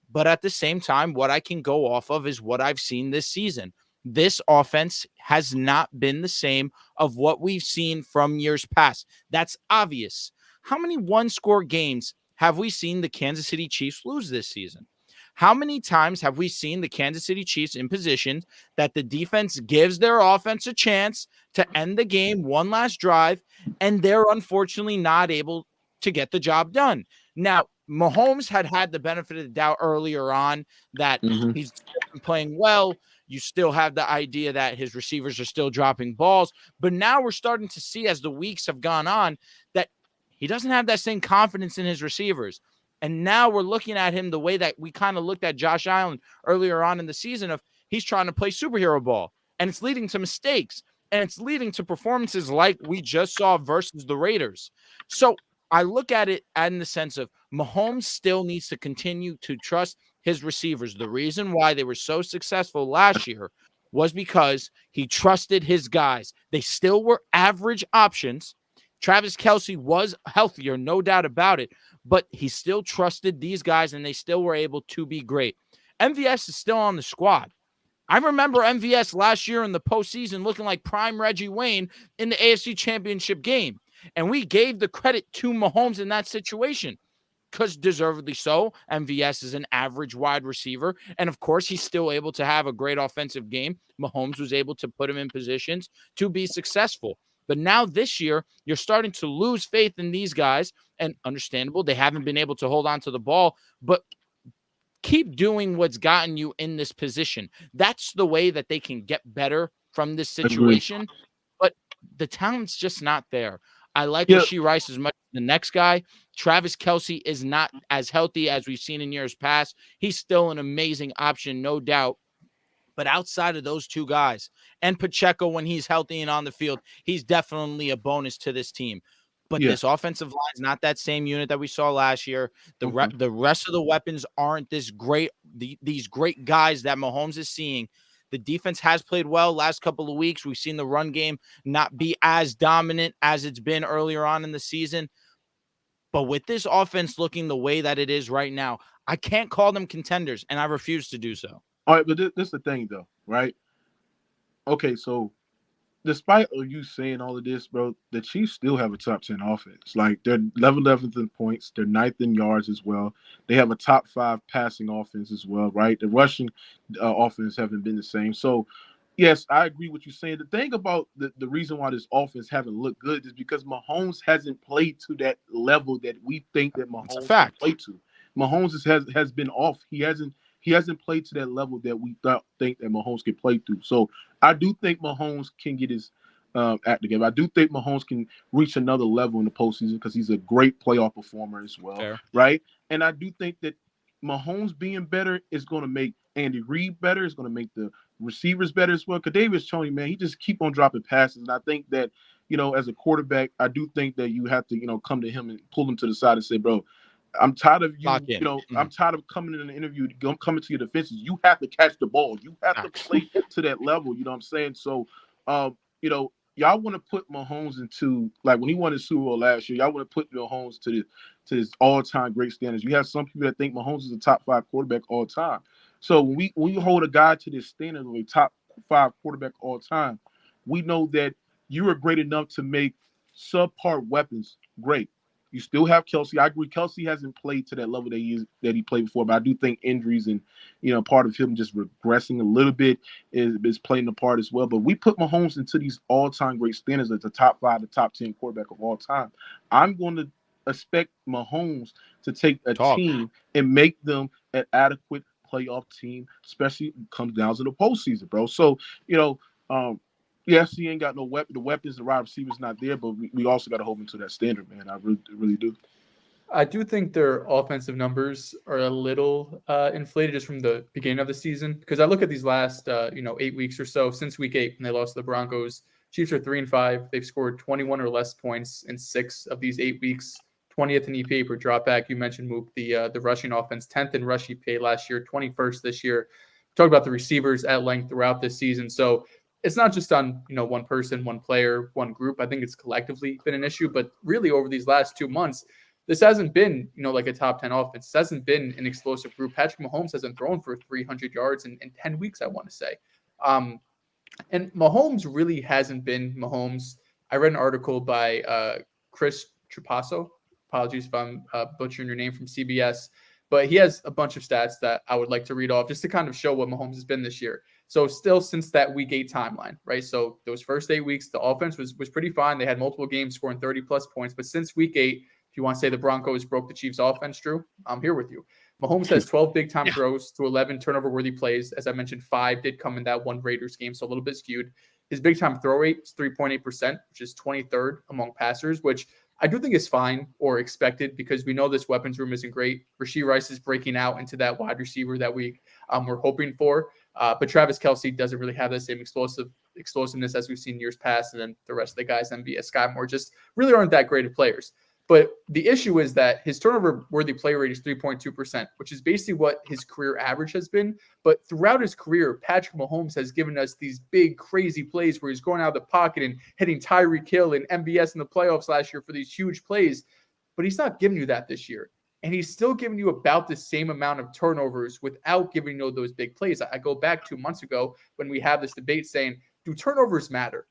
But at the same time, what I can go off of is what I've seen this season. This offense has not been the same of what we've seen from years past. That's obvious. How many one-score games have we seen the Kansas City Chiefs lose this season? How many times have we seen the Kansas City Chiefs in position that the defense gives their offense a chance to end the game, one last drive, and they're unfortunately not able to get the job done? Now, Mahomes had the benefit of the doubt earlier on that he's been playing well. You still have the idea that his receivers are still dropping balls. But now we're starting to see, as the weeks have gone on, that he doesn't have that same confidence in his receivers. And now we're looking at him the way that we kind of looked at Josh Allen earlier on in the season of he's trying to play superhero ball. And it's leading to mistakes. And it's leading to performances like we just saw versus the Raiders. So I look at it in the sense of Mahomes still needs to continue to trust his receivers. The reason why they were so successful last year was because he trusted his guys. They still were average options. Travis Kelce was healthier, no doubt about it, but he still trusted these guys, and they still were able to be great. MVS is still on the squad. I remember MVS last year in the postseason looking like prime Reggie Wayne in the AFC Championship game, and we gave the credit to Mahomes in that situation because deservedly so. MVS is an average wide receiver, and of course, he's still able to have a great offensive game. Mahomes was able to put him in positions to be successful. But now this year, you're starting to lose faith in these guys, and understandable, they haven't been able to hold on to the ball, but keep doing what's gotten you in this position. That's the way that they can get better from this situation, but the talent's just not there. I like Rashee Rice as much as the next guy. Travis Kelce is not as healthy as we've seen in years past. He's still an amazing option, no doubt. But outside of those two guys, and Pacheco when he's healthy and on the field, he's definitely a bonus to this team. But this offensive line is not that same unit that we saw last year. The rest of the weapons aren't this great. These great guys that Mahomes is seeing. The defense has played well last couple of weeks. We've seen the run game not be as dominant as it's been earlier on in the season. But with this offense looking the way that it is right now, I can't call them contenders, and I refuse to do so. All right, but this is the thing, though, right? Okay, so despite of you saying all of this, bro, the Chiefs still have a top 10 offense. Like they're 11th in points, they're 9th in yards as well. They have a top 5 passing offense as well, right? The rushing offense haven't been the same. So, yes, I agree with you saying. The thing about the reason why this offense haven't looked good is because Mahomes hasn't played to that level that we think that It's a Mahomes can fact. play to. Mahomes has been off. He hasn't played to that level that we think that Mahomes can play through. So I do think Mahomes can get his act together. I do think Mahomes can reach another level in the postseason because he's a great playoff performer as well, Fair. right? And I do think that Mahomes being better is going to make Andy Reid better. It's going to make the receivers better as well. Kadarius Toney, man, he just keep on dropping passes, and I think that as a quarterback, I do think that you have to come to him and pull him to the side and say, bro, I'm tired of you. Lock in. I'm tired of coming in an interview, coming to your defenses. You have to catch the ball. You have to play to that level. You know what I'm saying? So, y'all want to put Mahomes into like when he won his Super Bowl last year. Y'all want to put Mahomes to his all-time great standards. You have some people that think Mahomes is a top 5 quarterback all time. So when we hold a guy to this standard of a top 5 quarterback all time, we know that you are great enough to make subpar weapons great. You still have Kelsey. I agree. Kelsey hasn't played to that level that he played before, but I do think injuries and part of him just regressing a little bit is playing a part as well. But we put Mahomes into these all-time great standards as the top 5, the top 10 quarterback of all time. I'm going to expect Mahomes to take a team and make them an adequate playoff team, especially when it comes down to the postseason, bro. So yes, he ain't got no weapon. The weapons, the wide receivers not there, but we also got to hold him to that standard, man. I really do. I do think their offensive numbers are a little inflated just from the beginning of the season because I look at these last 8 weeks or so since week 8 when they lost to the Broncos. Chiefs are 3-5. They've scored 21 or less points in 6 of these 8 weeks. 20th in EPA per dropback. You mentioned Mook, the rushing offense, 10th in rush EPA last year, 21st this year. Talk about the receivers at length throughout this season. So it's not just on one person, one player, one group. I think it's collectively been an issue, but really over these last 2 months, this hasn't been like a top 10 offense. This hasn't been an explosive group. Patrick Mahomes hasn't thrown for 300 yards in 10 weeks, I want to say. And Mahomes really hasn't been Mahomes. I read an article by Chris Trapasso. Apologies if I'm butchering your name, from CBS. But he has a bunch of stats that I would like to read off just to kind of show what Mahomes has been this year. So still since that week 8 timeline, right? So those first 8 weeks, the offense was pretty fine. They had multiple games scoring 30-plus points. But since week 8, if you want to say the Broncos broke the Chiefs' offense, Drew, I'm here with you. Mahomes has 12 big-time throws to 11 turnover-worthy plays. As I mentioned, 5 did come in that one Raiders game, so a little bit skewed. His big-time throw rate is 3.8%, which is 23rd among passers, which I do think is fine or expected because we know this weapons room isn't great. Rashee Rice is breaking out into that wide receiver that we're hoping for. But Travis Kelce doesn't really have the same explosiveness as we've seen years past. And then the rest of the guys, MVS, Sky Moore, just really aren't that great of players. But the issue is that his turnover-worthy play rate is 3.2%, which is basically what his career average has been. But throughout his career, Patrick Mahomes has given us these big, crazy plays where he's going out of the pocket and hitting Tyreek Hill and MVS in the playoffs last year for these huge plays. But he's not giving you that this year. And he's still giving you about the same amount of turnovers without giving you those big plays. I go back 2 months ago when we have this debate saying, do turnovers matter?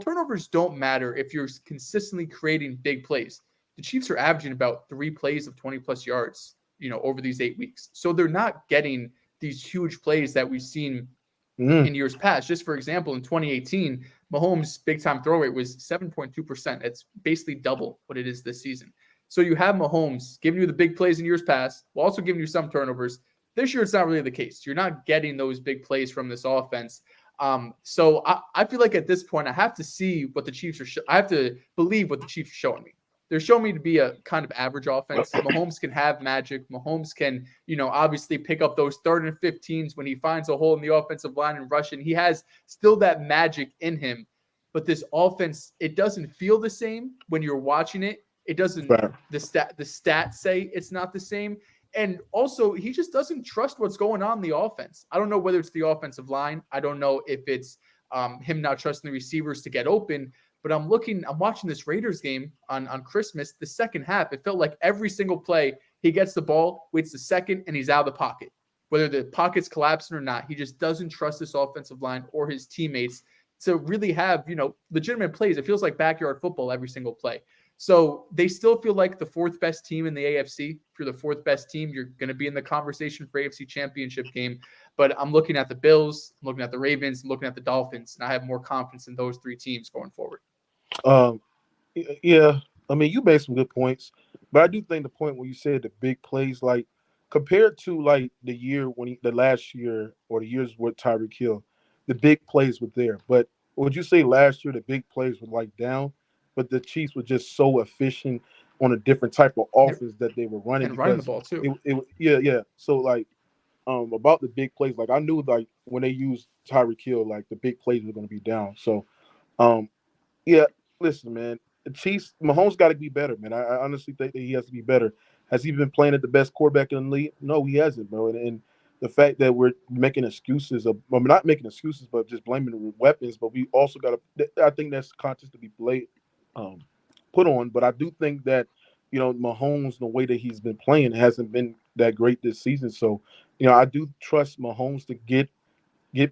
Turnovers don't matter if you're consistently creating big plays. The Chiefs are averaging about 3 plays of 20-plus yards, over these 8 weeks. So they're not getting these huge plays that we've seen in years past. Just for example, in 2018, Mahomes' big-time throw rate was 7.2%. It's basically double what it is this season. So you have Mahomes giving you the big plays in years past while also giving you some turnovers. This year, it's not really the case. You're not getting those big plays from this offense. So I feel like at this point, I have to see what the Chiefs are I have to believe what the Chiefs are showing me. They're showing me to be a kind of average offense. Mahomes can have magic. Mahomes can, obviously pick up those 3rd and 15s when he finds a hole in the offensive line and rush it. He has still that magic in him. But this offense, it doesn't feel the same when you're watching it. It doesn't. The stats say it's not the same. And also, he just doesn't trust what's going on in the offense. I don't know whether it's the offensive line. I don't know if it's him not trusting the receivers to get open. But I'm watching this Raiders game on Christmas, the second half. It felt like every single play, he gets the ball, waits a second, and he's out of the pocket. Whether the pocket's collapsing or not, he just doesn't trust this offensive line or his teammates. to really have, legitimate plays. It feels like backyard football every single play. So they still feel like the fourth best team in the AFC. If you're the fourth best team, you're going to be in the conversation for AFC Championship game. But I'm looking at the Bills, I'm looking at the Ravens, I'm looking at the Dolphins, and I have more confidence in those three teams going forward. Yeah, I mean, you made some good points, but I do think the point where you said the big plays, like compared to like the last year or the years with Tyreek Hill, the big plays were there. But would you say last year the big plays were like down, but the Chiefs were just so efficient on a different type of offense that they were running And running the ball too. Yeah. So like, about the big plays, like I knew like when they used Tyreek Hill, like the big plays were going to be down. So, yeah, listen, man. The Chiefs, Mahomes got to be better, man. I honestly think that he has to be better. Has he been playing at the best quarterback in the league? No, he hasn't, bro. And the fact that we're making excuses not making excuses, but just blaming the weapons. But we also got to. I think that's conscious to be put on. But I do think that Mahomes, the way that he's been playing, hasn't been that great this season. So, I do trust Mahomes to get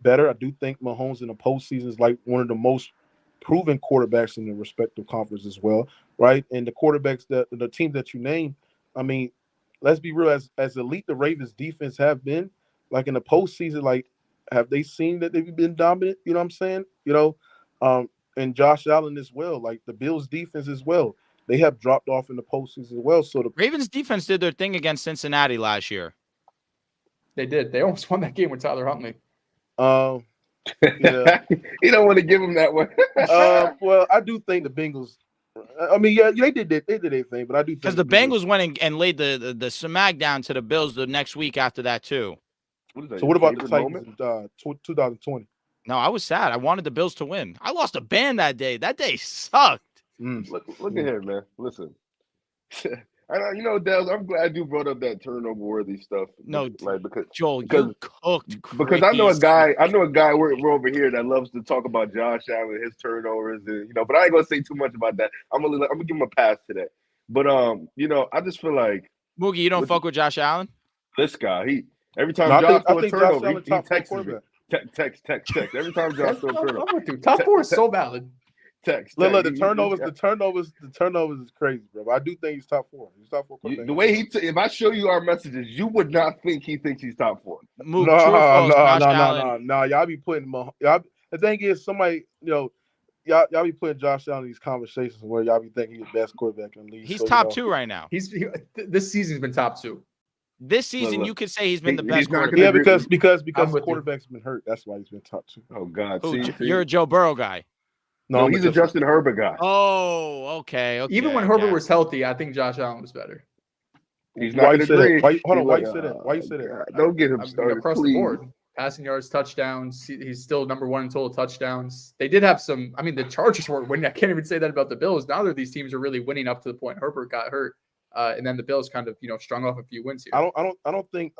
better. I do think Mahomes in the postseason is like one of the most proven quarterbacks in the respective conference as well, right? And the quarterbacks the team that you name, I mean, let's be real, as elite the Ravens defense have been, like in the postseason, like have they seen that they've been dominant? You know what I'm saying? And Josh Allen as well, like the Bills defense as well. They have dropped off in the postseason as well. So the Ravens defense did their thing against Cincinnati last year. They did. They almost won that game with Tyler Huntley. Yeah. You don't want to give him that one. Well, I do think the Bengals. I mean, yeah, they did their thing, but I do think because the Bengals went and laid the smack down to the Bills the next week after that too. So what about the Titans in 2020? No, I was sad. I wanted the Bills to win. I lost a band that day. That day sucked. Look at here, man. Listen. Dehls, I'm glad you brought up that turnover worthy stuff. No, like because Joel, you're cooked. Because I know a guy we're over here that loves to talk about Josh Allen, his turnovers, and but I ain't gonna say too much about that. I'm gonna give him a pass today. But I just feel like Moogie, you don't fuck with Josh Allen? This guy, every time Josh throws a turnover, he texts me. Text. Every time Josh throws a turnover. Top four is so valid. Text. Look, the turnovers is crazy, bro. But I do think he's top four. He's top four. The way if I show you our messages, you would not think he thinks he's top four. No. Y'all be putting the thing is, somebody, y'all be putting Josh Allen in these conversations where y'all be thinking he's the best quarterback in the league. He's top two right now. This season's been top two. This season, you could say he's been the best quarterback. Yeah, because the quarterback's been hurt. That's why he's been top two. Oh God, you're a Joe Burrow guy. No, he's a Justin Herbert guy. Oh, okay. Even when Herbert was healthy, I think Josh Allen was better. He's not going to agree. Why you say that? Why you say that? Don't get him started, across please. the board. Passing yards, touchdowns. He's still number one in total touchdowns. They did have some. I mean, the Chargers weren't winning. I can't even say that about the Bills. Neither of these teams are really winning up to the point Herbert got hurt, and then the Bills kind of strung off a few wins here. I don't think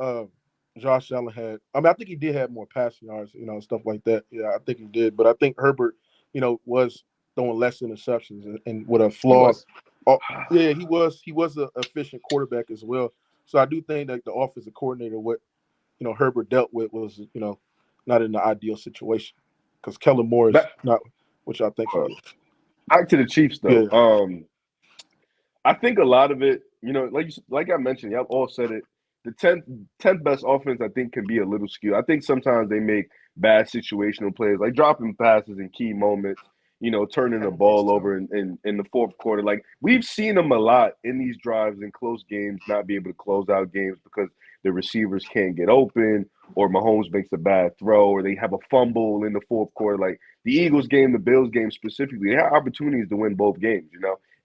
Josh Allen had. I mean, I think he did have more passing yards, stuff like that. Yeah, I think he did. But I think Herbert, was throwing less interceptions and with a flaw. He was an efficient quarterback as well. So I do think that the offensive coordinator, what Herbert dealt with was not in the ideal situation because Kellen Moore is not, which I think. Back to the Chiefs though. Yeah. I think a lot of it, like I mentioned, y'all all said it. The 10th best offense, I think, can be a little skewed. I think sometimes they make bad situational plays, like dropping passes in key moments. Turning the ball over in the fourth quarter. Like, we've seen them a lot in these drives in close games, not be able to close out games because the receivers can't get open or Mahomes makes a bad throw or they have a fumble in the fourth quarter. Like, the Eagles game, the Bills game specifically, they had opportunities to win both games,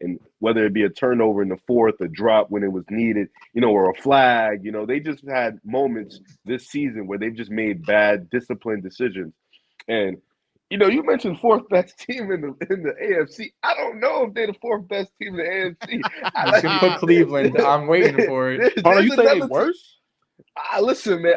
and whether it be a turnover in the fourth, a drop when it was needed, or a flag, they just had moments this season where they've just made bad, disciplined decisions. And you mentioned fourth best team in the AFC. I don't know if they're the fourth best team in the AFC. I can put Cleveland. I'm waiting for it. You think they're worse? Listen, man.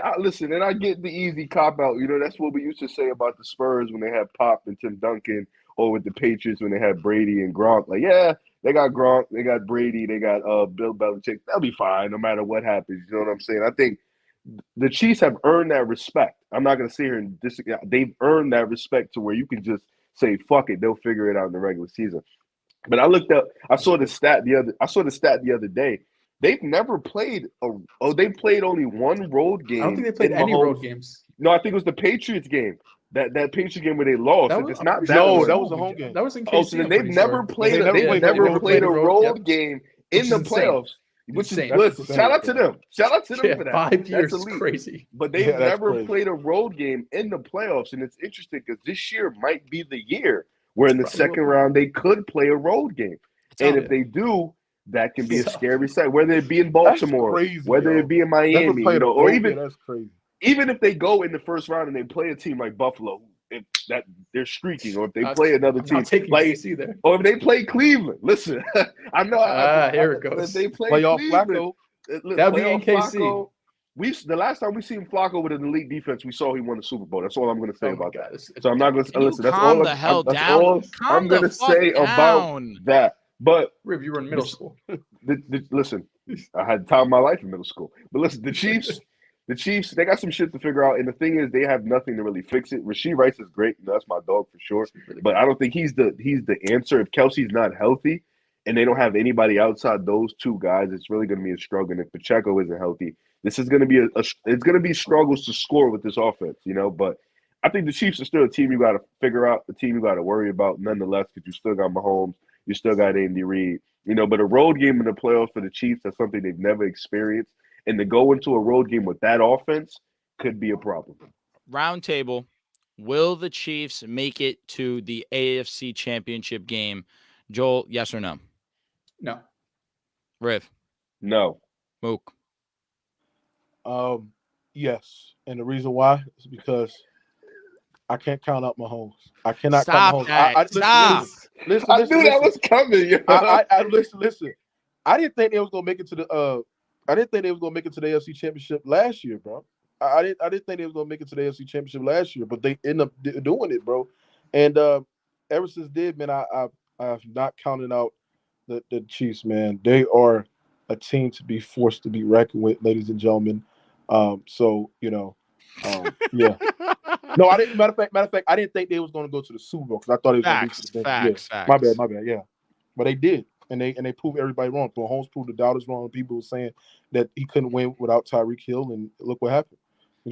And I get the easy cop out. That's what we used to say about the Spurs when they had Pop and Tim Duncan, or with the Patriots when they had Brady and Gronk. Like, yeah, they got Gronk, they got Brady, they got Bill Belichick. They'll be fine no matter what happens. You know what I'm saying? I think the Chiefs have earned that respect. I'm not going to sit here and disagree. They've earned that respect to where you can just say, fuck it, they'll figure it out in the regular season. But I saw the stat the other day. They've never played they played only one road game. I don't think they played any road games. No, I think it was the Patriots game. That Patriots game where they lost. That If was, it's not that one. that was a home game. That was in KC. Oh, so then they've never played a road game in the playoffs. Which is listen, shout out to them. Shout out to them for that. 5 years That's is crazy. But they've never played a road game in the playoffs, and it's interesting because this year might be the year where in the second round they could play a road game, and if they do, that can be a scary sight. Whether it be in Baltimore, whether it be in Miami, or even if they go in the first round and they play a team like Buffalo, if that they're streaking, or if they play another team like KC there. or if they play Cleveland. Listen, I know. Here it goes. If they play Flacco, that'd be in KC. The last time we seen Flacco with an elite defense, we saw he won the Super Bowl. That's all I'm going to say about that. So I'm not going to listen. That's all. That's all I'm going to say about that. But Riv, you were in middle school. Listen, I had time of my life in middle school. But listen, the Chiefs, they got some shit to figure out. And the thing is, they have nothing to really fix it. Rashee Rice is great. That's my dog for sure. But I don't think he's the answer. If Kelsey's not healthy and they don't have anybody outside those two guys, it's really going to be a struggle. And if Pacheco isn't healthy, this is going to be it's going to be struggles to score with this offense, But I think the Chiefs are still a team you got to figure out, the team you got to worry about, nonetheless, because you still got Mahomes. You still got Andy Reid, but a road game in the playoffs for the Chiefs, that's something they've never experienced. And to go into a road game with that offense could be a problem. Round table, will the Chiefs make it to the AFC Championship game? Joel, yes or no? No. Riv? No. Mook? Yes. And the reason why is because I can't count out Mahomes. I cannot count Mahomes. Stop. Listen, I knew that was coming. Listen. I didn't think they was gonna make it to the I didn't think they was gonna make it to the AFC Championship last year, bro. I didn't think they was gonna make it to the AFC Championship last year, but they end up doing it, bro. And ever since then, man, I have not counted out the Chiefs, man. They are a team to be forced to be reckoned with, ladies and gentlemen. Yeah. No, I didn't. Matter of fact, I didn't think they was going to go to the Super Bowl because I thought it was going to be facts. My bad. Yeah, but they did, and they proved everybody wrong. Mahomes proved the doubters wrong. People were saying that he couldn't win without Tyreek Hill, and look what happened.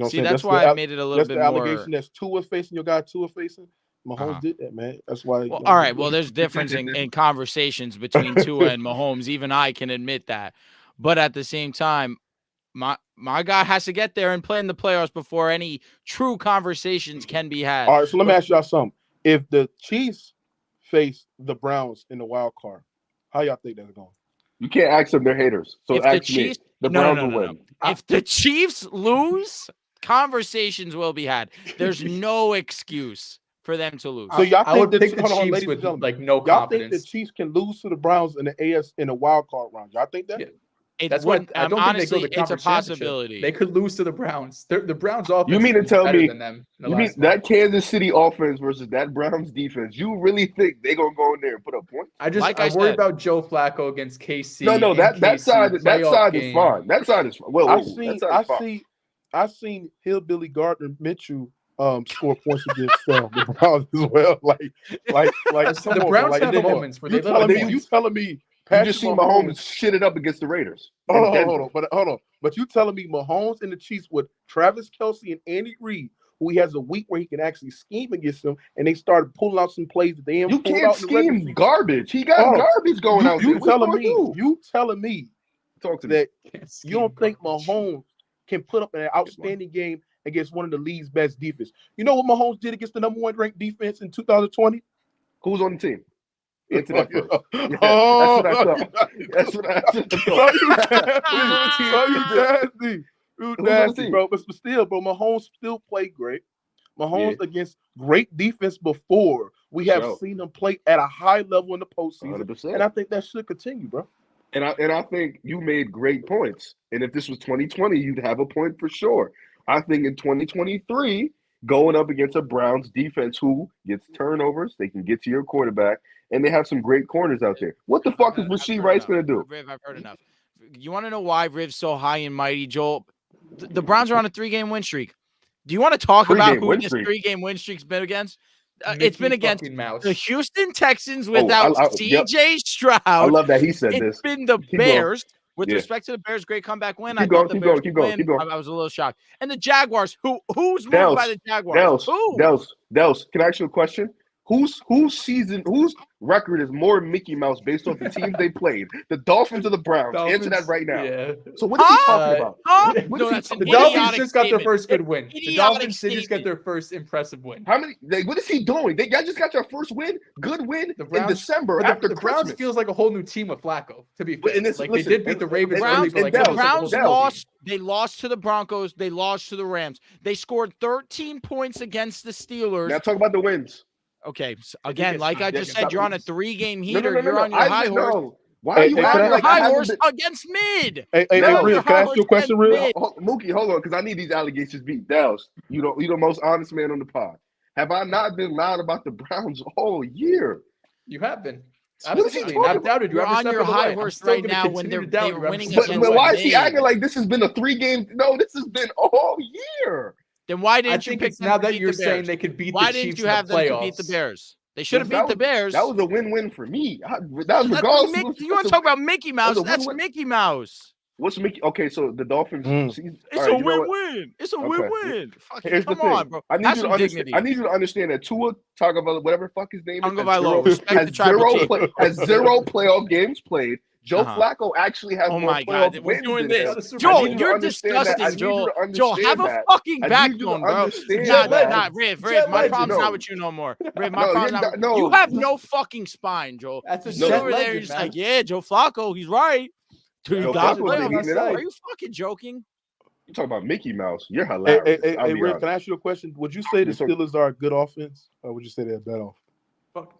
See, that's why I made it a little bit more. That's the allegation that's Tua facing. Your guy Tua facing. Mahomes did that, man. That's why. Well, all right. Well, there's difference in conversations between Tua and Mahomes. Even I can admit that. But at the same time, my guy has to get there and play in the playoffs before any true conversations can be had. All right, so let me ask y'all something. If the Chiefs face the Browns in the wild card, how y'all think that's going? You can't ask them; they're haters. So actually, the Browns will win. If the Chiefs lose, conversations will be had. There's no excuse for them to lose. So y'all think the Chiefs with like no confidence. Y'all think the Chiefs can lose to the Browns in the AS in the wild card round? Y'all think that? Yeah. That's what I don't honestly, think they go to the it's a possibility. They could lose to the Browns. The Browns offense. You mean to tell me? You mean that Kansas City offense versus that Browns defense? You really think they're gonna go in there and put up points? I worry about Joe Flacco against KC. No, that side is fine. That side is fine. Well, I've seen Hillbilly Gardner Mitchell score points against the Browns as well. Like the Browns have moments where you telling me. You just see Mahomes shit it up against the Raiders. Hold on. But you telling me Mahomes and the Chiefs with Travis Kelce and Andy Reid, who he has a week where he can actually scheme against them, and they started pulling out some plays that they didn't pull out. You can't scheme garbage. He got garbage going out there. You telling me that you don't think Mahomes can put up an outstanding game against one of the league's best defense? You know what Mahomes did against the number one ranked defense in 2020? Who's on the team? Answer that first. Yeah, that's what I thought. You nasty, bro. But still, bro, Mahomes still played great. Mahomes against great defense before. We have seen him play at a high level in the postseason. 100%. And I think that should continue, bro. And I think you made great points. And if this was 2020, you'd have a point for sure. I think in 2023, going up against a Browns defense who gets turnovers, they can get to your quarterback, and they have some great corners out there. What the fuck is Rashee Rice going to do? Riv, I've heard enough. You want to know why Riv's so high and mighty, Joel? The Browns are on a 3-game win streak. Do you want to talk about who this 3-game win streak's been against? It's been Mickey against fucking Mouse. the Houston Texans without Yep. CJ Stroud. I love that he said It's this. been the Keep going. Bears. With Yeah. respect to the Bears' great comeback win, Keep I going, thought the keep Bears going, keep would going, win. keep going. I was a little shocked. And the Jaguars, who's moved by the Jaguars? Dehls, can I ask you a question? Whose record is more Mickey Mouse based off the teams they played? The Dolphins or the Browns? Answer that right now. Yeah. So what are you talking about? No, that's an The Dolphins idiotic just got their statement. first good win. The Idiotic Dolphins did just get statement. their first impressive win. How many? What is he doing? Y'all just got your first win, good win The Browns, in December but after the Browns Christmas. feels like a whole new team with Flacco. To be fair, And this- like listen, they did beat and- the Ravens. and early, Browns- but like and that The was like a whole Browns new lost. team. They lost to the Broncos. They lost to the Rams. They scored 13 points against the Steelers. Now talk about the wins. Okay, so again, like I just Yeah, said, you're on a stop. 3-game No, heater. no, no, You're no. on your high horse. No. Why Hey, are you hey, You're can on I- your acting like I high haven't horse been? against mid. Hey, No, Riv, can I ask you a question, Riv? Mid. Mookie, hold on, because I need these allegations beat. Dehls, you the most honest man on the pod. Have I not been loud about the Browns all year? You have been. What is he Absolutely, talking not about? doubted you. You're every on step your of the high way. I'm horse still right gonna now when continue to they're doubt you every winning step of But the against way. why is he mid. acting like this has been a 3-game? No, this has been all year. Then why I didn't you think pick it's them now to that beat you're the saying Bears? they could beat Why the didn't Chiefs you in have the them playoffs. to beat the Bears? They should have beat the Bears. That was a win-win for me. That was That's regardless. Mickey, you want to talk about Mickey Mouse? a That's win-win. Mickey Mouse. What's Mickey? Okay, so the Dolphins. Mm. It's all right, a you know what? win-win. It's a Okay. win-win. Fucking Here's the come thing. on, bro. I need Have you to some understand. dignity. I need you to understand that Tua Tagovailoa, whatever the fuck his name is, Tagovailoa. Respect the tribal chief. has 0 playoff games played. Joe Uh-huh. Flacco actually has Oh more my God, playoff we're wins doing than this. him. I Joel, need you to you're understand that. I disgusting, need you Joel. to understand Joel, have a that. fucking I need you to backbone, bro. understand Nah, that. Riv, Jet my lag, problem's no. not with you no more. Riv, my No, problem's you're not. not- You no. have no fucking spine, Joel. That's a You No. sit Jet over there, legend, you're just man. like, yeah, Joe Flacco, he's right. Dude, Joe got Flacco's been playoffs. eating it out. Are you fucking joking? You talk about Mickey Mouse. You're Hey, hilarious. I'll be Riv, honest. can I ask you a question? Would you say the Yes, sir. Steelers are a good offense, or would you say they're a bad offense? Fuck.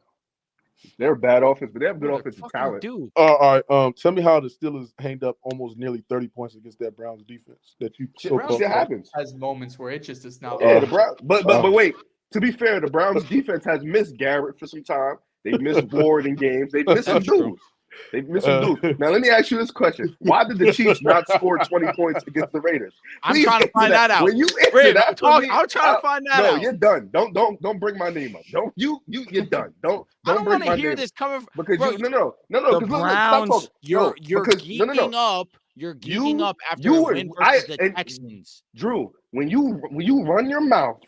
They're a bad offense, but they have good What a offensive fucking talent. dude. All right. Tell me how the Steelers hanged up almost nearly 30 points against that Browns defense that you Shit, so Browns called. Shit happens. has moments where it just is not. Yeah, Uh, the Browns. But wait. To be fair, the Browns defense has missed Garrett for some time. They've missed Ward in games. They've missed some That's true. dudes. They've missed some dudes. Now let me ask you this question: why did the Chiefs not score 20 points against the Raiders? I'm Please trying to answer find that out. When you answer Riv, that for me, I'm trying to find that no, out. you're done. Don't bring my name up. Don't you're done. Don't I don't bring want my to hear name this coming from because bro, no. the Because look, stop Browns. talking. You're because- geeking up. You're geeking You- up after you a were- win versus the and- Texans. Drew, when you run your mouth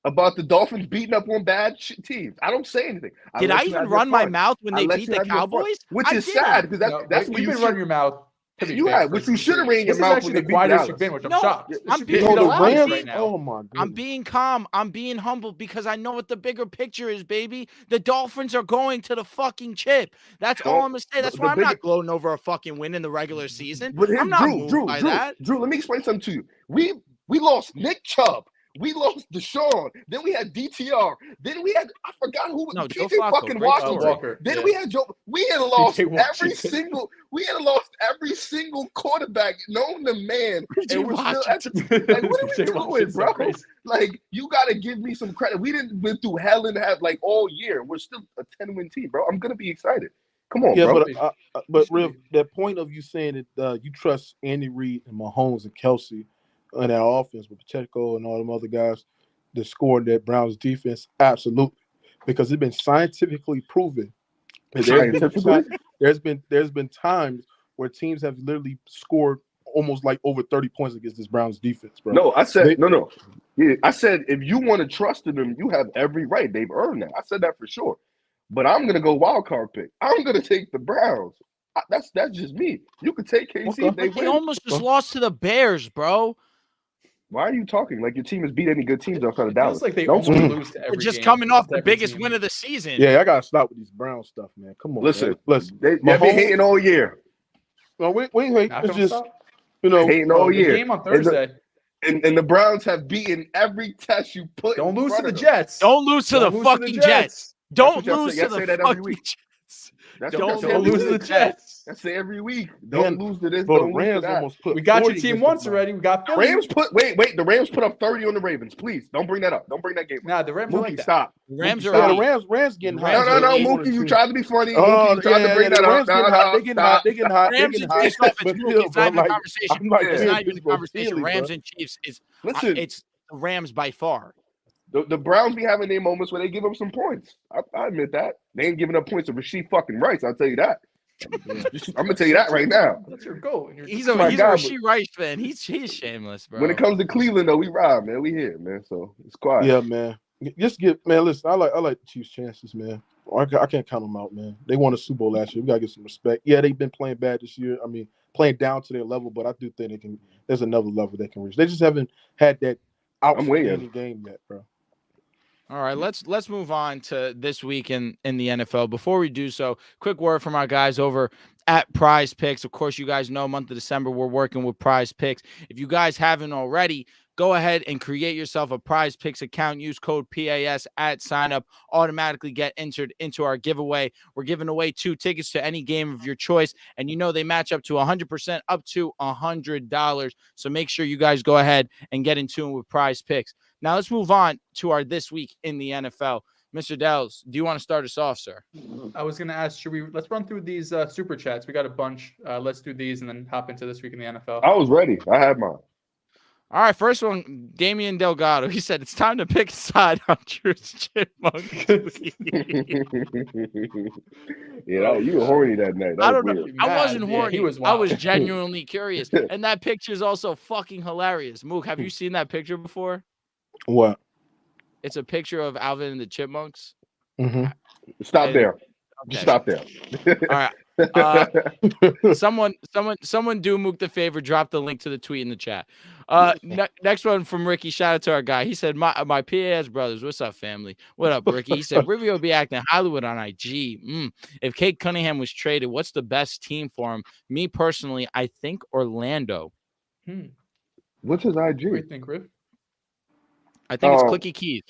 about the Dolphins beating up on bad teams, I don't say anything. Did let I you even have your run my fun. mouth when I they let beat you the have your fun, Cowboys? which I is didn't. sad because that's you've what you been should. running your mouth. pretty You big have, for but you this should have ran your This is mouth actually when the they beat quietest Dallas. you've been, which I'm No, shocked. This I'm should be being Oh, the the loud loudest Rams? right now. Oh my goodness. I'm being calm. I'm being humble because I know what the bigger picture is, baby. The Dolphins are going to the fucking chip. That's all Don't- I'm gonna say. That's the why I'm bigger- not gloating over a fucking win in the regular season. But I'm not moved by that. Drew, let me explain something to you. We lost Nick Chubb. We lost Deshaun. Then we had DTR. Then we had I forgot who was No, Joe PJ Flacco, fucking great Washington. story. Walker. Then yeah. we had Joe. We had lost PJ every Washington. every single quarterback known to man. PJ And we're still at Washington. like, what are we PJ doing, Washington's so bro? crazy. Like, you gotta give me some credit. We didn't went through hell and have like all year. We're still a 10-win team, bro. I'm gonna be excited. Come on, Yeah, bro. but Riv, that point of you saying that you trust Andy Reid and Mahomes and Kelsey on that offense with Pacheco and all them other guys that scored that Browns defense, absolutely, because it's been scientifically proven. That there's been times where teams have literally scored almost like over 30 points against this Browns defense, bro. No, I said no. Yeah, I said if you want to trust in them, you have every right. They've earned that. I said that for sure. But I'm gonna go wild card pick. I'm gonna take the Browns. That's just me. You could take KC. Okay. If they They win. almost just lost to the Bears, bro. Why are you talking like your team has beat any good teams outside of It Dallas? feels like they Don't almost speak. lose to They're every just game coming off to the every biggest team. win of the season. Yeah, I gotta stop with these Brown stuff, man. Come on, Listen, man. Listen. they've Mahomes- been hating all year. No, wait. Not It's gonna just stop. Hating all The year. game on And the- Thursday. And the Browns have beaten every test you put. Don't in lose to front the of them. Jets. Don't lose to the Don't lose fucking Jets. That's Don't what y'all lose say. to Y'all say the that every fucking week. Jets. That's Don't what y'all Don't say lose every to the week. Jets. I say every week. Don't Man, lose to this. Bro, the Don't lose to Rams that. almost put We got 40 your team against the once Browns. already. We got Philly. Rams put wait. The Rams put up 30 on the Ravens. Please don't bring that up. Don't bring that game up. Nah, the Rams are Mookie, like that. stop. Rams Mookie, are Yeah, the elite. Rams getting hot. Rams No, are elite. Mookie, you tried to be funny. Oh, Mookie, you tried to bring that the up. Rams getting hot. They getting hot. They getting hot. They Rams getting and hot. Chiefs off. It's But Mookie. still, It's not even bro, a like, conversation. I'm like, It's damn, not even this a go conversation. Steelers, Rams bro. and Chiefs is Listen, it's the Rams by far. The Browns be having their moments where they give up some points. I admit that. They ain't giving up points to Rasheed fucking Rice. I'll tell you that. I'm gonna tell you that right now. That's your goal. He's a Rasheed Rice fan. He's shameless, bro. When it comes to Cleveland, though, we ride, man. We here, man. So it's quiet. Yeah, man. Listen, I like the Chiefs' chances, man. I can't count them out, man. They won a Super Bowl last year. We gotta get some respect. Yeah, they've been playing bad this year. I mean, playing down to their level, but I do think they can. There's another level they can reach. They just haven't had that outstanding game yet, bro. All right, let's move on to this week in the NFL. Before we do so, quick word from our guys over at PrizePicks. Of course, you guys know month of December we're working with PrizePicks. If you guys haven't already, go ahead and create yourself a PrizePicks account. Use code PAS at sign up. Automatically get entered into our giveaway. We're giving away 2 tickets to any game of your choice, and you know they match up to 100%, up to $100. So make sure you guys go ahead and get in tune with PrizePicks. Now let's move on to our This Week in the NFL. Mr. Dehls, do you want to start us off, sir? I was going to ask, let's run through these super chats. We got a bunch. Let's do these and then hop into This Week in the NFL. I was ready. I had mine. All right, first one, Damian Delgado. He said it's time to pick a side on Drew's Chipmunk. Yeah, you were horny that night. That I don't know. weird. I wasn't horny. he was I wild. was genuinely curious. And that picture is also fucking hilarious. Mook, have you seen that picture before? What? It's a picture of Alvin and the Chipmunks. Mm-hmm. Stop there. Just stop there. All right. Someone do Mook the favor. Drop the link to the tweet in the chat. Next one from Ricky. Shout out to our guy. He said, my PAS brothers. What's up, family? What up, Ricky? He said, Rivio be acting Hollywood on IG. If Kate Cunningham was traded, what's the best team for him? Me personally, I think Orlando. What's his IG? What do you think, Riv? I think it's Clicky Keys.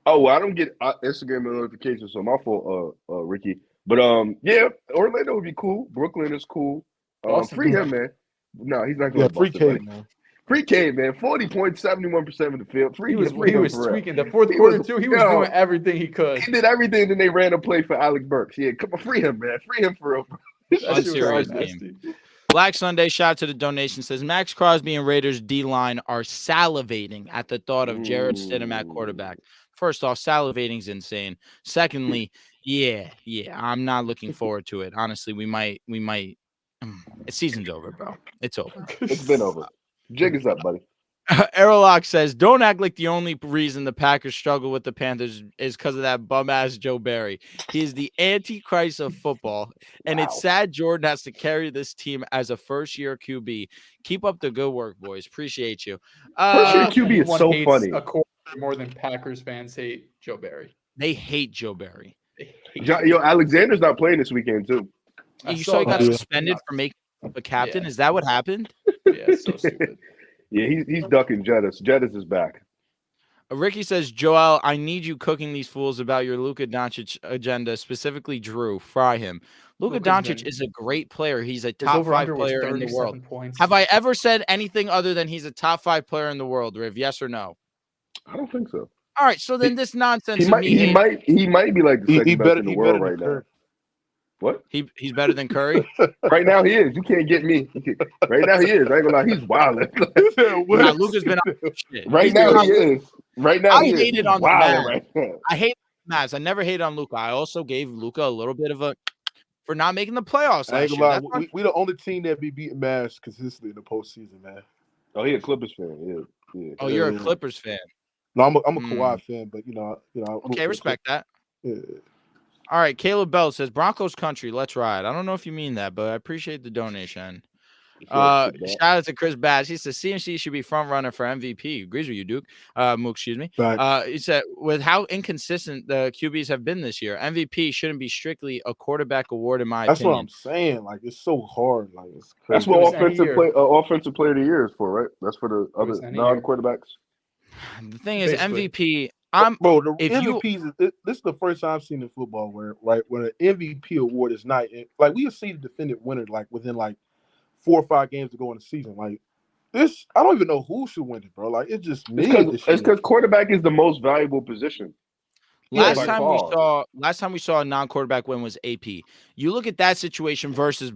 Oh, well, I don't get Instagram notifications, so my fault, Ricky. But yeah, Orlando would be cool. Brooklyn is cool. Free him, man. No, he's not going to free K, man. Free K, man. 40 points, 71% of the field. He was tweaking the fourth quarter too. He was doing everything he could. He did everything. Then they ran a play for Alec Burks. Yeah, come on, free him, man. Free him for real. Unserious game. Black Sunday, shout out to the donation, says Max Crosby and Raiders D-line are salivating at the thought of Jarrett Stidham at quarterback. First off, salivating is insane. Secondly, yeah, I'm not looking forward to it. Honestly, we might. Season's over, bro. It's over. It's been over. Jig is up, buddy. Aerolock says, don't act like the only reason the Packers struggle with the Panthers is because of that bum-ass Joe Barry. He is the antichrist of football, and It's sad Jordan has to carry this team as a first-year QB. Keep up the good work, boys. Appreciate you. First-year QB is so funny. A quarter more than Packers fans hate Joe Barry. They hate Joe Barry. Alexander's not playing this weekend, too. You saw he got suspended for making a captain? Yeah. Is that what happened? Yeah, so stupid. Yeah, he's ducking Jettis. Jettis is back. Ricky says, Joel, I need you cooking these fools about your Luka Doncic agenda, specifically Drew. Fry him. Luka Doncic is a great player. He's a top 5 player in the world. Points. Have I ever said anything other than he's a top 5 player in the world, Riv? Yes or no? I don't think so. All right, so then this nonsense. He might be like the second best in the world right now. What? He's better than Curry? Right now he is. You can't get me. Right now he is. I ain't gonna lie. He's wild. Luka's been on shit. Right now he is. Right now I hated on the Mavs. Right now. I hate Mavs. I never hated on Luka. I also gave Luka a little bit of a for not making the playoffs. I ain't gonna lie. We the only team that be beating Mavs consistently in the postseason, man. Oh, he a Clippers fan. Yeah. Oh, you're a Clippers fan. No, I'm a Kawhi fan, but you know. Okay, respect that. Yeah. All right, Caleb Bell says Broncos country, let's ride. I don't know if you mean that, but I appreciate the donation. Shout out to Chris Bass. He says CMC should be front runner for MVP. Agrees with you, Duke. Mook, excuse me. He said with how inconsistent the QBs have been this year, MVP shouldn't be strictly a quarterback award in my opinion. That's what I'm saying. Like it's so hard. Like it's crazy. That's what offensive player of the year is for, right? That's for the other non-quarterbacks. The thing is, basically. MVP. Bro, the MVPs. This is the first time I've seen in football where an MVP award is not like we have seen the defendant winner like within like 4 or 5 games to go in the season. Like this, I don't even know who should win it, bro. Like it's just me. It's because quarterback is the most valuable position. Last time we saw a non-quarterback win was AP. You look at that situation versus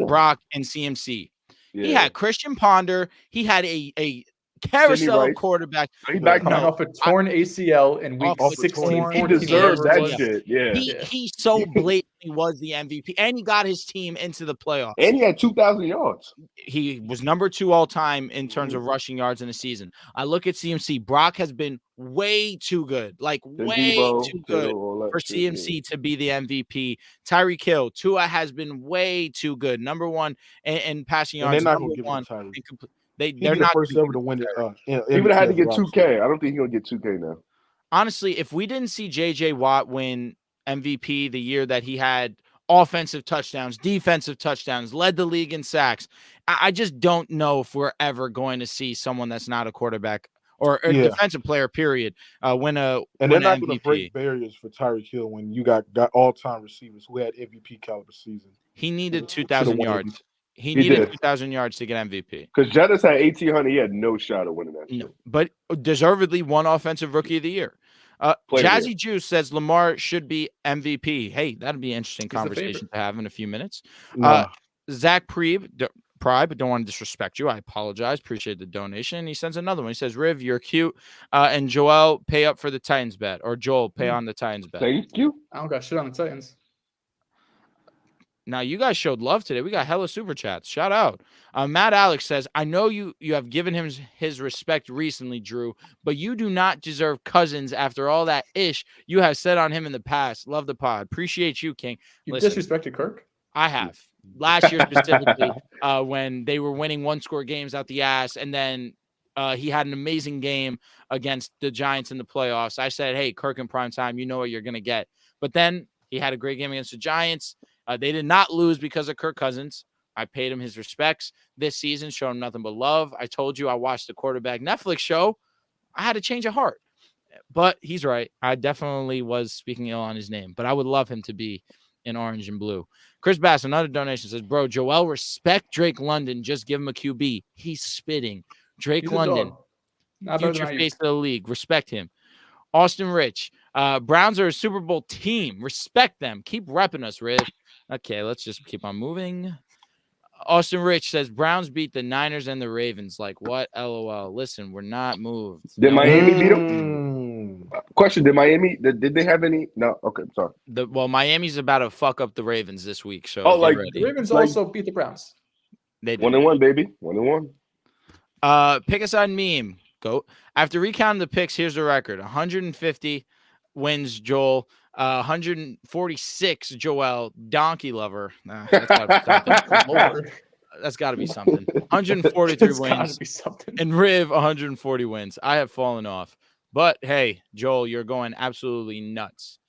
Brock and CMC. Yeah. He had Christian Ponder. He had a carousel of Rice. quarterback. He back Coming now. off a torn ACL in week Off a 16, torn- He 14, deserved whatever it that was. shit. Yeah. He so blatantly was the MVP, and he got his team into the playoffs. And he had 2,000 yards. He was number 2 all time in terms of rushing yards in a season. I look at CMC. Brock has been way too good, like way Debo, too good Kittle, all that for shit, CMC to be the MVP. Tyreek Hill, Tua has been way too good. Number 1 in passing And they're yards. not Number going to give it 1. to Tyreek. They're He'd be the not first gonna ever to win it. He would have had to get MVP 2K. I don't think he'll get 2K now. honestly, if we didn't see JJ Watt win MVP the year that he had offensive touchdowns, defensive touchdowns, led the league in sacks, I just don't know if we're ever going to see someone that's not a quarterback or a Yeah. defensive player, period, win And win they're an not going to MVP. break barriers for Tyreek Hill when you got all-time receivers who had MVP caliber season. He needed Should've 2,000 won yards. MVP. He He needed did. 2,000 yards to get MVP. Because Jettis had 1,800. He had no shot at winning that shit. No, but deservedly won offensive rookie of the year. Player of the Jazzy Juice says Lamar should be MVP. Hey, that'd be an interesting He's the conversation favorite. to have in a few minutes. Nah. Zach Prebe, but don't want to disrespect you. I apologize. Appreciate the donation. He sends another one. He says, Riv, you're cute. And Joel, pay up for the Titans bet. Or Joel, pay on the Titans bet. Thank you. I don't got shit on the Titans. Now, you guys showed love today. We got hella super chats. Shout out. Matt Alex says, I know you have given him his respect recently, Drew, but you do not deserve Cousins after all that ish you have said on him in the past. Love the pod. Appreciate you, King. You Listen. disrespected Kirk? I have. Last year specifically, when they were winning one-score games out the ass, and then he had an amazing game against the Giants in the playoffs. I said, hey, Kirk in prime time, you know what you're going to get. But then he had a great game against the Giants. They did not lose because of Kirk Cousins. I paid him his respects this season, showed him nothing but love. I told you I watched the quarterback Netflix show. I had a change of heart. But he's right. I definitely was speaking ill on his name. But I would love him to be in orange and blue. Chris Bass, another donation, says, bro, Joel, respect Drake London. Just give him a QB. He's spitting. Drake He's a London, dog. Not better future than face of the league. Respect him. Austin Rich, Browns are a Super Bowl team. Respect them. Keep repping us, Riv. Okay, let's just keep on moving. Austin Rich says, Browns beat the Niners and the Ravens. Like, what? LOL. Listen, we're not moved. Did No. Miami beat him? Question: Did Miami? Did they have any? No. Okay, sorry. Well, Miami's about to fuck up the Ravens this week. So Oh, get like, ready. The Ravens Like- also beat the Browns. They did. 1-1, baby. 1-1. Pick a side meme. Go. After recounting the picks, here's the record: 150 wins, Joel. 146, Joel. Donkey lover. Nah, that's gotta be something. Lord. That's got to be something. 143 It's gotta wins. be something. And Riv, 140 wins. I have fallen off. But hey, Joel, you're going absolutely nuts.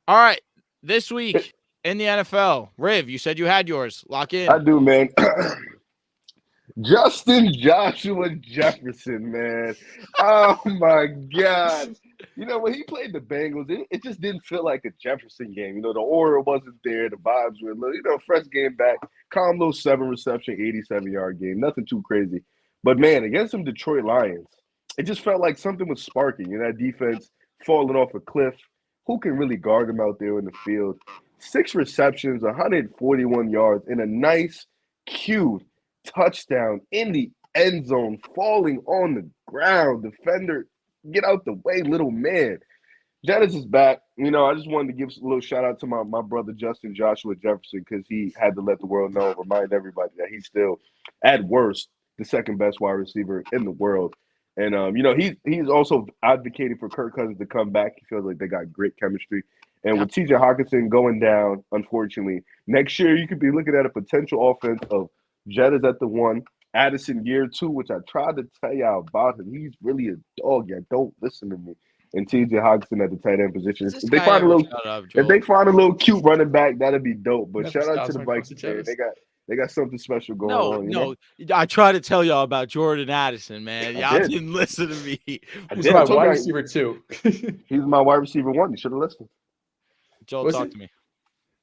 All right. This week in the NFL, Riv, you said you had yours. Lock in. I do, man. Justin Joshua Jefferson, man. Oh my God. You know, when he played the Bengals, it just didn't feel like a Jefferson game. You know, the aura wasn't there. The vibes were a little, fresh game back. Calm little 7-reception, 87-yard game. Nothing too crazy. But, man, against some Detroit Lions, it just felt like something was sparking. You know, that defense falling off a cliff. Who can really guard him out there in the field? 6 receptions, 141 yards, and a nice, cute touchdown in the end zone, falling on the ground. Defender, get out the way, little man. Janice is back. You know, I just wanted to give a little shout out to my brother Justin Joshua Jefferson, because he had to let the world know, remind everybody that he's still, at worst, the second best wide receiver in the world. And you know, he's also advocating for Kirk Cousins to come back. He feels like they got great chemistry. And with TJ Hawkinson going down, unfortunately, next year you could be looking at a potential offense of Jettas at the 1, Addison year 2, which I tried to tell y'all about him. He's really a dog. Yeah, don't listen to me. And TJ Hawkinson at the tight end position. If they find a little cute running back, that'd be dope. But shout out to the Vikings. They got something special going on. No. I try to tell y'all about Jordan Addison, man. Y'all didn't listen to me. He's my wide receiver 2. He's my wide receiver 1. You should have listened. Joel, talk to me.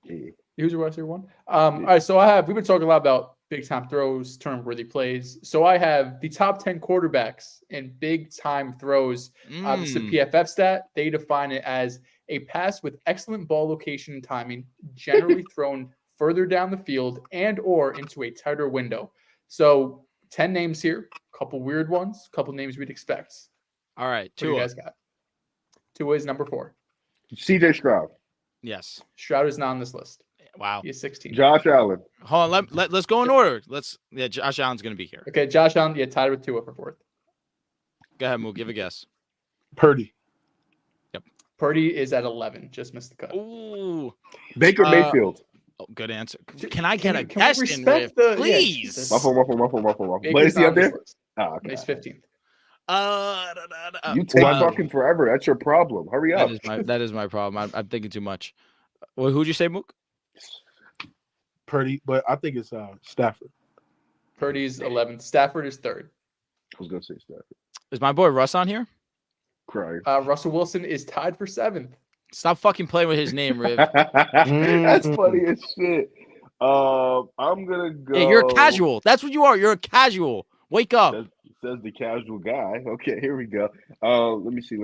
Yeah. Who's your wide receiver 1? All right, so we've been talking a lot about big time throws, turn-worthy plays. So I have the top 10 quarterbacks in big time throws. This is a PFF stat. They define it as a pass with excellent ball location and timing, generally thrown further down the field and or into a tighter window. So 10 names here. Couple weird ones. Couple names we'd expect. All right, What do you Tua. guys got? Tua is number 4. CJ Stroud. Yes. Stroud is not on this list. Wow. He is 16. Josh Allen. Hold on. Let's go in order. Josh Allen's gonna be here. Okay, Josh Allen, tied with Tua for 4th. Go ahead, Moo. Give a guess. Purdy. Purdy is at 11. Just missed the cut. Ooh. Baker Mayfield. Oh, good answer. Can I get a Can we guess in, respect Riff? the- yeah, Please. Jesus. Muffle. But Baker's is he not up on this there? list. Oh, okay. He's 15th. You take Wow. fucking forever. That's your problem. Hurry up. That is my problem. I'm thinking too much. Well, who'd you say, Mook? Purdy, but I think it's Stafford. Purdy's 11th. Stafford is 3rd. I was gonna say Stafford. Is my boy Russ on here? Crying. Russell Wilson is tied for 7th. Stop fucking playing with his name, Riv. That's funny as shit. I'm gonna go. Hey, you're a casual. That's what you are. You're a casual. Wake up. Says the casual guy. Okay, here we go. Let me see.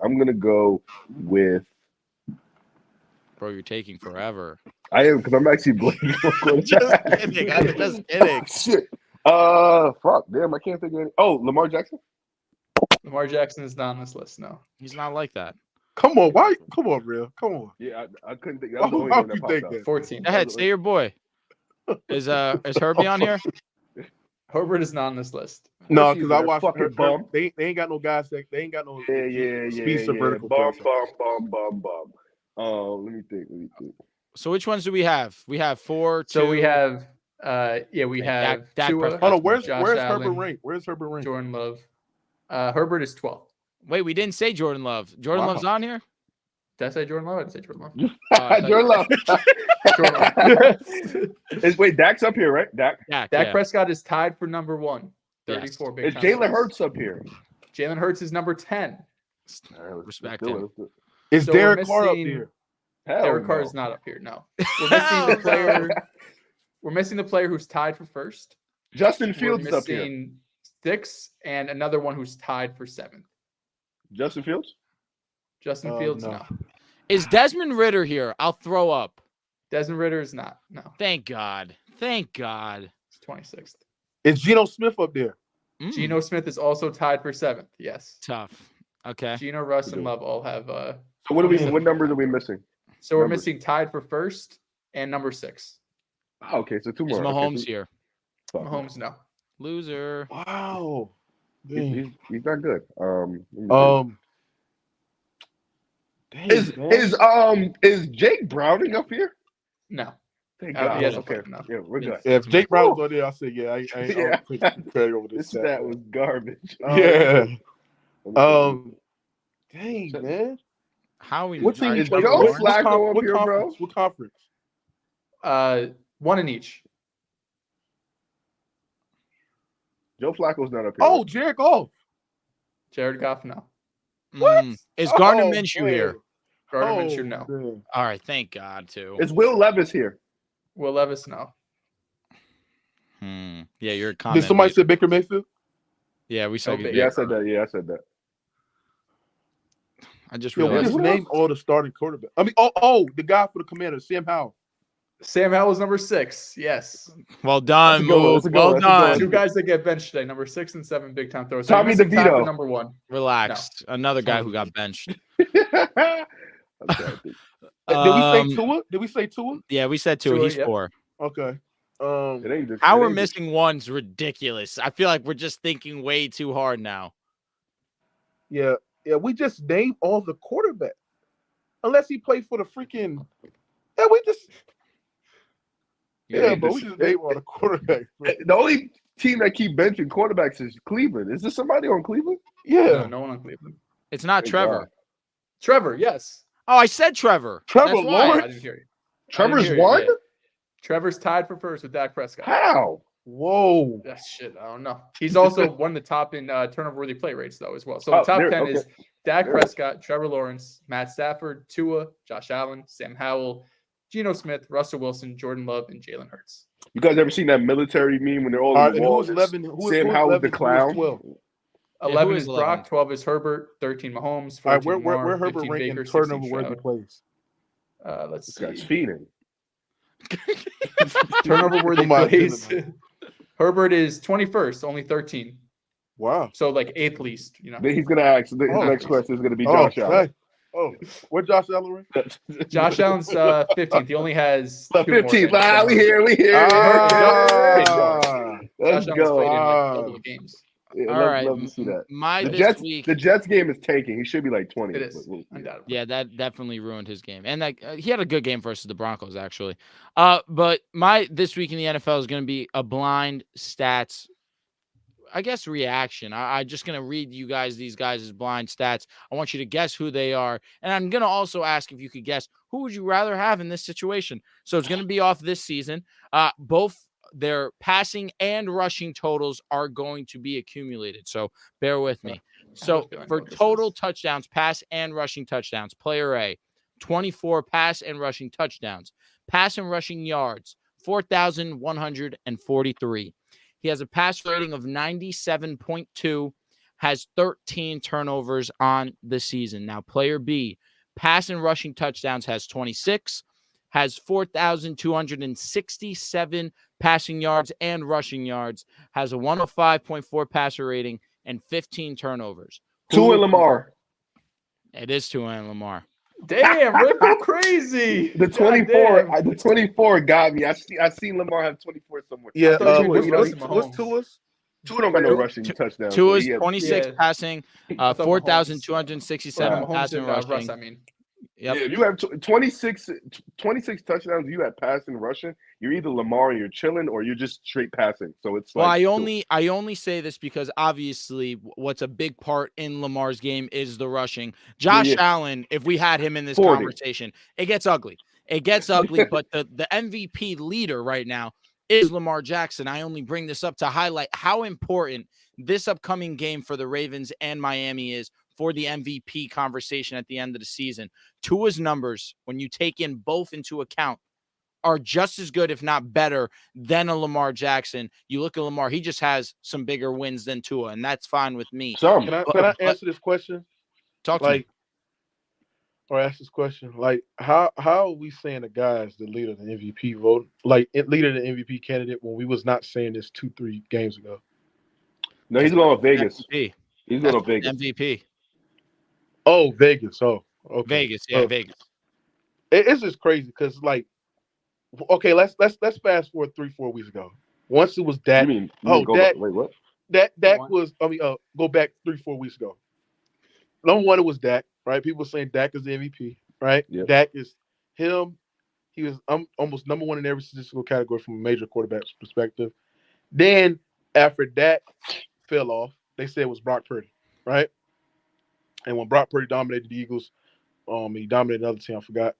I'm gonna go with. Bro, you're taking forever. I am because I'm actually blanking. Just kidding. I'm just kidding. Shit. Fuck. Damn, I can't think of any. Oh, Lamar Jackson. Lamar Jackson is not on this list. No. He's not like that. Come on, why? Come on, real. Come on. Yeah, I couldn't think. That Why was the only would one that you popped think up. that? 14. Go ahead, say your boy. Is Herbie on here? Herbert is not on this list. No, Of course because he's I a watched. fucking bum. They ain't got no guys. They ain't got no. Yeah. Speed to vertical Bum. throws. Let me think. So which ones do we have? We have 4, 2. So we have, we have Dak Tua, Prescott. Hold on, where's Josh Herbert Allen, rank? Where's Herbert rank? Jordan Love. Herbert is 12th. Wait, we didn't say Jordan Love. Jordan Wow. Love's on here? Did I say Jordan Love? I didn't say Jordan Love. I thought- Your love. Jordan Love. Wait, Dak's up here, right? Dak. Dak, Dak yeah. Prescott is tied for number 1. Yes. 34 big Is time Jalen throws. Hurts up here? Jalen Hurts is number 10. All right, Respect let's do him. it, let's do it. Is So we're Derek Carr up missing- there? Hell Derek Carr no. is not up here. No. We're missing the player. We're missing the player who's tied for 1st. Justin We're Fields is up here. missing 6th and another one who's tied for 7th. Justin Fields? Justin Fields, no. no. Is Desmond Ritter here? I'll throw up. Desmond Ritter is not. No. Thank God. Thank God. It's 26th. Is Geno Smith up there? Mm, Geno Smith is also tied for 7th. Yes. tough. Okay. Geno, Russ, and Love all have. So what numbers are we missing? So we're Numbers. missing tied for 1st and number 6. Oh, okay, so 2 Is more. Mahomes Okay, here? fuck. Mahomes, no. Loser. Wow. He's not good. Let me see. Dang, man. Is Jake Browning up here? No. Thank He God. hasn't Okay. played enough. Yeah, we're good. If Jake Brown's on there, I say yeah. I Yeah. put credit over This this. stat was garbage. Yeah. Let me Dang, So- man. How we What team All you Is play Joe for? Flacco up What here, bro? conference? What conference? One in each. Joe Flacco's not up here. Oh, Jared Goff. Jared Goff, no. What? Is Gardner Oh, Minshew man. here? Gardner Minshew, no. man. All right. Thank God, too. Is Will Levis here? Will Levis, no. Yeah, you're a comment. Did somebody say Baker Mayfield? Yeah, we said No, Yeah, I said that. Yeah, I said that. I just Yo, we realized. just named all the starting quarterbacks. I mean, the guy for the Commanders, Sam Howell. Sam Howell's number 6. Yes. Well done, That's a good one, Mook. that's a good Well one, that's a good done. Two guys that get benched today, number 6 and 7 big time throws. Tommy you're missing tied for DeVito. number 1. Relax. Another guy who got benched. I'm trying to think. Did we say Tua? Did we say Tua? Yeah, we said 2. Tua, He's yeah. 4. Okay. It ain't just, How it we're ain't just- missing one's ridiculous. I feel like we're just thinking way too hard now. Yeah. We just named all the quarterbacks. Unless he played for the freaking. Yeah, we just. Yeah, but we just named all the quarterbacks. Bro. The only team that keep benching quarterbacks is Cleveland. Is there somebody on Cleveland? Yeah. No one on Cleveland. It's not Thank Trevor. God. Trevor, yes. Oh, I said Trevor. Trevor That's why. I Lawrence? didn't hear you. Trevor's hear you, one? yeah. Trevor's tied for 1st with Dak Prescott. How? Whoa. Shit, I don't know. He's also one of the top in turnover-worthy play rates, though, as well. So the top 10 is Dak Prescott, Trevor Lawrence, Matt Stafford, Tua, Josh Allen, Sam Howell, Geno Smith, Russell Wilson, Jordan Love, and Jalen Hurts. You guys ever seen that military meme when they're all All in right, the and wall? who's 11? Who Sam Howell's the 11, who is clown. 12? Yeah, 11 who is is Brock, 11? 12 is Herbert, 13 Mahomes, 14 All right, where Lamar, Herbert 15 rank Baker, in 16 turnover worthy Stroud. plays? Let's This guy's see. feeding. Turnover-worthy Come on, plays. Dylan, Herbert is 21st, only 13. Wow. So like 8th least, you know. Then he's gonna ask. His Oh. next question is gonna be Oh, Josh Allen. where Josh Allen? Josh Allen's 15th. He only has 2 more 15th. than We here. Ah. Let's Josh Allen's played go. in like double the games. Yeah, All right, love to see that. My The this week. Jets game is tanking. He should be like 20. It is, undoubtedly. Yeah, that definitely ruined his game, and like he had a good game versus the Broncos actually. But my this week in the NFL is going to be a blind stats, I guess, reaction. I'm just going to read you guys these guys' blind stats. I want you to guess who they are, and I'm going to also ask if you could guess who would you rather have in this situation. So it's going to be off this season. Both their passing and rushing totals are going to be accumulated. So bear with me. So for total touchdowns, pass and rushing touchdowns, player A, 24 pass and rushing touchdowns, pass and rushing yards, 4,143. He has a pass rating of 97.2, has 13 turnovers on the season. Now, player B, pass and rushing touchdowns, has 26, has 4,267 passing yards and rushing yards, has a 105.4 passer rating, and 15 turnovers. Tua and Lamar. It is Tua and Lamar. Damn, Rick, go crazy. The 24 got me. I seen Lamar have 24 somewhere. Yeah, what's Tua's? Tua don't got no rushing touchdowns. Tua's so 26 passing, 4,267 passing rushing. I mean, Yeah, you have 26 touchdowns. You have passing, rushing. You're either Lamar and you're chilling, or you're just straight passing. So it's well, like I only say this because obviously what's a big part in Lamar's game is the rushing. Josh Allen, if we had him in this 40. conversation, it gets ugly. It gets ugly. But the MVP leader right now is Lamar Jackson. I only bring this up to highlight how important this upcoming game for the Ravens and Miami is for the MVP conversation at the end of the season. Tua's numbers, when you take in both into account, are just as good, if not better, than a Lamar Jackson. You look at Lamar, he just has some bigger wins than Tua, and that's fine with me. some. Can I answer this question? Talk to me. Or ask this question. Like, how are we saying the guy is the leader of the MVP vote? Like, leader of the MVP candidate when we was not saying this 2-3 games ago? No, he's going to Vegas. MVP. He's going to Vegas. MVP. Oh, Vegas. Oh, okay. Vegas. Yeah, Vegas. It's just crazy because, like, okay, let's fast forward 3-4 weeks ago. Once it was Dak. Wait, what? Dak was. Go back 3-4 weeks ago. Number one, it was Dak. Right? People were saying Dak is the MVP. Right? Yep. Dak is him. He was almost number one in every statistical category from a major quarterback's perspective. Then after Dak fell off, they said it was Brock Purdy. Right? And when Brock Purdy dominated the Eagles, he dominated another team. I forgot.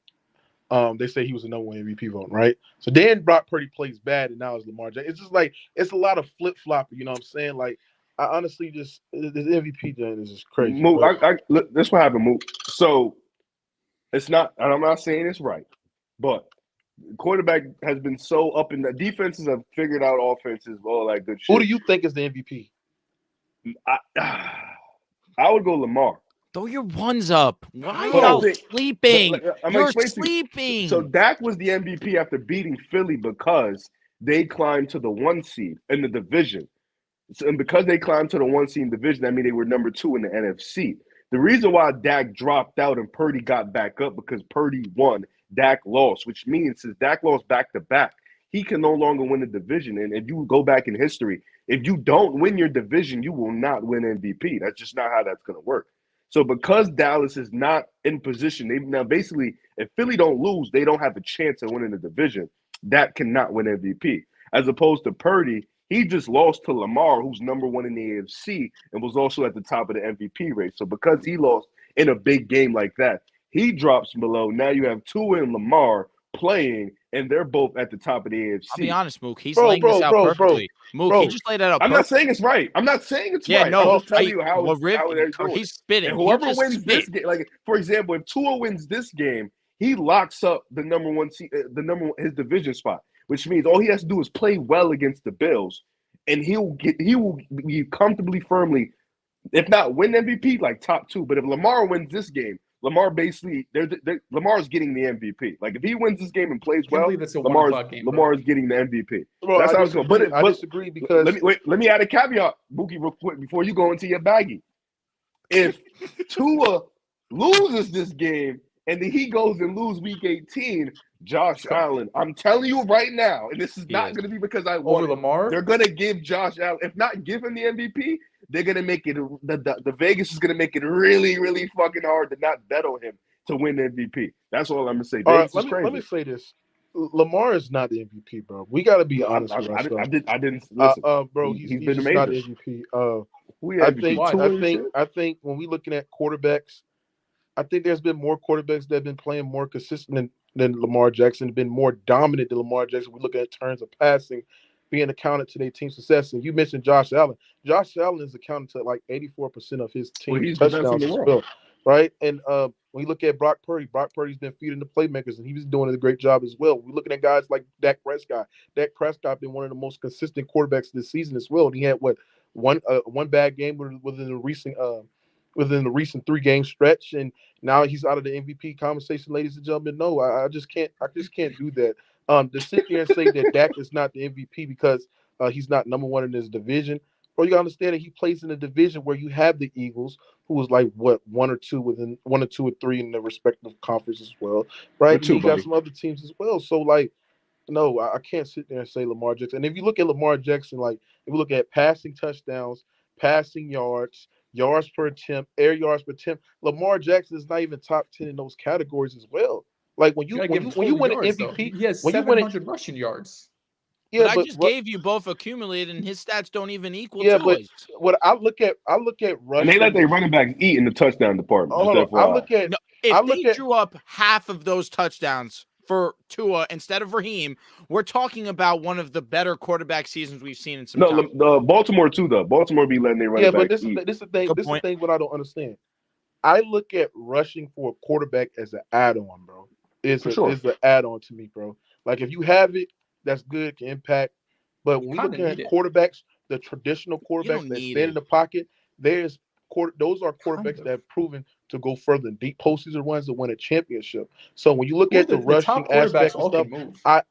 They say he was the number one MVP vote, right? So then Brock Purdy plays bad, and now it's Lamar Jackson. It's just like it's a lot of flip flopping. You know what I'm saying? Like I honestly just this MVP thing is just crazy. Mook, look, this what happened, Mook. So it's not, and I'm not saying it's right, but quarterback has been so up in the defenses have figured out offenses, all that good shit. Who do you think is the MVP? I would go Lamar. Throw your ones up. Why Hold are on. you sleeping? You're explain to you. sleeping. So Dak was the MVP after beating Philly because they climbed to the 1 seed in the division. So, and because they climbed to the 1 seed in the division, that means they were number 2 in the NFC. The reason why Dak dropped out and Purdy got back up because Purdy won, Dak lost, which means since Dak lost back-to-back, he can no longer win the division. And if you go back in history, if you don't win your division, you will not win MVP. That's just not how that's going to work. So because Dallas is not in position, they now basically, if Philly don't lose, they don't have a chance of winning the division. That cannot win MVP. As opposed to Purdy, he just lost to Lamar, who's number 1 in the AFC and was also at the top of the MVP race. So because he lost in a big game like that, he drops below. Now you have Tua and Lamar playing, and they're both at the top of the AFC. I'll be honest, Mook. He's laying this out perfectly. Mook, he just laid it out perfectly. I'm not saying it's right. I'm not saying it's right. No, I'll just tell you how they're doing. He's spitting. And whoever wins this game, like for example, if Tua wins this game, he locks up the number 1 seed, his division spot, which means all he has to do is play well against the Bills, and he will be comfortably, firmly, if not win MVP, like top 2. But if Lamar wins this game, Lamar basically Lamar's getting the MVP. Like if he wins this game and plays well, That's a 1 o'clock game. Lamar's getting the MVP. Bro, That's how it's going. But I disagree because let me add a caveat, Mookie, real quick before you go into your baggie. If Tua loses this game and then he goes and lose week 18, Josh Allen, I'm telling you right now, and this is not going to be because I want Lamar. They're going to give Josh Allen, if not give him the MVP, they're going to make it. The Vegas is going to make it really, really fucking hard to not bet on him to win the MVP. That's all I'm going to say. All right, let me say this. Lamar is not the MVP, bro. We got to be honest with ourselves. I didn't listen. Bro, he's been amazing. Not the MVP. I think when we looking at quarterbacks, I think there's been more quarterbacks that have been playing more consistent than Lamar Jackson, been more dominant than Lamar Jackson. We look at terms of passing, being accounted to their team's success. And you mentioned Josh Allen. Josh Allen is accounted to like 84% of his team's touchdowns as well, right? And when you look at Brock Purdy's been feeding the playmakers, and he was doing a great job as well. We're looking at guys like Dak Prescott. Dak Prescott been one of the most consistent quarterbacks this season as well. And he had one bad game within the recent 3-game stretch, and now he's out of the MVP conversation, ladies and gentlemen. No, I just can't do that. To sit there and say that Dak is not the MVP because he's not number one in his division. Bro, you gotta understand that he plays in a division where you have the Eagles, who was like one or two or three in their respective conference as well, right? And you got some other teams as well. So like, no, I can't sit there and say Lamar Jackson. And if you look at Lamar Jackson, like if you look at passing touchdowns, passing yards per attempt, air yards per attempt, Lamar Jackson is not even top 10 in those categories as well. Like when you win an MVP, he has 700 rushing yards. Yeah, but I just gave you both accumulated, and his stats don't even equal. Yeah, but what I look at rushing, and they let their running backs eat in the touchdown department. If they drew up half of those touchdowns for Tua instead of Raheem, we're talking about one of the better quarterback seasons we've seen in some time. The Baltimore too, though. Baltimore be letting their running backs eat. Yeah, but this is the thing what I don't understand. I look at rushing for a quarterback as an add-on, bro. It's an add-on to me, bro. Like if you have it, that's good, can impact. But when we look at quarterbacks, the traditional quarterbacks that stand in the pocket, those are quarterbacks that have proven to go further in deep postseason runs to win a championship. So when you look at the rushing aspect of stuff, I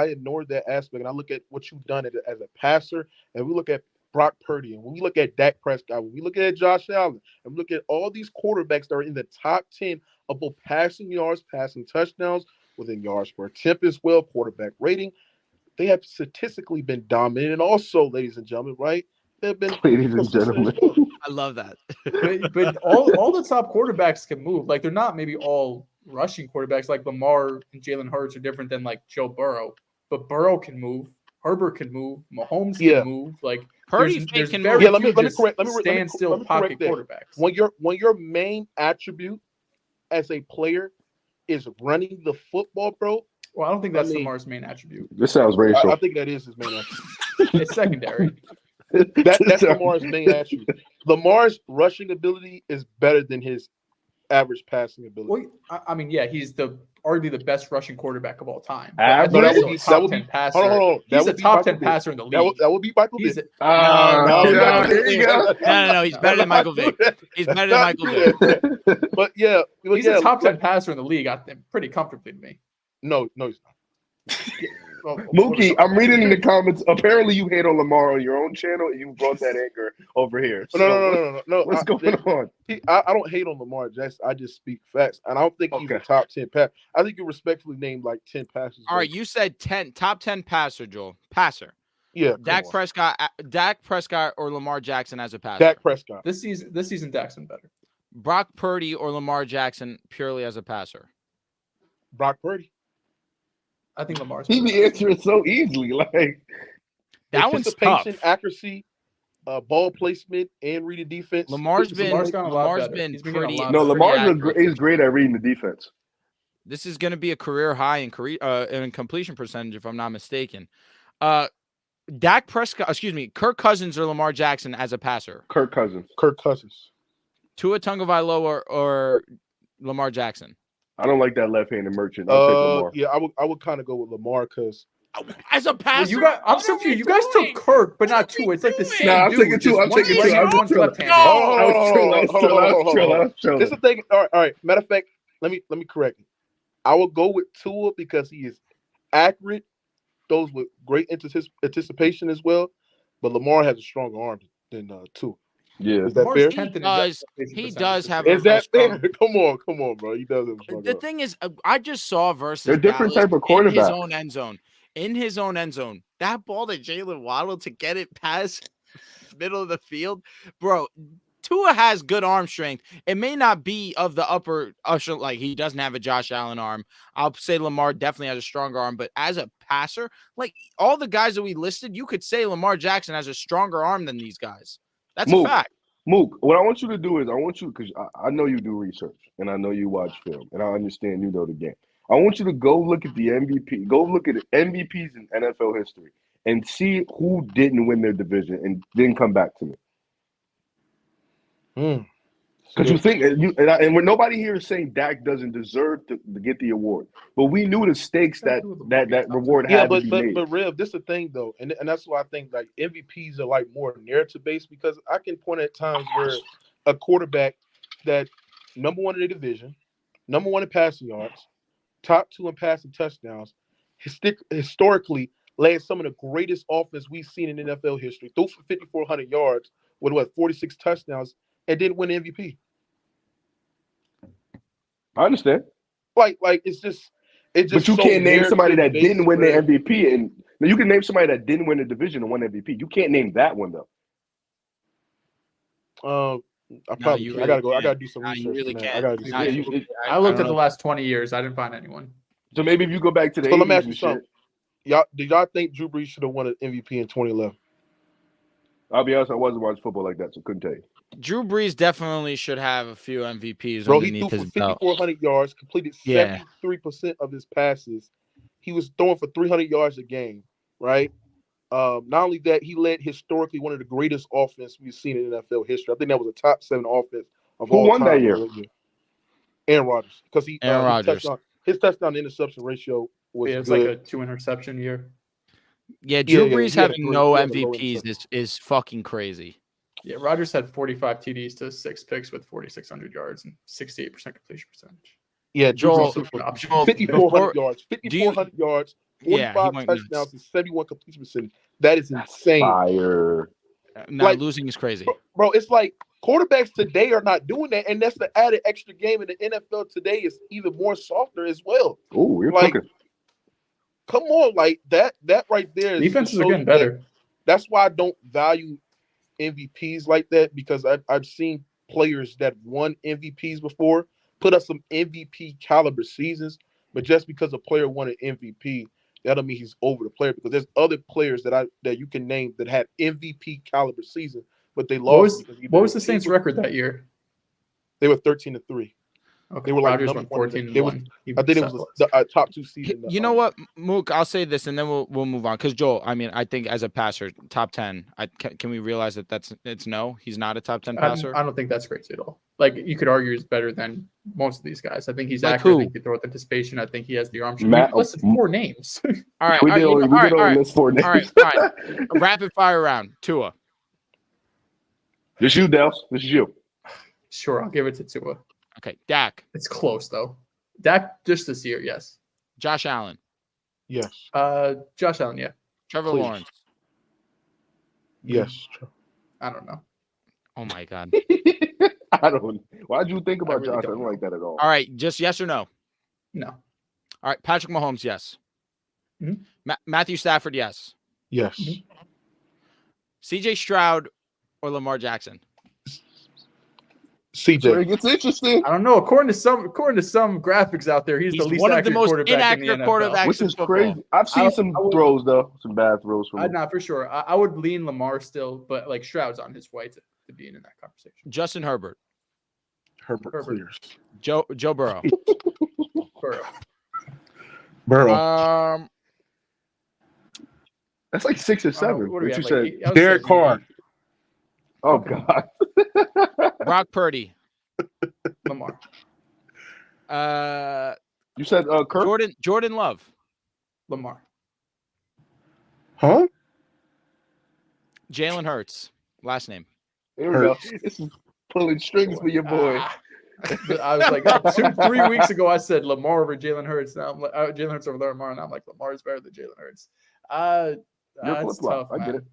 ignore that aspect and I look at what you've done as a passer, and we look at Brock Purdy, and when we look at Dak Prescott, when we look at Josh Allen, and we look at all these quarterbacks that are in the top 10 of both passing yards, passing touchdowns, within yards per attempt as well, quarterback rating, they have statistically been dominant. And also, ladies and gentlemen, right? They've been ladies and gentlemen. I love that. but all the top quarterbacks can move. Like they're not maybe all rushing quarterbacks. Like Lamar and Jalen Hurts are different than like Joe Burrow. But Burrow can move. Herbert can move. Mahomes can move. Like Purdy can move. Let me correct quarterbacks. When your main attribute as a player is running the football, bro. Well, I don't think that's Lamar's main attribute. This sounds racial. I think that is his main attribute. It's secondary. That's Lamar's main attribute. Lamar's rushing ability is better than his average passing ability. Well, I mean, yeah, he's arguably the best rushing quarterback of all time. That would be top 10 passer. Hold on. He's a top 10 passer in the league. That would be Michael Vick. There you go. No, he's better than Michael Vick. He's better than Michael Vick. But yeah, he's a top 10 passer in the league. I think pretty comfortably to me. No, he's not. Mookie, I'm reading in the comments. Apparently, you hate on Lamar on your own channel, and you brought that anger over here. So no. What's going on? I don't hate on Lamar Jackson. I just speak facts, and I don't think he's a top 10 pass. I think you respectfully named like 10 passes. All right, you said top 10 passer, Joel. Passer. Yeah. Dak Prescott, or Lamar Jackson as a passer. Dak Prescott. This season, Dak's been better. Brock Purdy or Lamar Jackson purely as a passer. Brock Purdy. I think Lamar's. He be answering so easily, like that one's tough. Accuracy, ball placement, and reading defense. Lamar's been pretty. No, Lamar is great at reading the defense. This is going to be a career high in completion percentage, if I'm not mistaken. Kirk Cousins or Lamar Jackson as a passer. Kirk Cousins. Tua Tagovailoa or Lamar Jackson. I don't like that left-handed merchant. I'll take Lamar. Yeah, I would kind of go with Lamar because As a passer, You got. I'm so confused. You guys took Kirk, but not Tua. It's like the same. Nah, I'm dude, taking just Tua. I'm one's taking right-handed, Tua. one's left-handed. I was trolling. This is the thing. All right. Matter of fact, let me correct you. I will go with Tua because he is accurate, those with great anticipation as well. But Lamar has a stronger arm than Tua. Yeah. Is that fair? He does have Is a that strong. fair? Come on, bro. He does have a stronger The arm. thing is, I just saw versus They're different Dallas type of in his quarterbacks. own end zone. In his own end zone, that ball to Jalen Waddle to get it past middle of the field, bro. Tua has good arm strength. It may not be of the upper usher, like he doesn't have a Josh Allen arm. I'll say Lamar definitely has a stronger arm, but as a passer, like all the guys that we listed, you could say Lamar Jackson has a stronger arm than these guys. That's a fact. Mook, what I want you to do is because I know you do research and I know you watch film and I understand you know the game. I want you to go look at the MVP, go look at the MVPs in NFL history and see who didn't win their division and then come back to me. Because you think and when nobody here is saying Dak doesn't deserve to get the award, but we knew the stakes that reward had to be made. But Rev, this is the thing though, and that's why I think like MVPs are like more narrative based because I can point at times where a quarterback that number one in the division, number one in passing yards, top two in passing touchdowns, historically led some of the greatest offense we've seen in NFL history, threw for 5,400 yards with 46 touchdowns, and didn't win MVP. I understand. Like it's just but you can't name somebody that didn't win the MVP, and you can name somebody that didn't win the division and won MVP. You can't name that one though. I gotta do some research. You really can't. I gotta do some I looked at the last 20 years. I didn't find anyone. So maybe if you go back to the 80s let me ask you and something. shit. Did y'all think Drew Brees should have won an MVP in 2011? I'll be honest, I wasn't watching football like that, so couldn't tell you. Drew Brees definitely should have a few MVPs Bro, he underneath threw his for belt. 5,400 yards, completed 73% of his passes. He was throwing for 300 yards a game, right? Not only that, he led historically one of the greatest offense we've seen in NFL history. I think that was a top 7 offense of all time. Who won that year? Aaron Rodgers, because Aaron Rodgers. His touchdown to interception ratio was It's good. like a 2 interception year. Yeah, Drew Brees he had having a no he had a low MVPs is fucking crazy. Yeah, Rodgers had 45 TDs to 6 picks with 4,600 yards and 68% completion percentage. Yeah, Joel, 5,400 yards, 5,400 yards, 45 touchdowns, and 71 completion percentage. That is insane. Fire. Not losing is crazy. Bro, it's like quarterbacks today are not doing that, and that's the added extra game in the NFL today is even more softer as well. Oh, you're like, cooking. Come on, like that right there. Defenses are getting better. That's why I don't value MVPs like that, because I've seen players that won MVPs before put up some MVP caliber seasons, but just because a player won an MVP, that don't mean he's over the player, because there's other players that you can name that had MVP caliber season, but they lost. What was the Saints' record that year? They were 13-3. Okay, they were like Rodgers went 14-1. I think it was the top 2 seed. You know what, Mook? I'll say this, and then we'll move on. Because Joel, I mean, I think as a passer, top 10. Can we realize that it's no? He's not a top 10 passer. I don't think that's crazy at all. Like you could argue he's better than most of these guys. I think he's like accurate. Who? I think he throw with anticipation. I think he has the arm strength. Listen, 4 names. All right, we did only list 4 names. All right. Rapid fire round. Tua. This you, Dehls. This is you. Sure, I'll give it to Tua. Okay, Dak. It's close though. Dak just this year, yes. Josh Allen. Yes. Josh Allen, yeah. Trevor Lawrence. Yes. I don't know. Oh my God. I don't. Why'd you think about Josh? I don't like that at all. All right, just yes or no. No. All right, Patrick Mahomes, yes. Mm-hmm. Matthew Stafford, yes. Yes. Mm-hmm. CJ Stroud or Lamar Jackson. CJ. So it gets interesting. I don't know. According to some graphics out there, he's the least one of the most quarterback inaccurate in the NFL. quarterbacks, which is crazy. I've seen some throws though, some bad throws from him. Not for sure. I would lean Lamar still, but like Stroud's on his way to being in that conversation. Justin Herbert. Herbert clears. Joe Burrow. Burrow. That's like 6 or 7. What you said? Derek Carr. Oh God. Brock Purdy. Lamar. You said Kirk? Jordan Love. Lamar. Huh? Jalen Hurts, last name. Here we go. This is pulling strings for your boy. I was like 3 weeks ago. I said Lamar over Jalen Hurts. Now I'm like Jalen Hurts over Lamar, and I'm like Lamar's better than Jalen Hurts. It's tough. I get man. it.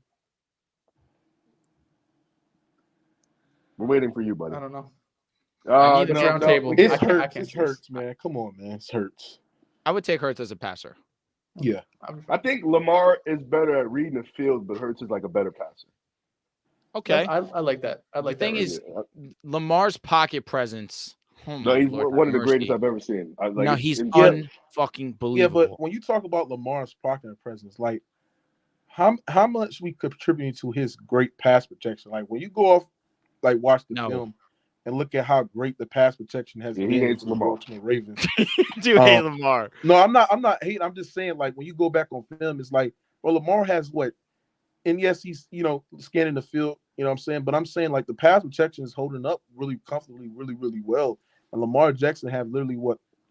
We're waiting for you, buddy. I don't know. I need a round table. It's I can't Hurts. choose. It's Hurts, man. Come on, man. It's Hurts. I would take Hurts as a passer. Yeah. I think Lamar is better at reading the field, but Hurts is like a better passer. Okay. I like that. I like The thing that. is, Lamar's pocket presence. Oh No, my he's Lord, one of the have greatest mercy. I've ever seen. No, he's it's- unfucking Yeah, believable. but when you talk about Lamar's pocket presence, like how much we contribute to his great pass protection. Like when you go off, like watch the film and look at how great the pass protection has Yeah, been he hates for the Lamar. Baltimore Ravens. Do hate Lamar. No, I'm not hating. I'm just saying, like when you go back on film, it's like, well, Lamar has what, and yes, he's scanning the field. You know what I'm saying? But I'm saying like the pass protection is holding up really comfortably, really, really well. And Lamar Jackson have literally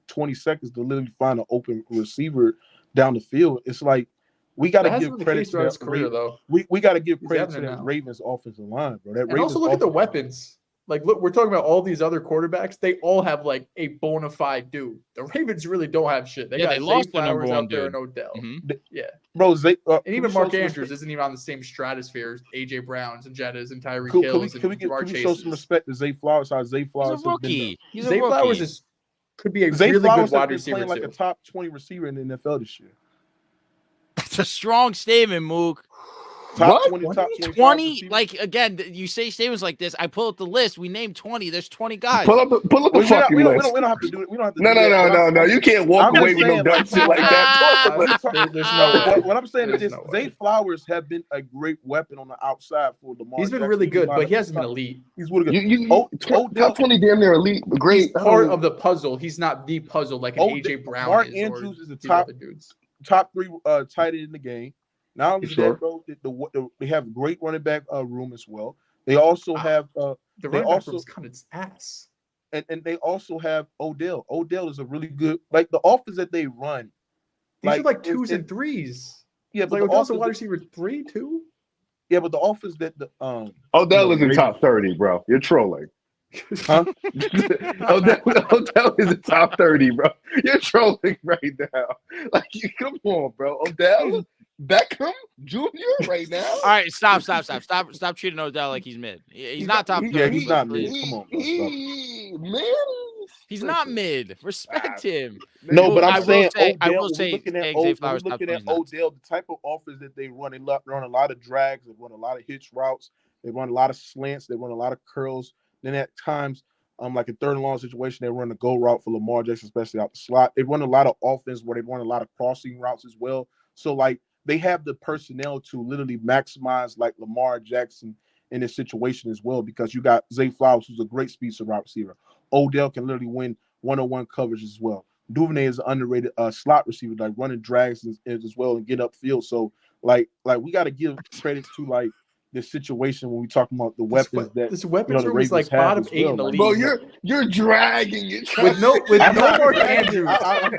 20 seconds to literally find an open receiver down the field. It's like we got to give credit to his that career, though. We got to give He's credit having to it that now. Ravens offensive line, bro. That And Ravens also look at the offensive line. weapons. Like, look, we're talking about all these other quarterbacks. They all have like a bona fide dude. The Ravens really don't have shit. They Yeah, got they lost Zay their number Flowers one out there dude. and Odell. Mhm. Yeah, Bro. and even can we Mark show some Andrews respect- isn't even on the same stratosphere as AJ Browns and Jettas and Tyreek Can Hills we and Jamar show some Chase. respect to Zay Flowers? How Zay He's Flowers a has been rookie. He's a Zay rookie. Flowers could be a Zay really Flowers good wide has been receiver playing like too. a top 20 receiver in the NFL this year. It's a strong statement, Mook. Top What? 20, top 25 20, receiver. like, again, you say statements like this. I pull up the list. We named 20. There's 20 guys. Pull up the we fucking list. don't have to do it. We don't have to. No, do that, but no. You can't walk I'm away just with no saying, dumb like, shit like that. Pull up the list. There's no way. What I'm saying is There's this: no way. Zay Flowers have been a great weapon on the outside for Lamar. He's been Jackson. really good, He's but he hasn't been elite. He's really good. Top Odell, 20 damn near elite. Great. He's part of the puzzle. He's not the puzzle like an AJ Brown Mark is. Andrews or is the these top other dudes. top 3 tight end in the game. Not only Sure. that, bro, they have great running back room as well. They also have The they running back also room's kind of ass. and they also have Odell. Odell is a really good, like the offense that they run. These are like it's- twos it- and threes. Yeah, It's but like the Odell's a offense wide that- receiver 3, 2. yeah, but the offense that the Odell is in Ravens- top 30, bro. You're trolling. Huh? Odell is in top 30, bro. You're trolling right now. Like, come on, bro. Odell, Beckham Jr. right now. All right, stop treating Odell like he's mid. He's not top 30. Yeah, he's not please. mid. Come on, bro, stop. Man. He's not mid. Respect him. No, Well, but I I'm will saying say- I Odell. will When say we're looking at, Xavier Flowers when we're top looking at 20 is nuts. Odell, the type of offense that they run a lot of drags, they run a lot of hitch routes, they run a lot of slants, they run a lot of curls. Then at times, like a third and long situation, they run a go route for Lamar Jackson, especially out the slot. They run a lot of offense where they run a lot of crossing routes as well. So like they have the personnel to literally maximize like Lamar Jackson in this situation as well, because you got Zay Flowers, who's a great speed route receiver. Odell can literally win one-on-one coverage as well. Duvernay is an underrated slot receiver, like running drags as well and get upfield. So like we got to give credit to like the situation when we talking about the weapons This weapons the room is Ravens like have bottom as 8 in the well. league. Bro, you're dragging it. with no I'm not- Mark Andrews,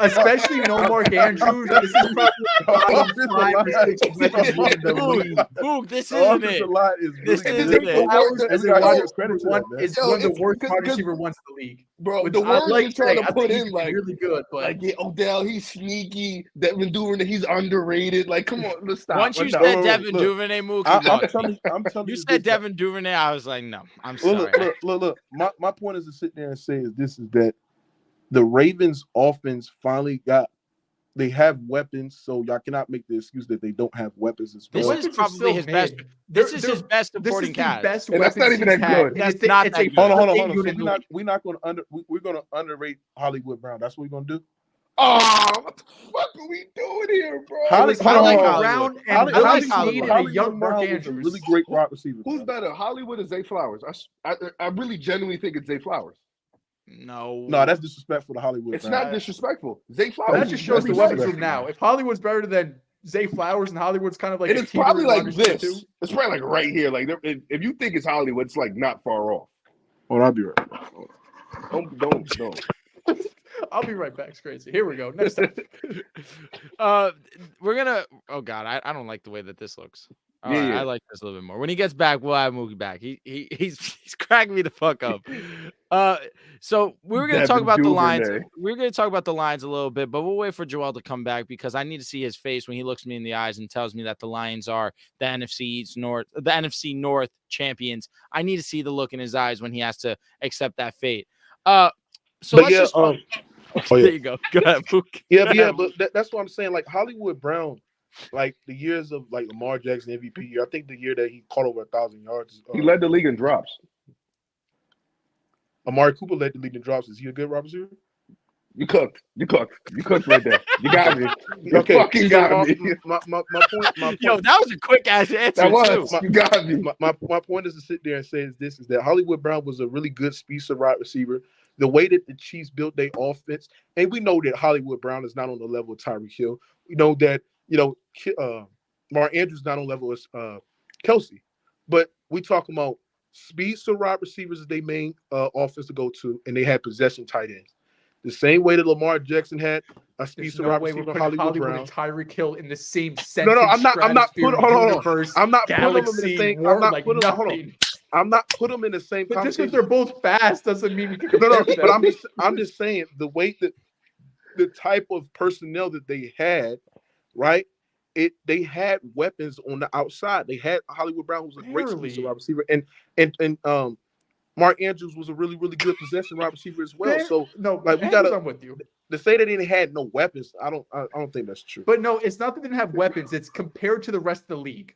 especially no Mark Andrews. This is probably the bottom 5 or 6 weapons room in the league. Boog, this The isn't offensive it. line is This really isn't good. it. Flowers And is we a gotta wide give credit to receiver that, one. man. It's Yo, one of the it's- worst wide 'cause- receiver ones in the league. Bro, Which the I words like you're trying saying. to I put think in, he's like, really good, but like, yeah, Odell, he's sneaky. Devin Duvernay, he's underrated. Like, come on, let's stop. Once you Enough. said look, Devin look. Duvernay, Mook, I'm you lost. telling You you said this, Devin Duvernay, I was like, no, I'm sorry. Look. My point is to sit there and say is that the Ravens offense finally they have weapons, so y'all cannot make the excuse that they don't have weapons as This well. is weapons are probably still his mid. best. This is They're- his best this is supporting the cast. best And that's not weapons even he's that had. good. And That's it's not a that good. Hold on. perfect So unit in the league. we're gonna underrate Hollywood Brown. That's what we're gonna do. Oh, what the fuck are we doing here, bro? It was Hold on, Hollywood hold on. Brown and I like Willie Hollywood. Snead and a Hollywood young Mark Brown was a Andrews. really great wide receiver. Who's bro. better, Hollywood or Zay Flowers? I really genuinely think it's Zay Flowers. No. No, that's disrespectful to Hollywood. It's Brown. not disrespectful. Zay Flowers. That is just shows the really weapons better. room now. If Hollywood's better than Zay Flowers and Hollywood's kind of like And a it's probably teetering like wide receiver this. too. It's probably like right here. Like if you think it's Hollywood, it's like not far off. Hold on, I'll be right. Don't. I'll be right back. It's crazy. Here we go. Next topic. We're gonna. Oh God, I don't like the way that this looks. All Yeah, right, yeah. I like this a little bit more. When he gets back, we'll have Mookie back. He's cracking me the fuck up. So we were gonna talk Devin about the lines. Duvernay. We are gonna talk about the lines a little bit, but we'll wait for Joel to come back because I need to see his face when he looks me in the eyes and tells me that the Lions are the NFC North champions. I need to see the look in his eyes when he has to accept that fate. So But let's yeah, just. oh, There yeah. you go. Go ahead, Mookie. Yeah, but that's what I'm saying. Like Hollywood Brown, like the years of like Lamar Jackson MVP year, I think the year that he caught over 1,000 yards. He led the league in drops. Amari Cooper led the league in drops. Is he a good wide receiver? You cooked right there. You got me. You Okay, fucking got me. My point. Yo, that was a quick ass answer. That was. Too. You got me. My point is to sit there and say is that Hollywood Brown was a really good speed wide receiver. The way that the Chiefs built their offense, and we know that Hollywood Brown is not on the level of Tyreek Hill. We know that Mark Andrews is not on the level as Kelsey, but we talking about speed wide receivers as their main offense to go to, and they had possession tight ends. The same way that Lamar Jackson had a speed wide receiver, Hollywood Brown. And Tyreek Hill in the same sentence. No, I'm not putting. Hold on. Universe, I'm not putting them in the galaxy, same. war, I'm not like putting them. nothing. Hold on. I'm not putting them in the same But just because conversation. they're both fast doesn't mean we can. No, compare but them. I'm just saying the way that the type of personnel that they had, right? They had weapons on the outside. They had Hollywood Brown, who was a great speed wide receiver, and Mark Andrews was a really, really good possession wide receiver as well. So no, like we gotta. I'm with you. To say that they had no weapons, I don't think that's true. But no, it's not that they didn't have weapons. It's compared to the rest of the league.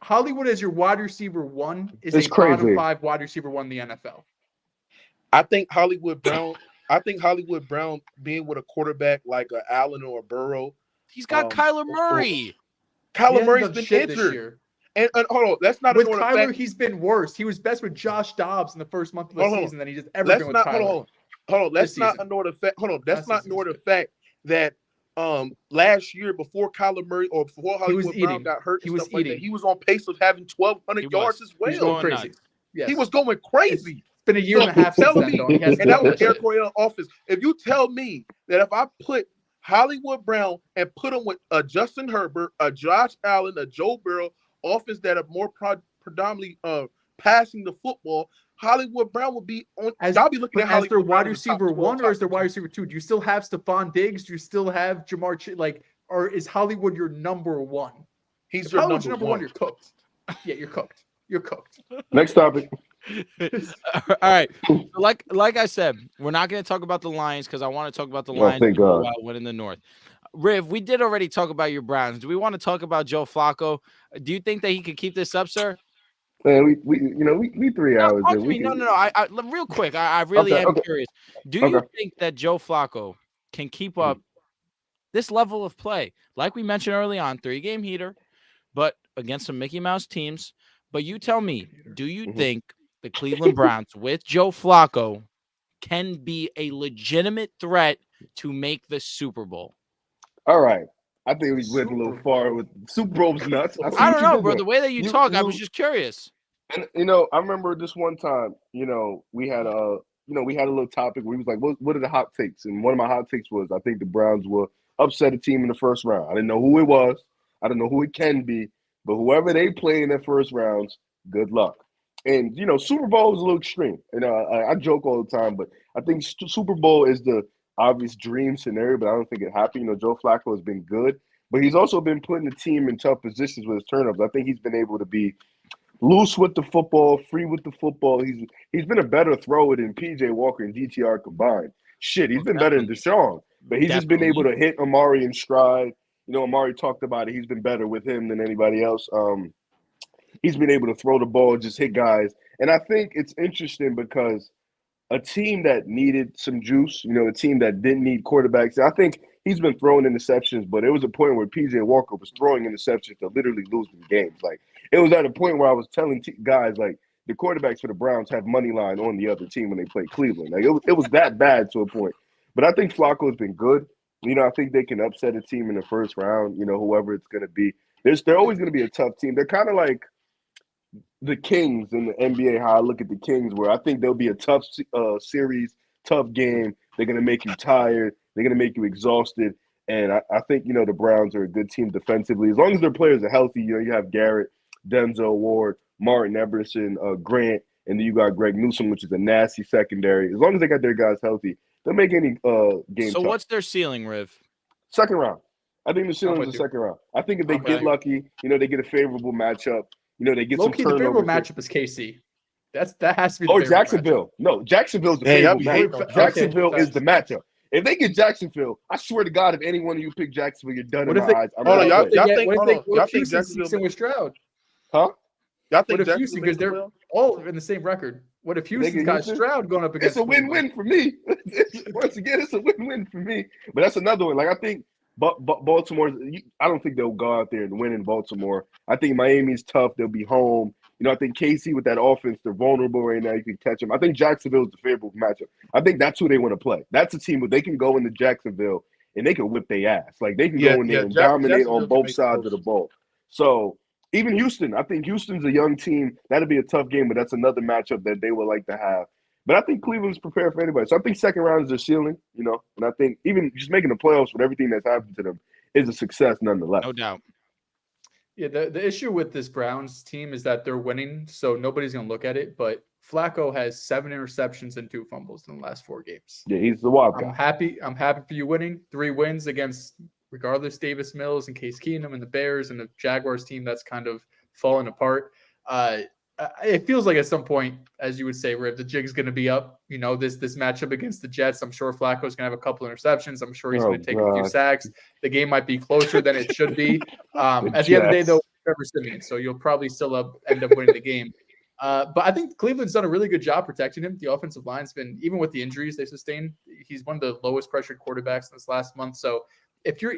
Hollywood as your wide receiver one is It's a bottom crazy. 5 wide receiver one in the NFL. I think Hollywood Brown being with a quarterback like a Allen or a Burrow. He's got Kyler Murray. Kyler Murray's been injured this year. And hold on, let's not With ignore Kyler, the fact. He's been worse. He was best with Josh Dobbs in the first month of the season than he just ever been with Kyler. Hold on. Let's not ignore the fact. Hold on. Let's not ignore the fact that last year before Kyler Murray or before Hollywood Brown got hurt, he was on pace of having 1,200 yards as well. He was going crazy. Yes. He was going crazy. It's been a year and a half since then, though. And that was Eric Royal office. If you tell me that if I put Hollywood Brown and put him with a Justin Herbert, a Josh Allen, a Joe Burrow, offense that are more predominantly passing the football, Hollywood Brown will be on. Y'all be looking at as their Hollywood wide Brown receiver one or as their wide receiver two. Do you still have Stephon Diggs? Do you still have Jamar? Or is Hollywood your number one? He's your number one. You're cooked. Yeah, you're cooked. You're cooked. Next topic. All right. Like I said, we're not going to talk about the Lions because I want to talk about the Lions thank God. winning the North. Riv, we did already talk about your Browns. Do we want to talk about Joe Flacco? Do you think that he could keep this up, sir? Man, we 3 hours. Talk to me. No. I real quick. I really am curious. Do you think that Joe Flacco can keep up this level of play? Like we mentioned early on, 3-game heater, but against some Mickey Mouse teams. But you tell me, do you think the Cleveland Browns with Joe Flacco can be a legitimate threat to make the Super Bowl? All right. I think we went a little far with Super Bowl's nuts. I don't know, bro. The way that you talk, I was just curious. And I remember this one time, we had a little topic where he was like, what are the hot takes? And one of my hot takes was I think the Browns will upset a team in the first round. I didn't know who it was. I don't know who it can be, but whoever they play in their first rounds, good luck. And Super Bowl is a little extreme. I joke all the time, but I think Super Bowl is the obvious dream scenario, but I don't think it happened. Joe Flacco has been good, but he's also been putting the team in tough positions with his turnovers. I think he's been able to be loose with the football, free with the football. He's been a better thrower than P.J. Walker and DTR combined. Shit, he's been better than Deshaun, but he's just been able to hit Amari in stride. Amari talked about it. He's been better with him than anybody else. He's been able to throw the ball, just hit guys. And I think it's interesting because a team that needed some juice, a team that didn't need quarterbacks, I think he's been throwing interceptions, but it was a point where P.J. Walker was throwing interceptions to literally losing games. Like, it was at a point where I was telling guys, like, the quarterbacks for the Browns have money line on the other team when they play Cleveland. Like, it was that bad to a point. But I think Flacco has been good. I think they can upset a team in the first round, whoever it's going to be. They're always going to be a tough team. They're kind of like the Kings in the NBA, how I look at the Kings, where I think there'll be a tough series, tough game, They're going to make you tired. They're going to make you exhausted. And I think, the Browns are a good team defensively. As long as their players are healthy, you have Garrett, Denzel Ward, Martin Emerson, Grant, and then you got Greg Newsome, which is a nasty secondary. As long as they got their guys healthy, they'll make any game So tough. what's their ceiling, Riv? Second round. I think the ceiling is the second round. I think if they get lucky, they get a favorable matchup. They get some turnovers. The favorable matchup is KC. That has to be. Jacksonville. Matchup. No, Jacksonville's the favorable matchup. Jacksonville is the matchup. If they get Jacksonville, I swear to God, if any one of you pick Jacksonville, you're done in my eyes. Y'all think Jacksonville with Stroud? Huh? Y'all think what if Houston, because they're all in the same record? What if Houston's got Stroud going up against? It's a win-win for me. Once again, it's a win-win for me. But that's another one. Like, I think Baltimore, I don't think they'll go out there and win in Baltimore. I think Miami's tough. They'll be home. I think KC with that offense, they're vulnerable right now. You can catch them. I think Jacksonville is the favorable matchup. I think that's who they want to play. That's a team where they can go into Jacksonville and they can whip their ass. Like, they can go in there and dominate on both sides of the ball. So, even Houston, I think Houston's a young team. That'll be a tough game, but that's another matchup that they would like to have. But I think Cleveland's prepared for anybody. So I think second round is their ceiling, and I think even just making the playoffs with everything that's happened to them is a success nonetheless. No doubt. Yeah, the issue with this Browns team is that they're winning, so nobody's going to look at it. But Flacco has 7 interceptions and 2 fumbles in the last 4 games. Yeah, he's the wild guy. I'm happy for you winning. 3 wins against, regardless, Davis Mills and Case Keenum and the Bears and the Jaguars team that's kind of fallen apart. It feels like at some point, as you would say, Rip, the jig's going to be up. This matchup against the Jets, I'm sure Flacco's going to have a couple interceptions. I'm sure he's going to take a few sacks. The game might be closer than it should be. At the end of the day, though, Trevor Siemian, so you'll probably still end up winning the game. But I think Cleveland's done a really good job protecting him. The offensive line's been, even with the injuries they sustained, he's one of the lowest pressured quarterbacks in this last month. So if you're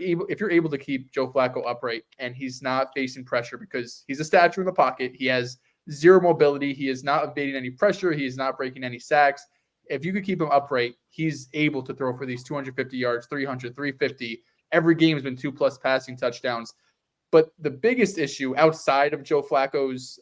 able to keep Joe Flacco upright and he's not facing pressure because he's a statue in the pocket, he has zero mobility. He is not evading any pressure. He is not breaking any sacks. If you could keep him upright, he's able to throw for these 250 yards, 300, 350. Every game has been 2+ passing touchdowns. But the biggest issue outside of Joe Flacco's,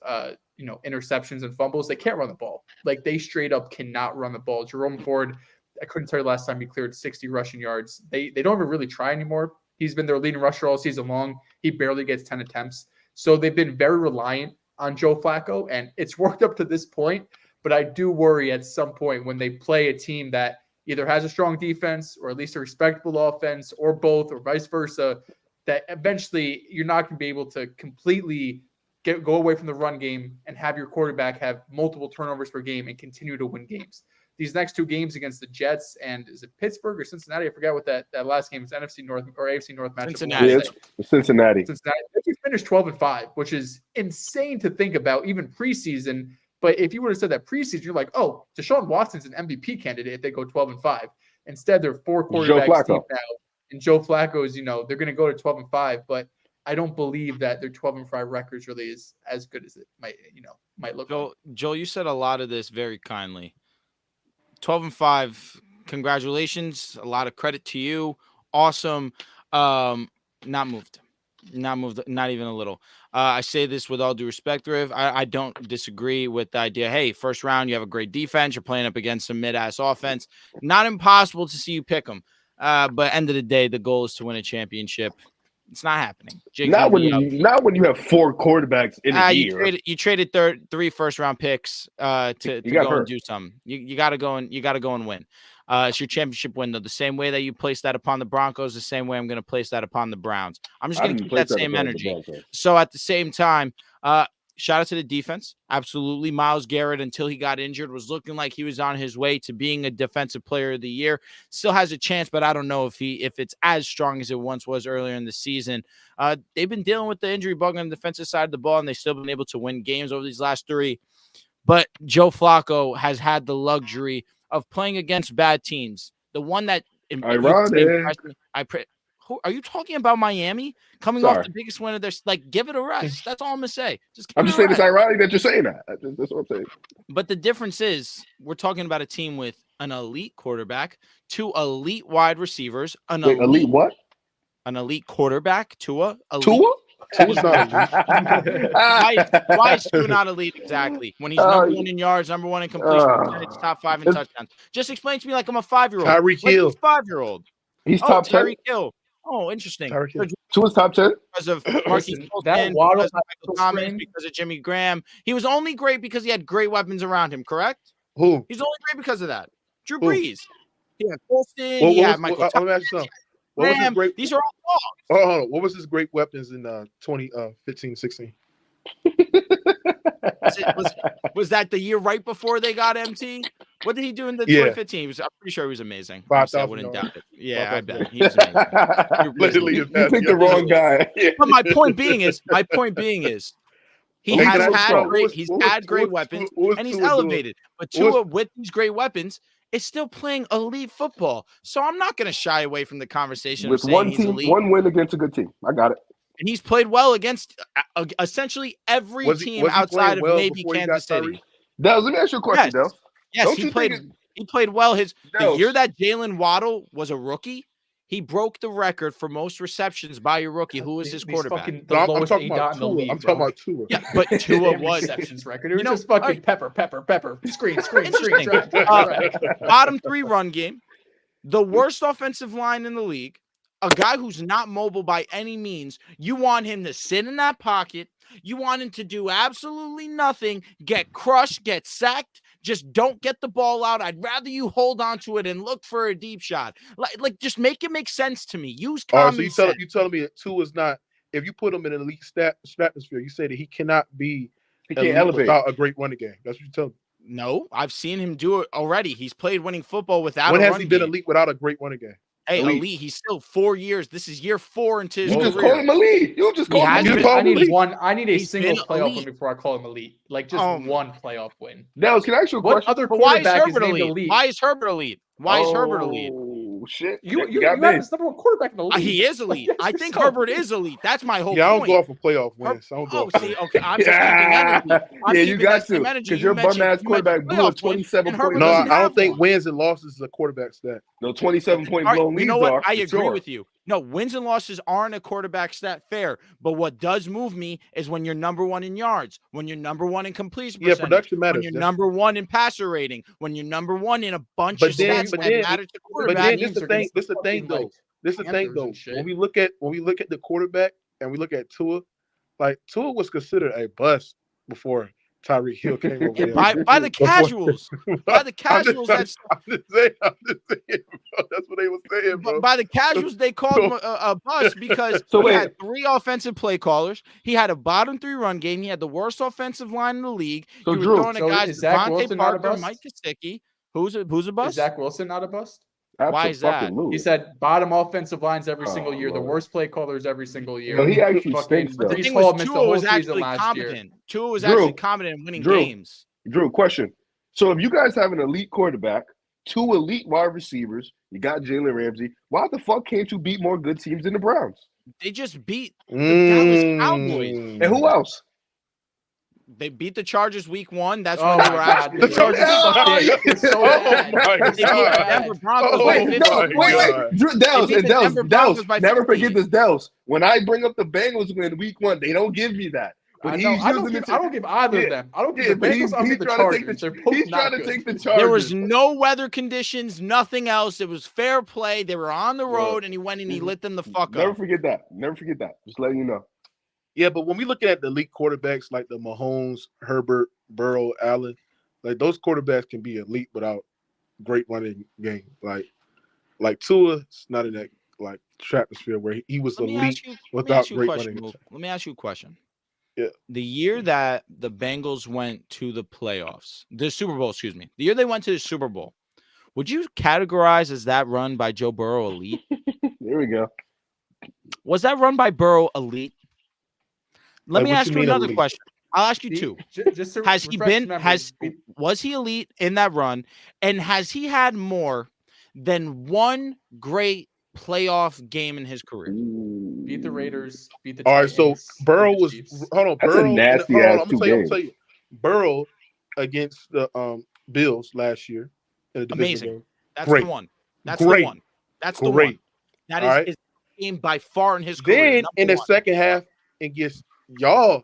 interceptions and fumbles, they can't run the ball. Like, they straight up cannot run the ball. Jerome Ford, I couldn't tell you last time he cleared 60 rushing yards. They don't even really try anymore. He's been their leading rusher all season long. He barely gets 10 attempts. So they've been very reliant on Joe Flacco, and it's worked up to this point. But I do worry at some point when they play a team that either has a strong defense or at least a respectable offense or both or vice versa, that eventually you're not going to be able to completely go away from the run game and have your quarterback have multiple turnovers per game and continue to win games. These next 2 games against the Jets and is it Pittsburgh or Cincinnati? I forgot what that last game is. NFC North or AFC North matchup. Cincinnati. Yeah, it's Cincinnati. They finished 12-5, which is insane to think about even preseason. But if you would have said that preseason, you're like, oh, Deshaun Watson's an MVP candidate if they go 12-5. Instead, they're 4 quarterbacks deep now. And Joe Flacco is, they're going to go to 12-5, but I don't believe that their 12-5 records really is as good as it might look. Joel, you said a lot of this very kindly. 12-5, congratulations. A lot of credit to you. Awesome. Not moved, not even a little. I say this with all due respect, Riv. I don't disagree with the idea. Hey, first round, you have a great defense. You're playing up against some mid-ass offense. Not impossible to see you pick them. But end of the day, the goal is to win a championship. It's not happening. Not when you have 4 quarterbacks in a year. You traded 3 first-round picks to go and do something. You got to go and win. It's your championship win, though. The same way that you place that upon the Broncos, the same way I'm going to place that upon the Browns. I'm just going to keep that same energy. So at the same time, shout out to the defense. Absolutely. Myles Garrett, until he got injured, was looking like he was on his way to being a defensive player of the year. Still has a chance, but I don't know if it's as strong as it once was earlier in the season. They've been dealing with the injury bug on the defensive side of the ball, and they've still been able to win games over these last 3. But Joe Flacco has had the luxury of playing against bad teams. The one that impressed me, are you talking about Miami coming off the biggest win of their? Like, give it a rest. That's all I'm gonna say. I'm just saying it's ironic that you're saying that. That's what I'm saying. But the difference is we're talking about a team with an elite quarterback, 2 elite wide receivers, elite what? An elite quarterback, Tua. Tua's not elite. Why is Tua not elite exactly? When he's number one in yards, number one in completion percentage, top 5 in touchdowns. Just explain to me like I'm a 5-year-old. Tyreek Hill. Like a 5-year-old. He's top 10. Tyreek Hill. Oh, interesting. Tyreek Hill. Tua's top 10. Because of Marquise that Colston, Waddle because of Michael Thomas, because of Jimmy Graham. He was only great because he had great weapons around him, correct? Who? He's only great because of that. Drew Who? Brees. He had Colston. He had Michael let me Thomas. ask you something. What was his Graham. great? These are all dogs. Hold on. What was his great weapons in 2015, 16? Was that the year right before they got MT? What did he do in the Yeah. 2015? I'm pretty sure he was amazing. 5,000 I wouldn't yards. doubt it. Yeah, I 5,000 bet. He was amazing. Literally, You picked the wrong guy. But my point being is, he Okay, has that's had strong. great. He's had great weapons, and he's elevated. But Tua, with these great weapons, is still playing elite football. So I'm not going to shy away from the conversation With of saying one he's team, elite. one win against a good team. I got it. And he's played well against essentially every team outside of maybe Kansas City. Dehls, let me ask you a question, Dehls. Yes, Don't he you played. think He played well. The Dehls. year that Jalen Waddle was a rookie, he broke the record for most receptions by a rookie. Who was his quarterback? The I'm lowest talking ADOT about in the Tua. league. I'm talking about Tua. Yeah, but Tua Damn was receptions record. It was You know, just fucking alright. pepper. Screen. Interesting. Track. Bottom 3 run game, the worst offensive line in the league, a guy who's not mobile by any means. You want him to sit in that pocket. You want him to do absolutely nothing, get crushed, get sacked. Just don't get the ball out. I'd rather you hold on to it and look for a deep shot. Like just make it make sense to me. Use All common right, so sense. you telling me that Tua is not? If you put him in an elite stratosphere, you say that he cannot be he can't elite elevate? without a great running game. That's what you tell me. No, I've seen him do it already. He's played winning football without When a has run he been game. elite without a great running game? Hey, Elite. elite. He's still 4 years. This is year 4 into his You just career. call him elite. You just He call has him been. elite. I need a He's single been playoff elite. win before I call him elite. Like just one playoff win. Dehls, can I ask you a What question? other But why is quarterback is Herbert named elite? elite? Why is Herbert elite? Why is Herbert elite? Oh shit! You got have me. this number one quarterback in the league. He is elite. Yes, I think so. Herbert is elite. That's my whole Yeah, I don't point. go off of playoff wins. I don't go Oh, off. see, okay. I'm just keeping energy. I'm Yeah, you keeping got that to same energy. because You your bum mentioned- ass you quarterback mentioned blew a playoff win, 27 and point. Herbert No, doesn't I have don't think one. wins and losses is a quarterback stat. No, 27-point All right, blown leads you know what? are. I for agree sure. with you. No, wins and losses aren't a quarterback stat fair. But what does move me is when you're number 1 in yards, when you're number 1 in completion Yeah, percentage, production when matters. you're That's- number 1 in passer rating, when you're number 1 in a bunch But of then- stats but that then- matter to But quarterback. then Teams this the are thing. against This the thing fucking, though. like, This the thing Panthers though. and shit. When we look at the quarterback and we look at Tua, like Tua was considered a bust before Tyreek Hill came over. there. by the casuals. By the I'm casuals, just saying, bro. That's what they were saying, bro. by the casuals, they called him a bust because So he wait. had 3 offensive play callers. He had a bottom 3 run game. He had the worst offensive line in the league. So he was Drew, throwing so to guys is Zach Devontae Wilson not a Parker, bust? Mike Gesicki. Who's a bust? Is Zach Wilson not a bust? Why is that? Absolutely. He said bottom offensive lines every single year, the Lord. worst play callers every single year. No, he actually Fucking- stinks, though. The Brees thing Hall was, missed the Tua whole was season actually last year. competent. Tua was Drew, actually competent in winning Drew. games. Drew, question. So if you guys have an elite quarterback, 2 elite wide receivers, you got Jalen Ramsey, why the fuck can't you beat more good teams than the Browns? They just beat the Dallas Cowboys. And who else? They beat the Chargers week 1. That's Oh when they my were God, actually the Chargers suck dick. They're so bad. my They beat the God. Denver Broncos Oh, by Wait, 50. no, wait. God. Drew, They Dehls, beat and the Denver Broncos by Dehls. Never 50. forget this, Dehls. When I bring up the Bengals win week 1, they don't give me that. But I he's know. I using don't give either Yeah. of them. I don't give Yeah, the but he's Bengals. I'll give the trying to take Chargers. They're the both he's not trying to good. take the Chargers. There was no weather conditions, nothing else. It was fair play. They were on the Well, road, and he went and he lit them the fuck Never up. forget that. Never forget that. Just letting you know. Yeah, but when we look at the elite quarterbacks like the Mahomes, Herbert, Burrow, Allen, like those quarterbacks can be elite without great running game. Like Tua's not in that like stratosphere where he was Let me elite ask you, without a great question. running. Luke. Let me ask you a question. Yeah. The year that the Bengals went to the playoffs, the Super Bowl, excuse me, the year they went to the Super Bowl, would you categorize as that run by Joe Burrow elite? There we go. Was that run by Burrow elite? Let Like, me what ask you you mean another elite? question. I'll ask you 2. Just to Has he refresh been memories, was he elite in that run, and has he had more than one great playoff game in his career? beat the Raiders, beat the All right, so Titans, Burrow beat the was Chiefs. hold on. That's a Burrow, nasty hold on, ass I'm two gonna tell games. you. Burrow against the Bills last year in the division Amazing. game. That's Great. the one. That's Great. the one. That's the one. Great. That All is right. his game by far in his career. Then number in the one. second half against y'all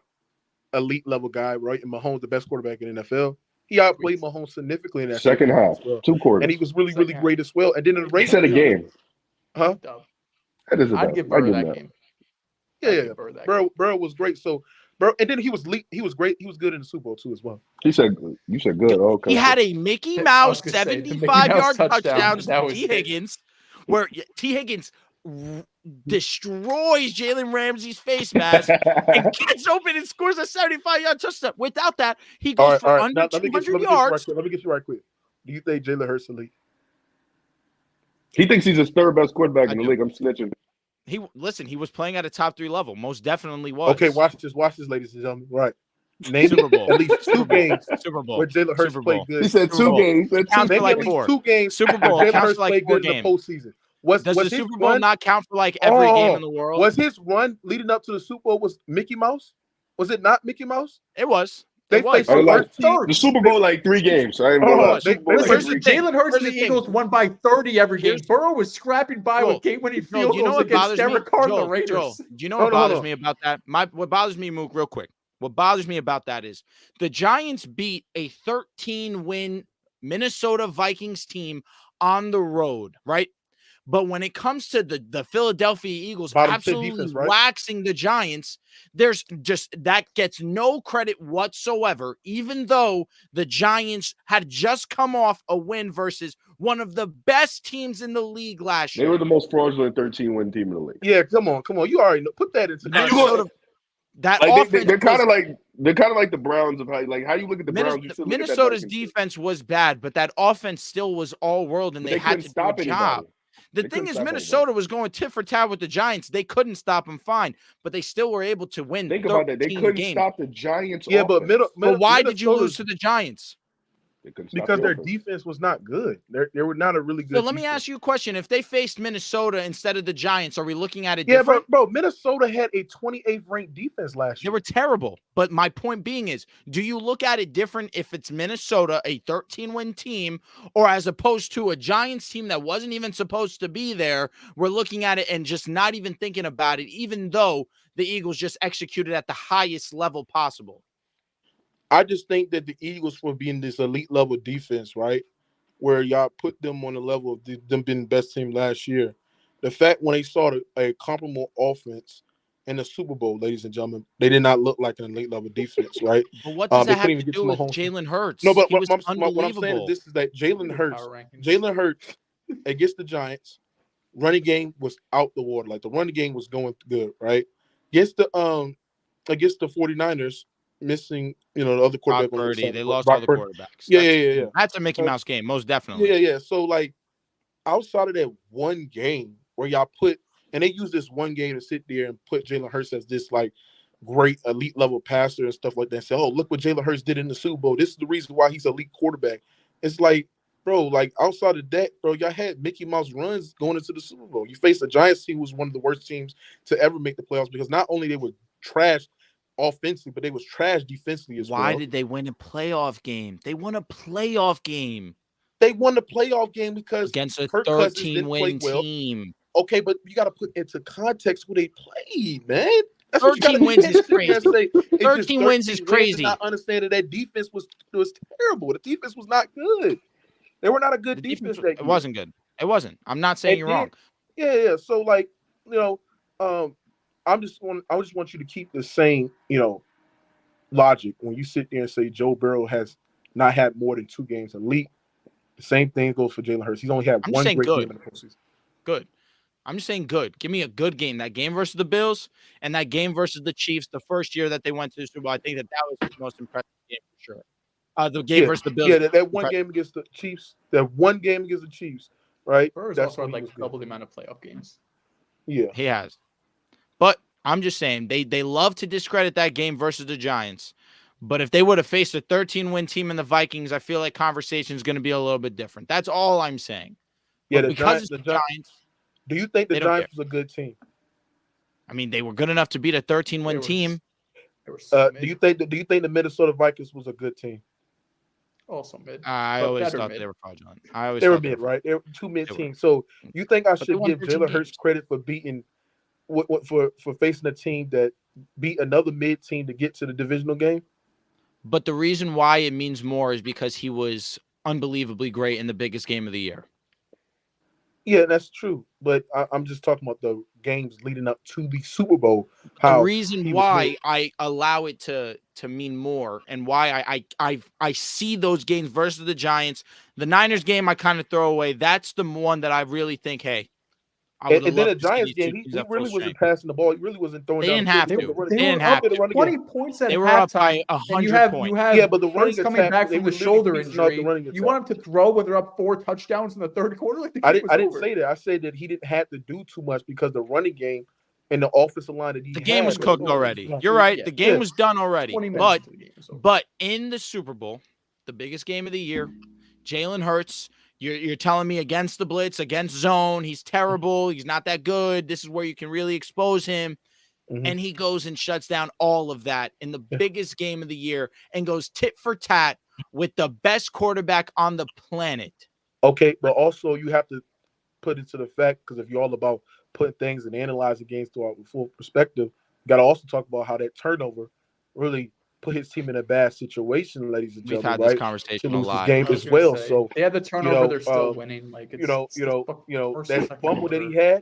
elite level guy, right? And Mahomes, the best quarterback in the NFL. He outplayed Mahomes significantly in that Second half, as well. 2 quarters. And he was really, really Second great as well. And then in the He race, said a game. huh? Dub. That is a I'd dub. give I Burrow give that him game. Yeah, I'd yeah. give Burrow that Burrow, game. Burrow was great. So Burrow, and then he was great. He was good in the Super Bowl too as well. He said, "You said good." Oh, okay. He had a Mickey I was Mouse gonna say, the Mickey 75-yard Mouse touchdown touchdown, to that was T. it. Higgins, where T. Higgins destroys Jalen Ramsey's face mask and gets open and scores a 75-yard touchdown. Without that, he goes for under Now, 200 yards. Let me get you right quick. Do you think Jalen Hurts elite? He thinks he's his 3rd best quarterback I in the do. league. I'm snitching. He was playing at a top 3 level. Most definitely was. Okay, watch this, ladies and gentlemen. Right. Name Super Bowl. at least 2 Super Bowl. games Super Bowl. where Jalen Hurts Super Bowl. played good. He said Super 2 Bowl. games. He said Counts 2 for like games. Name at 4. least 2 games Super where Bowl Jalen counts Hurts for like played 4 good in the games. postseason. Was Does the his Super Bowl run- not count for like every game in the world? Was his run leading up to the Super Bowl was Mickey Mouse? Was it not Mickey Mouse? It was. They It was. faced the worst team. The Super Bowl like 3 games. So I ain't gonna Oh, lie. they- Super Bowl, like, here's 3 the thing. Jalen Hurts and Here's the the thing. Eagles won by 30 every game. Here's- Burrow was scrapping by Joel, with game-winning Joel, field do you know goals what against bothers me? Derek Carr and the Joel, Raiders. do you know Hold what on, bothers hold me about that? What bothers me, Mook, real quick. What bothers me about that is the Giants beat a 13-win Minnesota Vikings team on the road, right? But when it comes to the Philadelphia Eagles Bottom 10 absolutely defense, right? waxing the Giants, there's just that gets no credit whatsoever, even though the Giants had just come off a win versus one of the best teams in the league last They year. were the most fraudulent 13-win team in the league. Yeah, come on. You already know. Put that into context. Minnesota, that Like offense they're kind was- of like the Browns of how you look at the Browns. You still look at that Minnesota's Vikings team. defense was bad, but that offense still was all world, and But they had couldn't to do stop a job. anybody. The They thing couldn't is, stop Minnesota was going tit for tat with the Giants. They couldn't stop them fine, but they still were able to win. Think about that. They 13 couldn't games. stop the Giants. Yeah, but offense. But why did you Minnesota's- lose to the Giants? They couldn't stop Because the their offense. defense was not good. They were not a really good. So let me defense. ask you a question. If they faced Minnesota instead of the Giants, are we looking at it Yeah, different? bro, Minnesota had a 28th ranked defense last They year. were terrible. But my point being is, do you look at it different if it's Minnesota, a 13-win team, or as opposed to a Giants team that wasn't even supposed to be there? We're looking at it and just not even thinking about it, even though the Eagles just executed at the highest level possible. I just think that the Eagles, for being this elite level defense, right, where y'all put them on the level of them being the best team last year, the fact when they saw a comparable offense in the Super Bowl, ladies and gentlemen, they did not look like an elite level defense, right? But what does They that have couldn't to even get do to with Mahomes. Jalen Hurts? No, but He was what I'm saying unbelievable. is this: is that Jalen Hurts, Power rankings. Jalen Hurts against the Giants, running game was out the water. Like the running game was going good, right? Against the 49ers, missing, the other Brock quarterback on the Purdy. side, They lost Brock all the Purdy. quarterbacks. Yeah. That's a Mickey Mouse game, most definitely. Yeah. So like outside of that one game where y'all put, and they use this one game to sit there and put Jalen Hurts as this like great elite level passer and stuff like that. And say, oh, look what Jalen Hurts did in the Super Bowl. This is the reason why he's elite quarterback. It's like, bro, like outside of that, bro, y'all had Mickey Mouse runs going into the Super Bowl. You faced the Giants team, who was one of the worst teams to ever make the playoffs because not only they were trash offensively, but they was trash defensively as well. Why did they win a playoff game? They won a playoff game They won the playoff game because against a Kirk Cousins didn't play 13-win well. team. Okay, but you got to put into context who they played, man. That's 13 wins is crazy. 13 wins is crazy. Not understanding that defense was terrible. The defense was not good. They were not a good The defense. defense, that it year. wasn't good. It wasn't. I'm not saying And you're then- wrong. Yeah. So like, I just want you to keep the same, logic when you sit there and say Joe Burrow has not had more than 2 games elite. The same thing goes for Jalen Hurts. He's only had I'm one saying great good. game in the postseason. Good. I'm just saying good. Give me a good game. That game versus the Bills and that game versus the Chiefs the first year that they went to the Super Bowl. I think that was the most impressive game for sure. The game versus the Bills. Yeah, that one game against the Chiefs. Right? Burrow's That's also when had he like was good. double the amount of playoff games. Yeah. He has. But I'm just saying they love to discredit that game versus the Giants. But if they would have faced a 13-win team in the Vikings, I feel like conversation is going to be a little bit different. That's all I'm saying. Yeah, But the because Giants, it's the Giants, do you think the they don't Giants was a good team? I mean, they were good enough to beat a 13-win They were- team. They were so mid. Do you think the Minnesota Vikings was a good team? Also mid. I But always better thought mid. they were fraudulent. I always They were thought mid, right? They were 2 mid They were. teams. So you think I But they should won give 13 Jalen Hurts games. credit for beating for facing a team that beat another mid team to get to the divisional game. But the reason why it means more is because he was unbelievably great in the biggest game of the year. Yeah, that's true. But I'm just talking about the games leading up to the Super Bowl. The How reason he was why great. I allow it to mean more and why I see those games versus the Giants, the Niners game I kind of throw away. That's the one that I really think, hey, I would have And then the loved to see Giants these two game, teams he at full really wasn't strength. passing the ball. He really wasn't throwing They down didn't the have field to. because the running- They They didn't were have up in the to. running 20 game. points at They were up by halftime. And 100 points. you have Yeah, but the running Hurts coming attack, back they from were the literally shoulder piecing out the injury. running You attack. want him to throw when they're up 4 touchdowns in the third quarter? Like the game was I didn't over. say that. I said that he didn't have to do too much because the running game and the offensive line that he The had game was was cooked over. already. You're right. Yeah. The game Yeah. was done already. 20 minutes into the game was over. But in the Super Bowl, the biggest game of the year, Jalen Hurts, you're telling me against the blitz, against zone, he's terrible. He's not that good. This is where you can really expose him. Mhm. And he goes and shuts down all of that in the Yeah. biggest game of the year and goes tit for tat with the best quarterback on the planet. Okay, but also you have to put it to the fact, because if you're all about putting things and analyzing games through a full perspective, you got to also talk about how that turnover really put his team in a bad situation, ladies and We've gentlemen, had this right? conversation To a lose this lot. game I was as gonna well. say, So they had the turnover, they're still um, winning. Like it's, you know, it's the first or that second fumble that he quarter.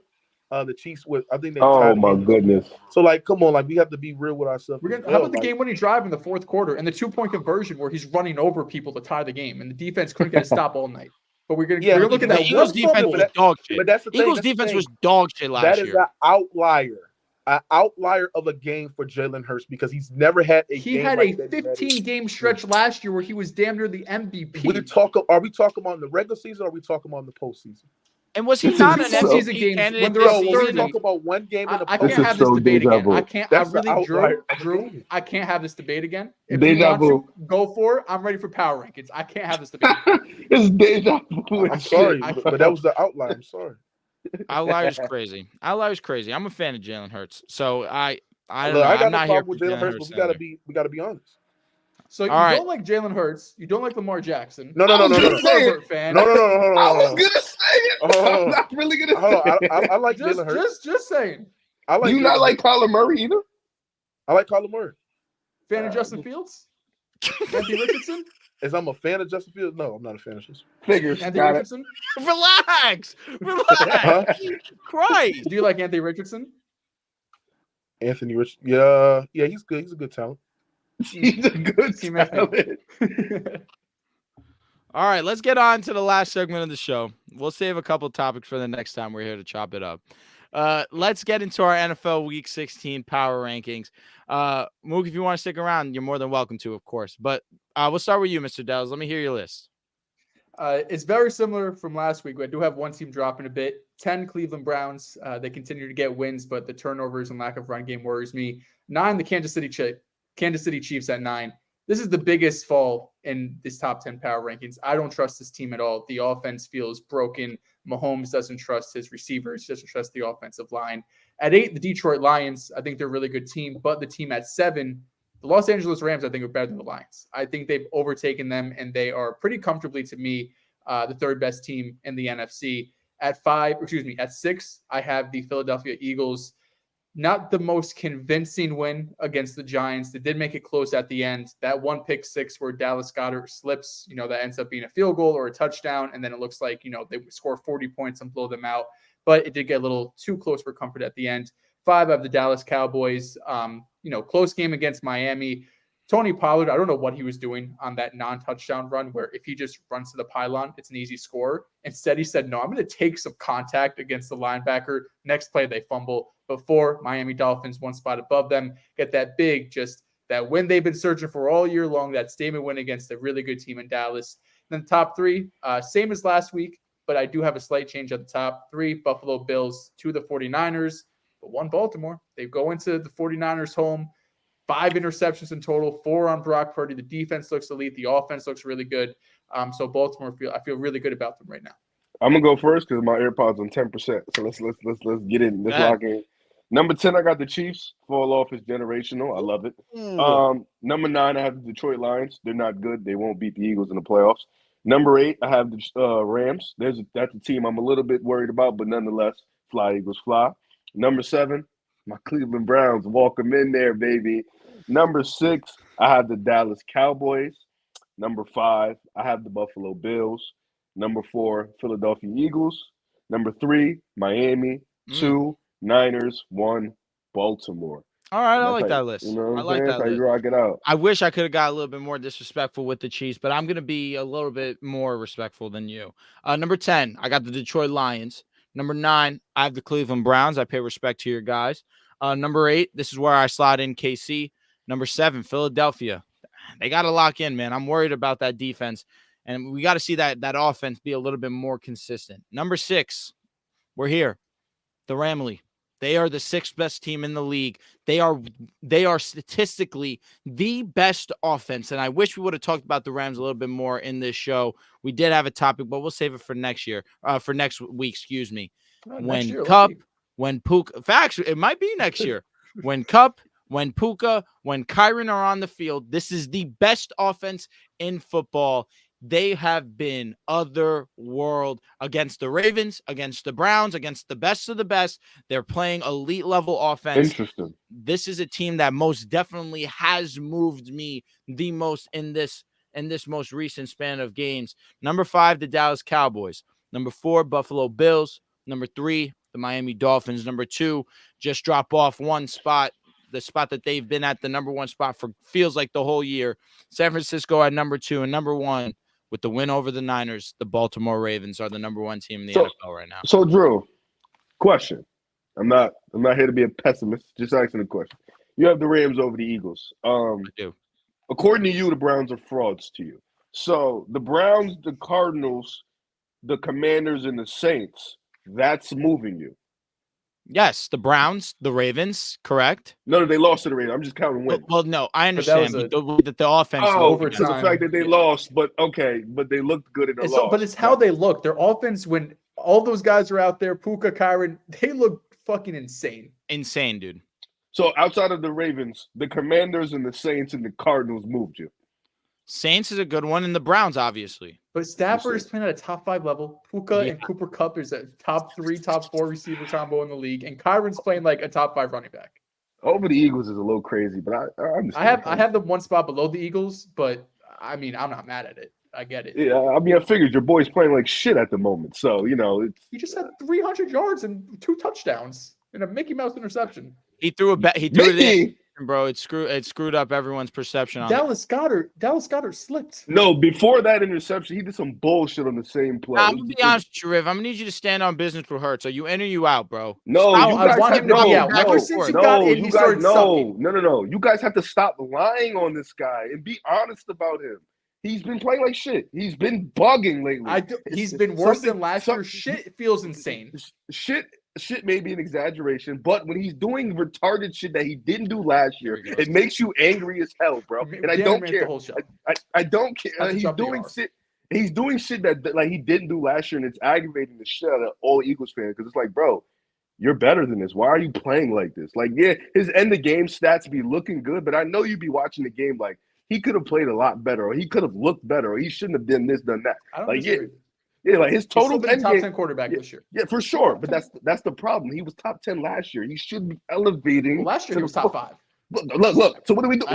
had, the Chiefs with, I think they Oh tied the my game. goodness. So like, come on, like we have to be real with ourselves. We're as gonna, how well. about the Like, game-winning drive in the fourth quarter and the 2-point conversion where he's running over people to tie the game and the defense couldn't get a stop all night. But we're Yeah, gonna look at The that Eagles one defense fumble. was dog shit. But that's the thing. Eagles that's the defense thing. was dog shit last That is year. an outlier of a game for Jalen Hurts because he's never had a He game had like a that in that 15-game stretch last year where he was damn near the MVP. Are we talking about in the regular season or are we talking about in the postseason? And was he This not is an so- Postseason MVP games, candidate when this they're Yo, when we season? talk about one game in the I This can't is have this so debate deja again. I vu. can't. That's I the really, outlier of a Drew. game. I can't have this debate again. If Deja you want vu. to, go for it. I'm ready for power rankings. I can't have this debate. It's deja vu. I'm and sorry, shit. but that was the outlier. I'm sorry. Outlier's crazy. Outlier's crazy. I'm a fan of Jalen Hurts. So I don't Look, know. I got I'm no not here problem for with Jalen Jalen Hurts, Hurts. but we gotta be honest. So you All right. don't like Jalen Hurts. You don't like Lamar Jackson. No. I was You're gonna a say it. Herbert fan. No. I was gonna say it. Oh. I'm not really gonna Hold say on, it. I like Jalen Hurts. Just saying. I like You Jalen not like Hurts. Kyler Murray either? I like Kyler Murray. Fan of Justin Fields. Anthony Richardson. As I'm a fan of Justin Fields, no, I'm not a fan of Justin. Figures. Anthony Got it. Richardson. Relax. Huh? Christ. Do you like Anthony Richardson? Anthony Rich, yeah, he's good. He's a good talent. He's a good Team effort. talent. All right, let's get on to the last segment of the show. We'll save a couple topics for the next time we're here to chop it up. Let's get into our NFL Week 16 power rankings. Mook, if you want to stick around, you're more than welcome to, of course. But we'll start with you, Mr. Dehls. Let me hear your list. It's very similar from last week. I do have one team dropping a bit. 10 Cleveland Browns. They continue to get wins, but the turnovers and lack of run game worries me. 9, the Kansas City Chiefs at 9. This is the biggest fall in this top 10 power rankings. I don't trust this team at all. The offense feels broken. Mahomes doesn't trust his receivers, doesn't trust the offensive line. At 8, the Detroit Lions. I think they're a really good team, but the team at 7, the Los Angeles Rams, I think, are better than the Lions. I think they've overtaken them, and they are pretty comfortably, to me, the third best team in the NFC. At 6, I have the Philadelphia Eagles. Not the most convincing win against the Giants. They did make it close at the end. That one pick 6 where Dallas Goedert slips, that ends up being a field goal or a touchdown, and then it looks like, they score 40 points and blow them out. But it did get a little too close for comfort at the end. 5, I have the Dallas Cowboys. Close game against Miami. Tony Pollard, I don't know what he was doing on that non-touchdown run where if he just runs to the pylon, it's an easy score. Instead, he said, no, I'm going to take some contact against the linebacker. Next play, they fumble. Before Miami Dolphins, one spot above them, get that big, just that win they've been searching for all year long, that statement win against a really good team in Dallas. And then the top 3, same as last week, but I do have a slight change at the top. 3, Buffalo Bills, 2, the 49ers, but 1, Baltimore. They go into the 49ers home. 5 interceptions in total, 4 on Brock Purdy. The defense looks elite. The offense looks really good. So Baltimore, I feel really good about them right now. I'm gonna go first because my AirPods on 10%. So let's get in. Let's lock in. Number 10, I got the Chiefs. Fall off is generational. I love it. Number 9, I have the Detroit Lions. They're not good. They won't beat the Eagles in the playoffs. Number 8, I have the Rams. That's a team I'm a little bit worried about, but nonetheless, fly Eagles fly. Number 7, My Cleveland Browns, walk them in there, baby. Number 6, I have the Dallas Cowboys. Number 5, I have the Buffalo Bills. Number 4, Philadelphia Eagles. Number 3, Miami. 2, Niners. 1, Baltimore. All right, I That's like how, that list. you know what I I'm like saying? that That's how list. you rock it out. I wish I could have got a little bit more disrespectful with the Chiefs, but I'm going to be a little bit more respectful than you. Number 10, I got the Detroit Lions. Number 9, I have the Cleveland Browns. I pay respect to your guys. Number 8, this is where I slide in KC. Number 7, Philadelphia. They got to lock in, man. I'm worried about that defense, and we got to see that offense be a little bit more consistent. Number 6, we're here. The Ramley. They are the 6th best team in the league. They are statistically the best offense. And I wish we would have talked about the Rams a little bit more in this show. We did have a topic, but we'll save it for next year. For next week, excuse me. Next year, When Puka, facts, it might be next year. When Cup, when Puka, when Kyron are on the field, this is the best offense in football. They have been otherworld against the Ravens, against the Browns, against the best of the best. They're playing elite level offense. Interesting. This is a team that most definitely has moved me the most in this most recent span of games. Number 5, the Dallas Cowboys. Number 4, Buffalo Bills. Number 3, the Miami Dolphins. Number 2, just drop off one spot. The spot that they've been at the number 1 spot for feels like the whole year. San Francisco at number 2 and number 1. With the win over the Niners, the Baltimore Ravens are the number 1 team in the NFL right now. So, Drew, question. I'm not here to be a pessimist. Just asking a question. You have the Rams over the Eagles. I do. According to you, the Browns are frauds to you. So the Browns, the Cardinals, the Commanders, and the Saints, that's moving you. Yes, the Browns, the Ravens, correct? No, they lost to the Ravens. I'm just counting wins. Well, no, I understand that the offense. Because the fact that they lost, but they looked good in the loss. But it's how they look. Their offense, when all those guys are out there, Puka, Kyron, they look fucking insane. Insane, dude. So outside of the Ravens, the Commanders and the Saints and the Cardinals moved you. Saints is a good one, and the Browns, obviously. But Stafford is playing at a top 5 level. Puka and Cooper Kupp is a top 3, top 4 receiver combo in the league, and Kyron's playing like a top 5 running back. Over the Eagles is a little crazy, but I understand. I have them 1 spot below the Eagles, but I mean I'm not mad at it. I get it. Yeah, I mean I figured your boy's playing like shit at the moment, so he just had 300 yards and 2 touchdowns and a Mickey Mouse interception. He threw it in. Bro, it screwed up everyone's perception on Dallas Goedert slipped. No, before that interception, he did some bullshit on the same play. I'm gonna be honest with you, Riv. I'm gonna need you to stand on business with Hurts. Are you in or you out, bro? No, I want him to be out. Ever since he got in, he started sucking. No. You guys have to stop lying on this guy and be honest about him. He's been playing like shit. He's been bugging lately. He's been worse than last year. Shit feels insane. Shit may be an exaggeration, but when he's doing retarded shit that he didn't do last year, it makes you angry as hell, bro. And I don't care. I don't care. He's doing shit that like he didn't do last year, and it's aggravating the shit out of all Eagles fans because it's like, bro, you're better than this. Why are you playing like this? Like, yeah, his end of game stats be looking good, but I know you'd be watching the game like he could have played a lot better, or he could have looked better, or he shouldn't have done this, done that. Yeah, like his total top 10 quarterback this year. Yeah, for sure. But that's the problem. He was top 10 last year. He should be elevating. Well, last year he was top 5. Look. So what do we do?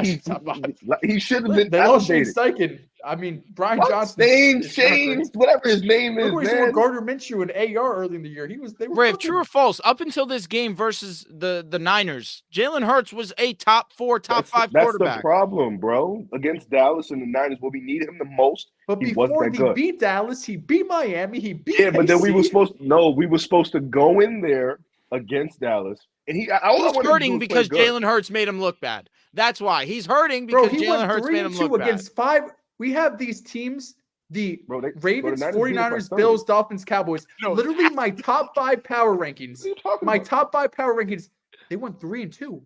He should have been. They lost Shane Steichen. I mean, Brian Johnson. Shane, whatever his name is. Look, man. Gardner Minshew and AR early in the year. They were Ray, true or false? Up until this game versus the Niners, Jalen Hurts was a top 4, top 5 quarterback. That's the problem, bro. Against Dallas and the Niners, where we need him the most. But before he beat Dallas, he beat Miami, he beat KC. But then we were supposed to go in there against Dallas. And he's hurting because Jalen Hurts made him look bad. That's why. He's hurting because Jalen Hurts made him look bad. Against 5. We have these teams, Ravens, 49ers, Bills, Dolphins, Cowboys. Literally my top 5 power rankings. Top 5 power rankings, they won 3-2.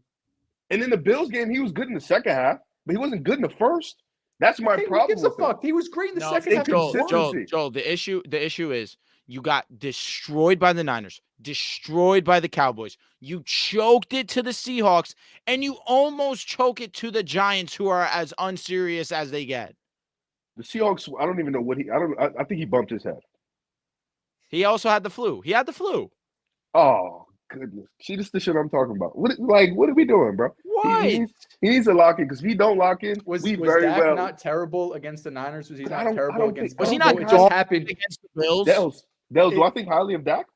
And in the Bills game, he was good in the second half, but he wasn't good in the first. That's my problem. Who gives a fuck? He was great in the second half. Joel, the issue is you got destroyed by the Niners, destroyed by the Cowboys. You choked it to the Seahawks, and you almost choke it to the Giants, who are as unserious as they get. The Seahawks, I don't even know what I think he bumped his head. He also had the flu. Oh, goodness. See, this is the shit I'm talking about. What are we doing, bro? What? He needs to lock in because if he don't lock in, Was very Dak well. not terrible against the Niners? Was he I not don't terrible against? think- Was he I don't not think It just Dak- happened. against the Bills? Dehls, do It- I think highly of Dak?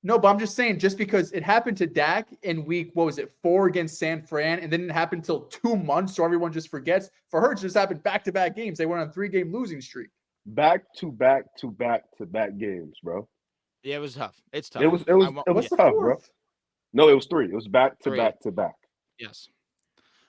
No, but I'm just saying, just because it happened to Dak in week, 4 against San Fran, and then it happened until 2 months, so everyone just forgets. For her, it just happened back-to-back games. They went on a 3-game losing streak. Back to back games, bro. Yeah, it was tough. It's tough. It was What's the tough, bro. fourth? No, it was 3. It was back to 3. back to back. Yes.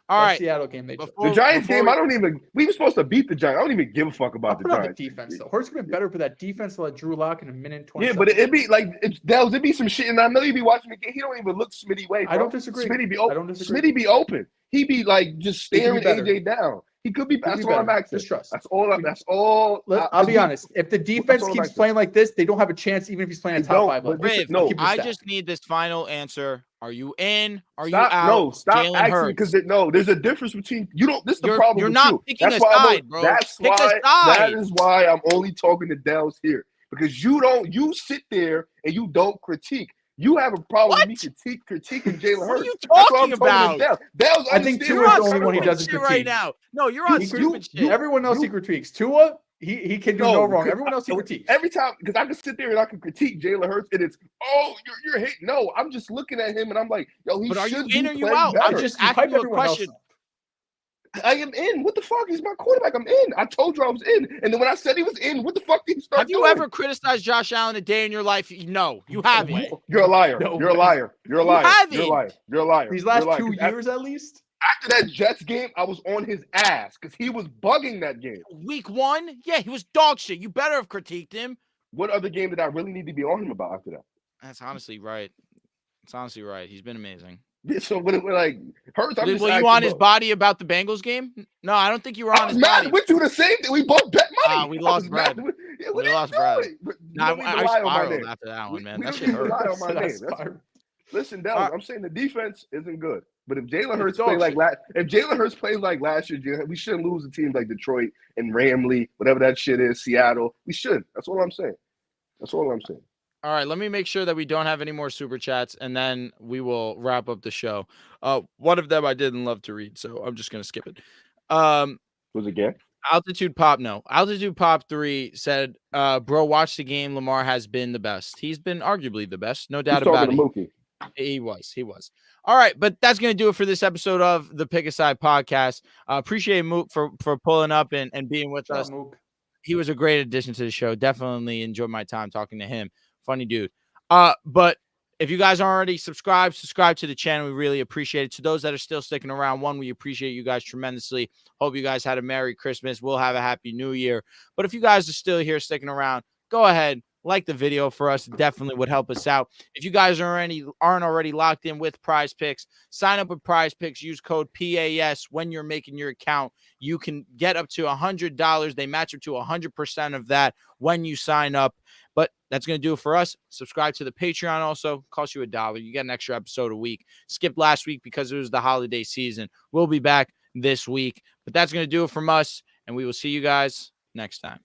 All That right. Seattle game. They The Giants before game, we were supposed to beat the Giants. I don't even give a fuck I'll about put the out the Giants. defense though. Hurts been better for that defense to let Drew Lock in a minute and 20. Yeah, but it'd be like it'd be some shit, and I know you'd be watching the game. He don't even look Smitty way. Bro. I don't disagree. Smitty be open. I don't disagree. Smitty be open. He be like just He could be staring better. AJ down. He could be. He could That's be all I'm better. asking. Just trust. That's all. I'll be honest. If the defense all I'm keeps asking. playing like this, they don't have a chance, even if he's playing at They top don't, 5 but level. this Riv, is- no, Keep it I stacked. just need this final answer. Are you in? Are you Stop! out? No, stop Jalen asking Hurts. because there's a difference between you don't. This is the problem. You're with not you. picking That's a why side, bro. That's Pick a why. side. That is why I'm only talking to Dehls here because you don't. You sit there and you don't critique. You have a problem with me critiquing Jalen Hurts. What are you That's why talking I'm talking to about? Dehls I think understands Tua You're is on the only one he stupid doesn't shit critique. right now. No, you're on He stupid shit. Everyone else he critiques. Tua, he can do no wrong. because Everyone else he critiques. Every time, because I can sit there and I can critique Jalen Hurts, and it's you're hating. No, I'm just looking at him and I'm like, yo, he But are you should in be or you playing out? I'm better. just You asking hype you a everyone else question. up. I am in. What the fuck? He's my quarterback. I'm in. I told you I was in. And then when I said he was in, what the fuck did he start Have you doing? ever criticized Josh Allen a day in your life? No, you haven't. You're a liar. No You're a way. liar. You're a You liar. haven't. You're a liar. You're a liar. These You're a last liar. 2 'Cause years at least. after that Jets game, I was on his ass because he was bugging that game. Week 1, yeah, he was dog shit. You better have critiqued him. What other game did I really need to be on him about after that? That's honestly right. It's honestly right. He's been amazing. So what like Hurts? I'm just Were you asking, on his bro. body about the Bengals game? No, I don't think you were I on was his mad body. with you the same thing. We both bet money. We I lost was mad bread. with- Yeah, what We are you lost bread. doing? But you Nah, don't even I lie on my spiraled name. after that one, man. We That don't shit even hurt. lie on my name. That's That's- fire. Listen, Dehls, I'm saying the defense isn't good. But if Jalen It's Hurts dog play like shit. if Jalen Hurts plays like last year, we shouldn't lose to teams like Detroit and Ramley, whatever that shit is, Seattle. We should. That's all I'm saying. That's all I'm saying. All right, let me make sure that we don't have any more super chats, and then we will wrap up the show. One of them I didn't love to read, so I'm just gonna skip it. Was it again? Altitude Pop 3 said, bro, watch the game. Lamar has been the best. He's been arguably the best, no doubt He's about talking it. to Mookie. He was. All right, but that's going to do it for this episode of the Pick a Side podcast. Appreciate Mook for pulling up and being with us. Mook. He was a great addition to the show. Definitely enjoyed my time talking to him. Funny dude. But if you guys aren't already subscribe to the channel. We really appreciate it. To those that are still sticking around, we appreciate you guys tremendously. Hope you guys had a Merry Christmas. We'll have a Happy New Year. But if you guys are still here sticking around, go ahead. Like the video for us. It definitely would help us out. If you guys aren't already locked in with PrizePicks, sign up with PrizePicks. Use code PAS when you're making your account. You can get up to $100. They match up to 100% of that when you sign up. But that's going to do it for us. Subscribe to the Patreon also. Costs you $1. You get an extra episode a week. Skipped last week because it was the holiday season. We'll be back this week. But that's going to do it from us. And we will see you guys next time.